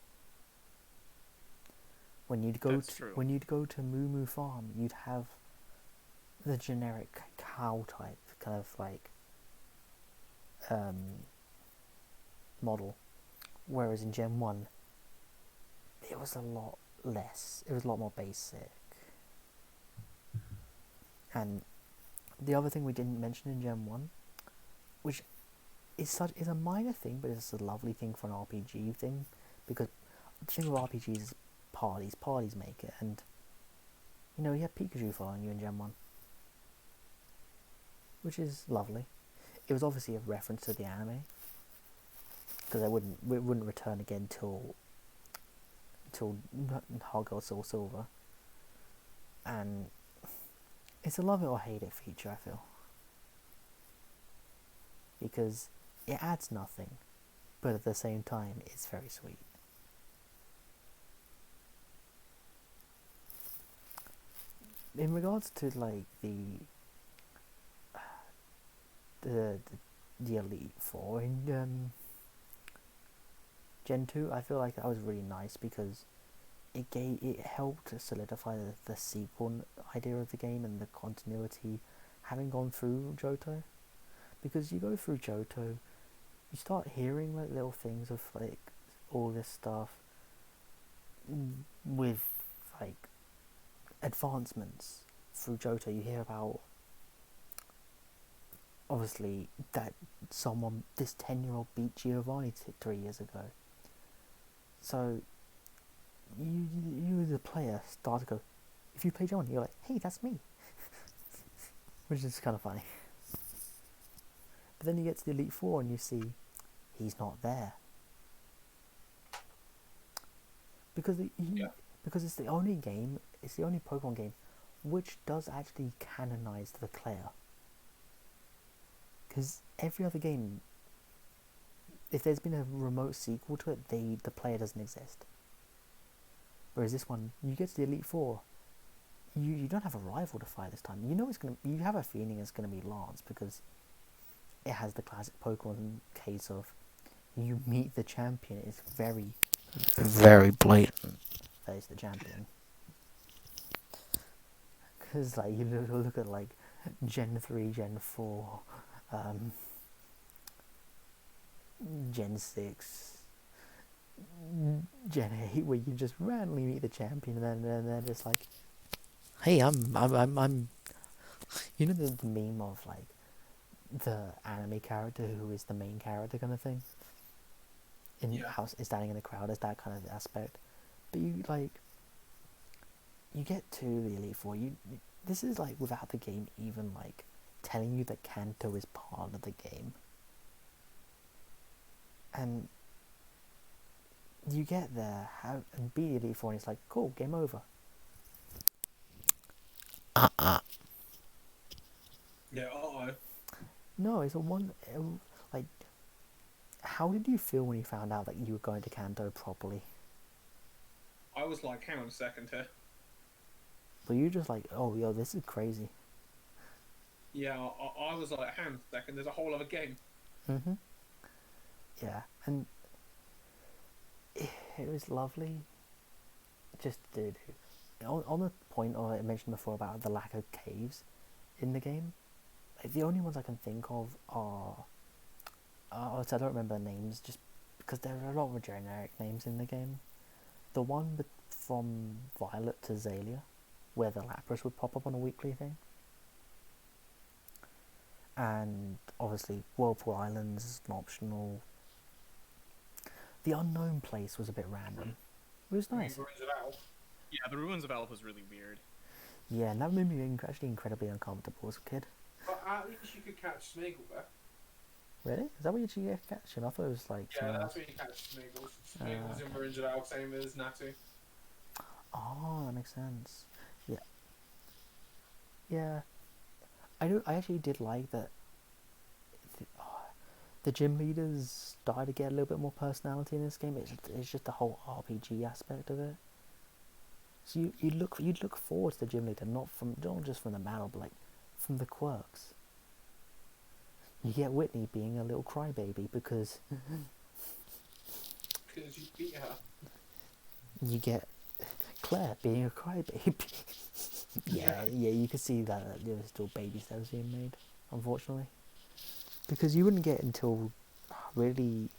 When you'd go to Moo Moo Farm, you'd have the generic cow type kind of like model, whereas in Gen 1 it was a lot less. It was a lot more basic. And the other thing we didn't mention in Gen 1, which is a minor thing, but it's a lovely thing for an RPG thing, because the thing with RPGs is parties make it, and you have Pikachu following you in Gen 1, which is lovely. It was obviously a reference to the anime, because it wouldn't return again till Hard Gold Soul Silver, and it's a love it or hate it feature, I feel, because it adds nothing, but at the same time it's very sweet. In regards to like the Elite Four in Gen 2, I feel like that was really nice because it helped to solidify the sequel idea of the game and the continuity, having gone through Johto. Because you go through Johto, you start hearing like little things of like all this stuff with like advancements through Johto. You hear about obviously that this 10-year-old beat Giovanni 3 years ago. So you as a player start to go, if you play John, you're like, hey, that's me. Which is kind of funny. But then you get to the Elite Four and you see he's not there. because Yeah. because it's the only game, it's the only Pokemon game which does actually canonize the player. Because every other game, if there's been a remote sequel to it, the player doesn't exist. Whereas this one, you get to the Elite Four, you don't have a rival to fight this time. You know you have a feeling it's gonna be Lance because it has the classic Pokemon case of you meet the champion. It's very, very blatant that it's the champion. Because like you look at like Gen 3, Gen 4, Gen 6, Gen 8, where you just randomly meet the champion and then they're just like, hey, I'm you know the meme of like the anime character who is the main character kind of thing? In house is standing in the crowd, is that kind of aspect. But you get to the Elite Four, this is like without the game even like telling you that Kanto is part of the game. And you get there and beat the Elite Four and it's like, cool, game over. Yeah. No, it's a one. Like, how did you feel when you found out that you were going to Kanto properly? I was like, hang on a second here. Were you just like, oh, yo, this is crazy? Yeah, I was like, hang on a second, there's a whole other game. Yeah, and it was lovely. Just on the point I mentioned before about the lack of caves in the game, like, the only ones I can think of are I don't remember names just because there are a lot of generic names in the game. The one from Violet to Azalea, where the Lapras would pop up on a weekly thing, and obviously Whirlpool Islands is an optional. The unknown place was a bit random. It was nice. Yeah, the Ruins of Elf was really weird. Yeah, and that made me actually incredibly uncomfortable as a kid. But at least you could catch Smeagol there. Really? Is that what you actually get catching? I thought it was like. Yeah, that's where you catch Smeagol. Smeagol's in Marinja Isle, same as Natu. Oh, that makes sense. Yeah. Yeah. I actually did like that. The gym leaders started to get a little bit more personality in this game. It's just the whole RPG aspect of it. So you'd look forward to the gym leader, not just from the battle, but like from the quirks. You get Whitney being a little crybaby because you beat her. You get Claire being a crybaby. yeah, you could see that there were still baby steps being made, unfortunately. Because you wouldn't get until really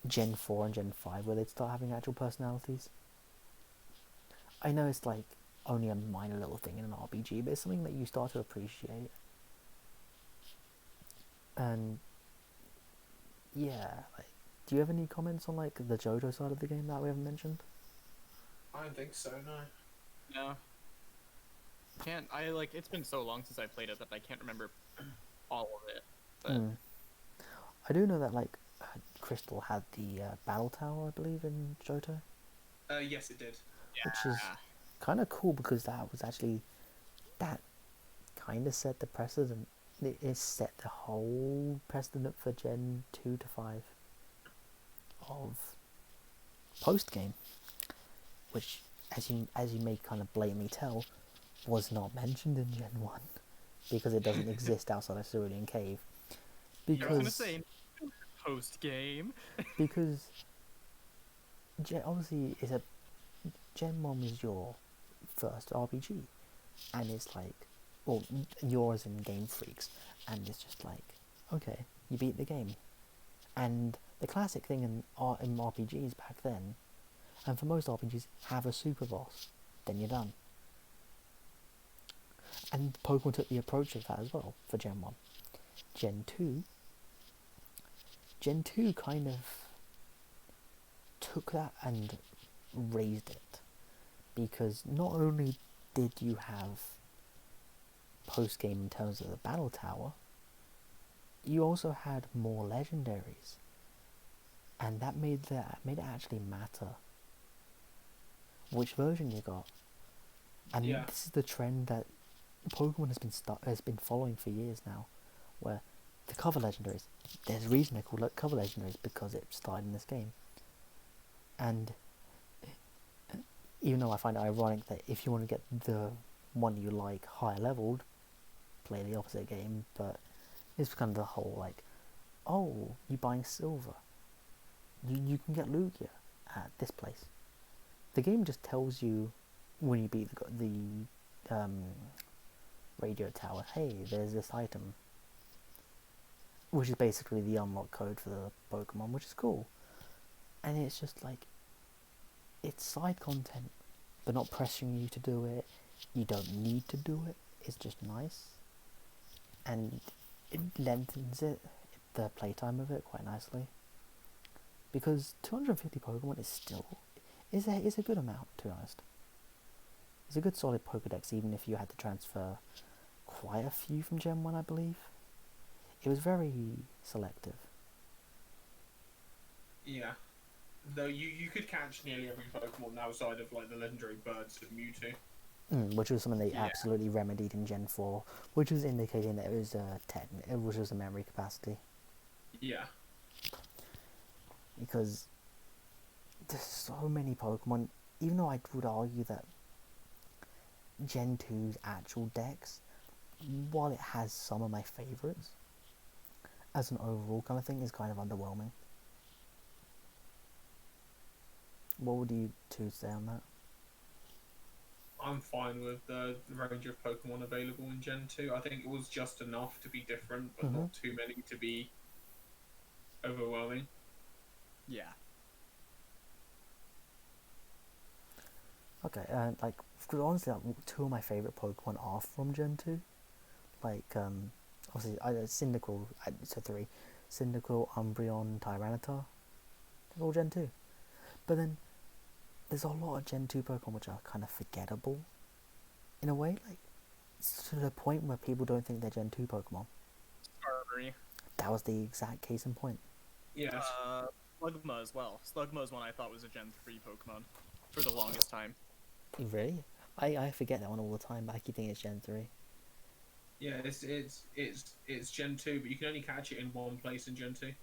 Gen 4 and Gen 5 where they'd start having actual personalities. I know it's like only a minor little thing in an RPG, but it's something that you start to appreciate. And yeah, like, do you have any comments on like the Johto side of the game that we haven't mentioned? I don't think so, no. No. It's been so long since I played it that I can't remember all of it. But I do know that like Crystal had the battle tower, I believe, in Johto. Yes, it did. yeah. Which is kind of cool because that kind of set the precedent. It set the whole precedent for Gen 2 to 5 of post game, which, as you may kind of blatantly tell, was not mentioned in Gen 1 because it doesn't exist outside of Cerulean Cave. Because I was gonna say post game. because obviously Gen 1 was your first RPG, and it's like, well, yours in Game Freaks, and it's just like, okay, you beat the game. And the classic thing in RPGs back then, and for most RPGs, have a super boss, then you're done. And Pokemon took the approach of that as well for Gen 1. Gen 2 kind of took that and raised it, because not only did you have post-game in terms of the battle tower, you also had more legendaries, and that made it actually matter which version you got. And Yeah. this is the trend that Pokemon has been following for years now, where the cover legendaries. There's a reason they're called cover legendaries because it started in this game. And even though I find it ironic that if you want to get the one you like higher leveled, play the opposite game, but it's kind of the whole like, oh, you buying silver, you can get Lugia at this place. The game just tells you when you beat the radio tower, hey, there's this item, which is basically the unlock code for the Pokemon, which is cool. And it's just like, it's side content, but not pressuring you to do it. You don't need to do it. It's just nice, and it lengthens the playtime of it quite nicely. Because 250 Pokemon is a good amount, to be honest. It's a good solid Pokedex, even if you had to transfer quite a few from Gen 1, I believe. It was very selective. Yeah. Though you could catch nearly every Pokemon outside of like the legendary birds of Mewtwo. Which was something they absolutely remedied in Gen 4, which was indicating that it was which was a memory capacity. Yeah. Because there's so many Pokemon, even though I would argue that Gen 2's actual dex, while it has some of my favourites, as an overall kind of thing, is kind of underwhelming. What would you two say on that? I'm fine with the range of Pokemon available in Gen 2. I think it was just enough to be different, but not too many to be overwhelming. Yeah. Okay, like, because honestly, like, two of my favourite Pokemon are from Gen 2. Like, obviously, Cyndaquil, so three. Cyndaquil, Umbreon, Tyranitar. They're all Gen 2. But then, there's a lot of Gen 2 Pokemon which are kind of forgettable. In a way, like, to the point where people don't think they're Gen 2 Pokemon. Armory. That was the exact case in point. Yes. Slugma as well. Slugma is one I thought was a Gen 3 Pokemon for the longest time. Really? I forget that one all the time, but I keep thinking it's Gen 3. Yeah, it's Gen 2, but you can only catch it in one place in Gen 2.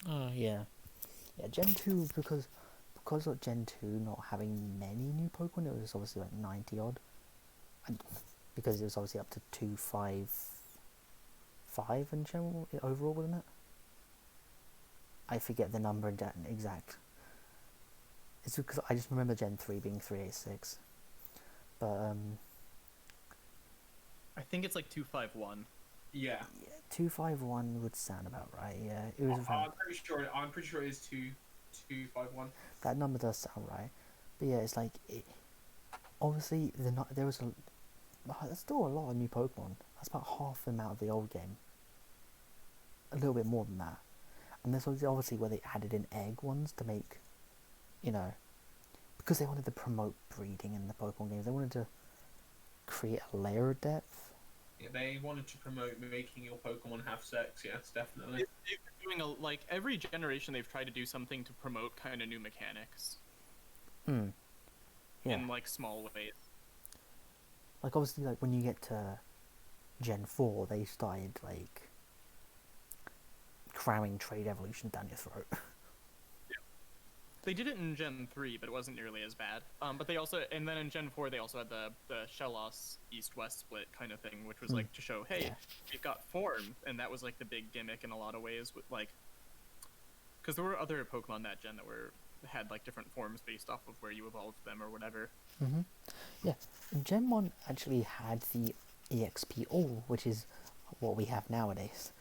Oh, yeah. Yeah, Gen 2, because of Gen 2 not having many new Pokemon, it was obviously like 90 odd. And because it was obviously up to 255 in general, overall, wasn't it? I forget the number exact. It's because I just remember Gen 3 being 386. But, I think it's like 251. Yeah. 251 would sound about right, yeah. It was I'm pretty sure it is 251. That number does sound right. But yeah, it's like, obviously, there was there's still a lot of new Pokemon. That's about half the amount of the old game. A little bit more than that. And this was obviously where they added in egg ones to make, because they wanted to promote breeding in the Pokemon games. They wanted to create a layer of depth. Yeah, they wanted to promote making your Pokemon have sex. Yes, definitely. They've been doing like every generation they've tried to do something to promote kind of new mechanics. Yeah. In like small ways. Like obviously, like when you get to Gen 4, they started like cramming trade evolution down your throat. They did it in Gen 3, but it wasn't nearly as bad. But they also, and then in Gen 4, they also had the Shellos East-West split kind of thing, which was like to show, hey, we've got form, and that was like the big gimmick in a lot of ways, with like, because there were other Pokemon that gen that had like different forms based off of where you evolved them or whatever. Yeah, Gen 1 actually had the EXP All, which is what we have nowadays,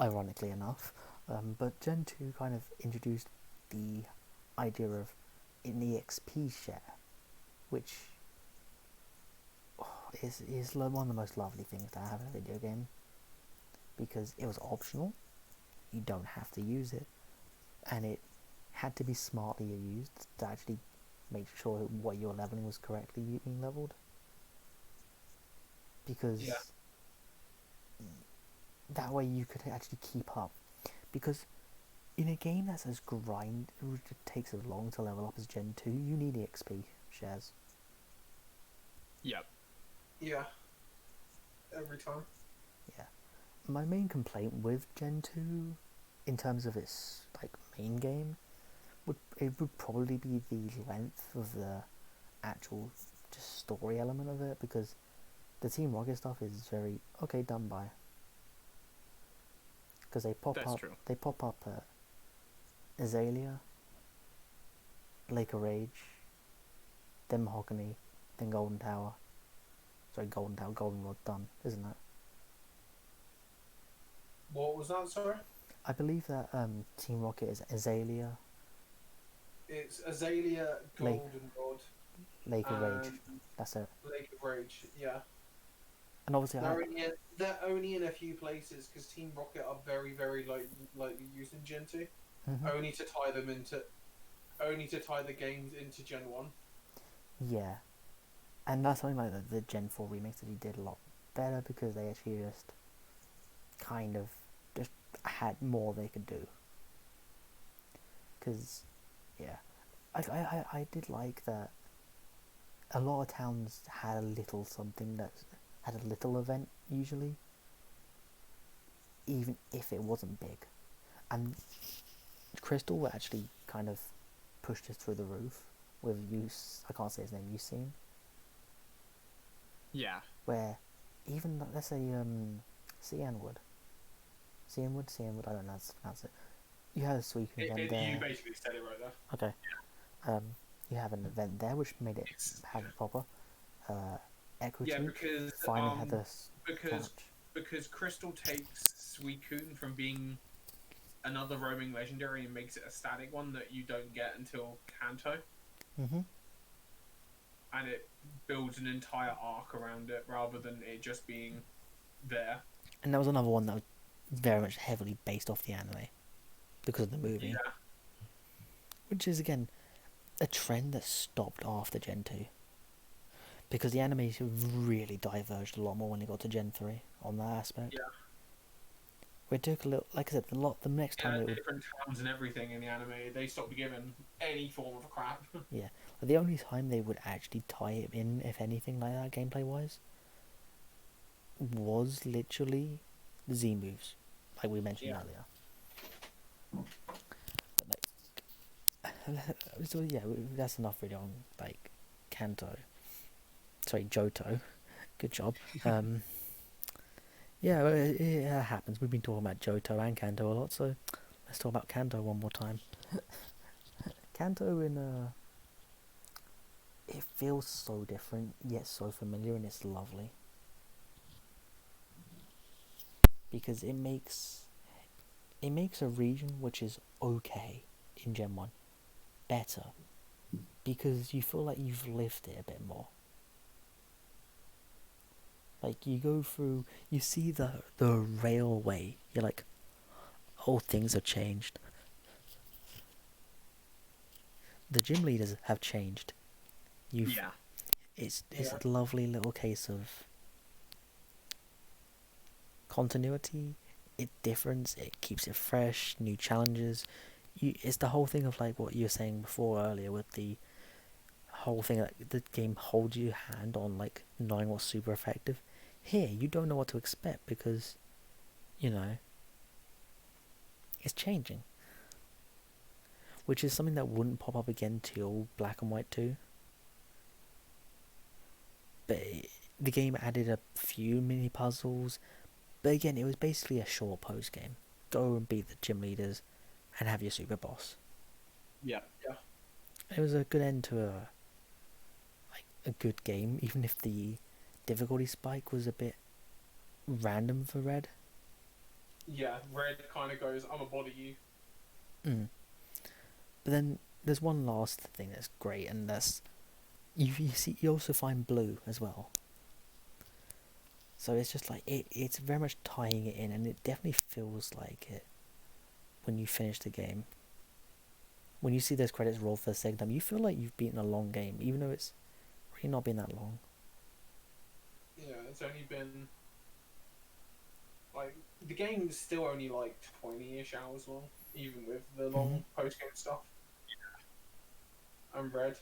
ironically enough. But Gen 2 kind of introduced the idea of an EXP share, which is one of the most lovely things to have in a video game, because it was optional, you don't have to use it, and it had to be smartly used to actually make sure that what you're leveling was correctly being leveled, because that way you could actually keep up, because in a game that's as grind, it takes as long to level up as Gen 2, you need EXP shares. Yep. Yeah. Every time. Yeah. My main complaint with Gen 2, in terms of its like main game, would probably be the length of the actual just story element of it, because the Team Rocket stuff is very okay done by. Because That's true. they pop up at Azalea, Lake of Rage, then Mahogany, then Golden Tower. Sorry, Golden Tower, Golden Rod done, isn't it? What was that, sorry? I believe that Team Rocket is Azalea, It's Azalea, Golden Rod, Lake of Rage. and That's it. Lake of Rage. Yeah. And obviously, They're only in a few places because Team Rocket are very, very lightly used in Gen 2. mm-hmm. Only to tie the games into Gen 1. Yeah, and that's something like the Gen 4 remakes that he did a lot better, because they actually just kind of just had more they could do. Because, yeah, I did like that a lot of towns had a little something that had a little event usually, even if it wasn't big. And Crystal actually kind of pushed us through the roof with I can't say his name, Usain. Yeah. Where even, let's say, Cianwood, I don't know how to pronounce it. You had a sweeping event there. You basically said it right there. Okay. You have an event there which made it have it proper. Equity. Yeah, because finally had this because Crystal takes Suicune from being another roaming legendary and makes it a static one that you don't get until Kanto. Mm-hmm. And it builds an entire arc around it rather than it just being there. And there was another one that was very much heavily based off the anime because of the movie. Yeah. Which is, again, a trend that stopped after Gen 2. Because the anime really diverged a lot more when it got to Gen 3 on that aspect. Yeah. We took a little, like I said, the next time it would... different towns and everything in the anime, they stopped giving any form of crap. Yeah. The only time they would actually tie it in, if anything like that, gameplay-wise, was literally the Z moves, like we mentioned earlier. But, like, so yeah, that's enough really on, like, Johto. Good job. Yeah, it happens. We've been talking about Johto and Kanto a lot, so let's talk about Kanto one more time. Kanto it feels so different, yet so familiar, and it's lovely. Because it makes a region which is okay in Gen 1 better. Because you feel like you've lived it a bit more. Like, you go through, you see the railway, you're like, oh, things have changed. The gym leaders have changed. It's a lovely little case of continuity, difference, it keeps it fresh, new challenges. It's the whole thing of, like, what you were saying before earlier, with the whole thing that the game holds your hand on, like, knowing what's super effective. Here, you don't know what to expect because, it's changing. Which is something that wouldn't pop up again till Black and White 2. But the game added a few mini puzzles. But again, it was basically a short post game. Go and beat the gym leaders and have your super boss. Yeah. It was a good end to a good game, even if the difficulty spike was a bit random for Red. Yeah, Red kind of goes, I'm a body you. But then there's one last thing that's great, and that's you also find Blue as well. So it's just like it's very much tying it in, and it definitely feels like it when you finish the game. When you see those credits roll for the second time, you feel like you've beaten a long game, even though it's really not been that long. Yeah, it's only been, like, the game's still only like 20-ish hours long, even with the long post game stuff. And Red.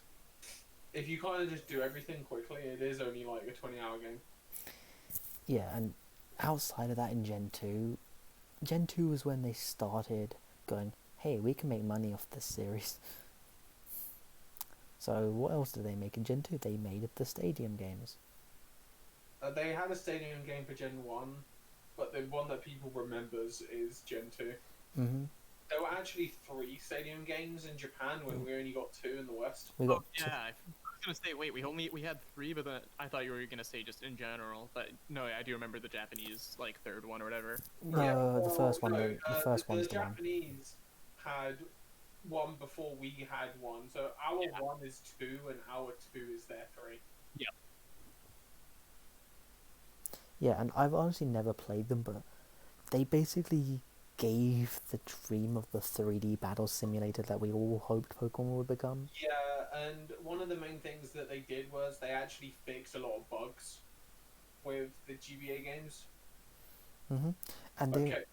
If you kind of just do everything quickly, it is only like a 20-hour game. Yeah, and outside of that in Gen 2 was when they started going, hey, we can make money off this series. So what else did they make in Gen 2? They made the Stadium games. They had a Stadium game for Gen 1, but the one that people remembers is Gen 2. Mm-hmm. There were actually 3 Stadium games in Japan when we only got 2 in the West. We got yeah, I was gonna say, wait, we had 3, but then I thought you were gonna say just in general. But no, I do remember the Japanese like 3rd one or whatever. No, the first one. No, The first one's the one. Japanese had one before we had one, so our 1 is 2 and our 2 is their 3. Yeah. Yeah, and I've honestly never played them, but they basically gave the dream of the 3D battle simulator that we all hoped Pokemon would become. Yeah, and one of the main things that they did was they actually fixed a lot of bugs with the GBA games. Mm-hmm. And they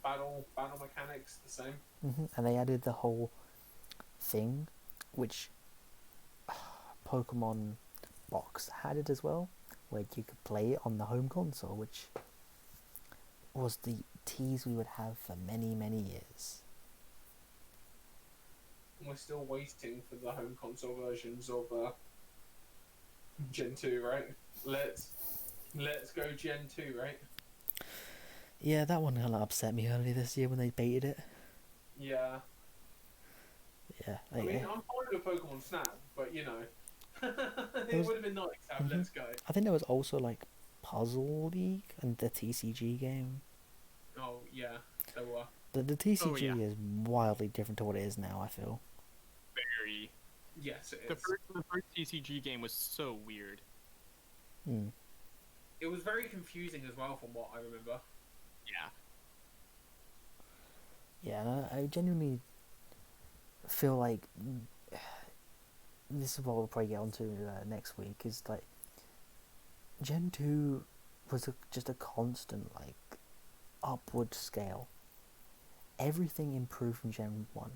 battle mechanics the same. Mm-hmm. And they added the whole thing, which Pokemon Box had it as well, where you could play it on the home console, which was the tease we would have for many, many years. We're still waiting for the home console versions of Gen 2, right? Let's go Gen 2, right? Yeah, that one kind of upset me earlier this year when they baited it. Yeah. Yeah. I mean, I'm fine with Pokemon Snap, but you know, it would have been nice to have Let's Go. I think there was also like Puzzle League and the TCG game. Oh yeah, there were. The TCG is wildly different to what it is now, I feel. Very. Yes, it is. The first TCG game was so weird. Hmm. It was very confusing as well, from what I remember. Yeah. Yeah, and I genuinely feel like this is what we'll probably get onto next week, is like Gen 2 was just a constant like upward scale. Everything improved from Gen 1,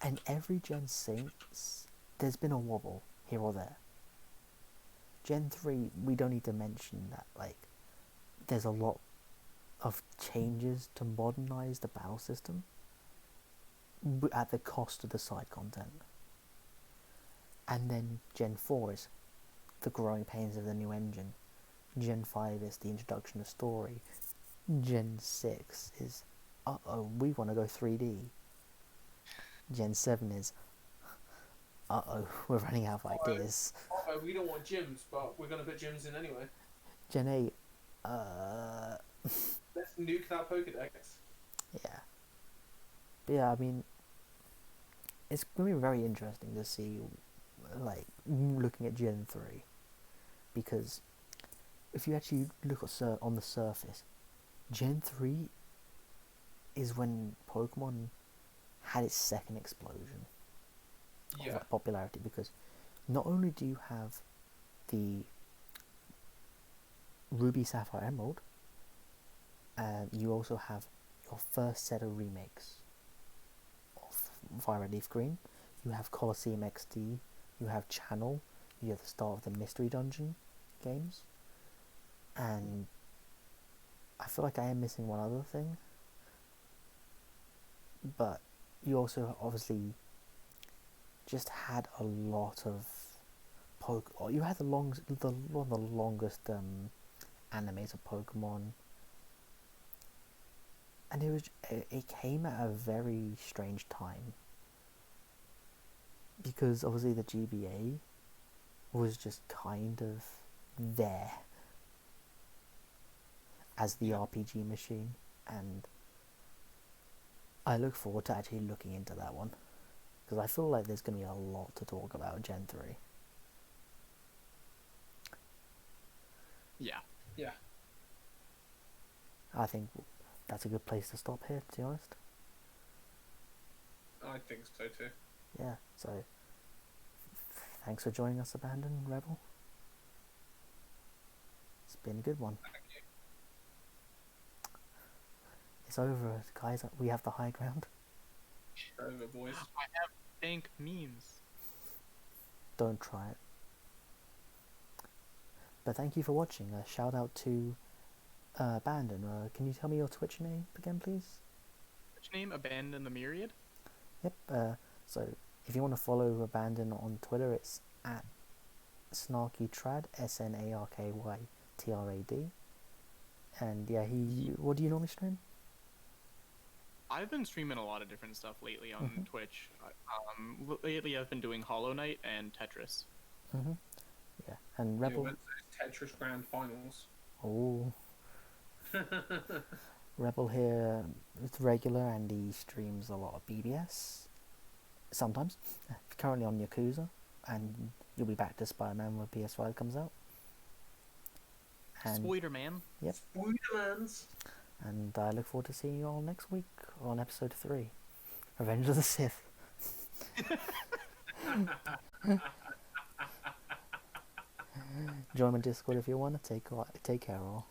and every gen since there's been a wobble here or there. Gen 3, we don't need to mention that like there's a lot of changes to modernize the battle system at the cost of the side content. And then Gen 4 is the growing pains of the new engine. Gen 5 is the introduction of story. Gen 6 is, we want to go 3D. Gen 7 is, we're running out of ideas. We don't want gyms, but we're going to put gyms in anyway. Gen 8, let's nuke that Pokedex. Yeah. But yeah, I mean, it's going to be very interesting to see, like, looking at Gen 3. Because if you actually look at on the surface, Gen 3 is when Pokemon had its second explosion of popularity, because not only do you have the Ruby, Sapphire, Emerald, you also have your first set of remakes of Violet Leaf Green. You have Colosseum XD, you have Channel, you have the start of the Mystery Dungeon games, and I feel like I am missing one other thing, but you also obviously just had a lot of you had one of the longest animes of Pokemon, and it came at a very strange time, because obviously the GBA was just kind of there as the RPG machine, and I look forward to actually looking into that one, because I feel like there's going to be a lot to talk about Gen 3. Yeah. Yeah. I think that's a good place to stop here, to be honest. I think so too. Yeah, so thanks for joining us, Abandoned Rebel. It's been a good one. Thank you. It's over, guys. We have the high ground. Over, boys. I have dank memes. Don't try it. But thank you for watching. Shout out to Abandon. Can you tell me your Twitch name again, please? Which name? Abandon the Myriad? Yep. So if you want to follow Abandon on Twitter, it's at snarkytrad, SNARKYTRAD. And yeah, what do you normally stream? I've been streaming a lot of different stuff lately on Twitch. Lately I've been doing Hollow Knight and Tetris. Yeah, and Rebel. Tetris Grand Finals. Oh, Rebel here is regular, and he streams a lot of BBS. Sometimes, currently on Yakuza, and you'll be back to Spider-Man when PS5 comes out. And Spider-Man. Yep. Spider-Mans. And I look forward to seeing you all next week on episode 3, Revenge of the Sith. Join my Discord if you want to. Take care all.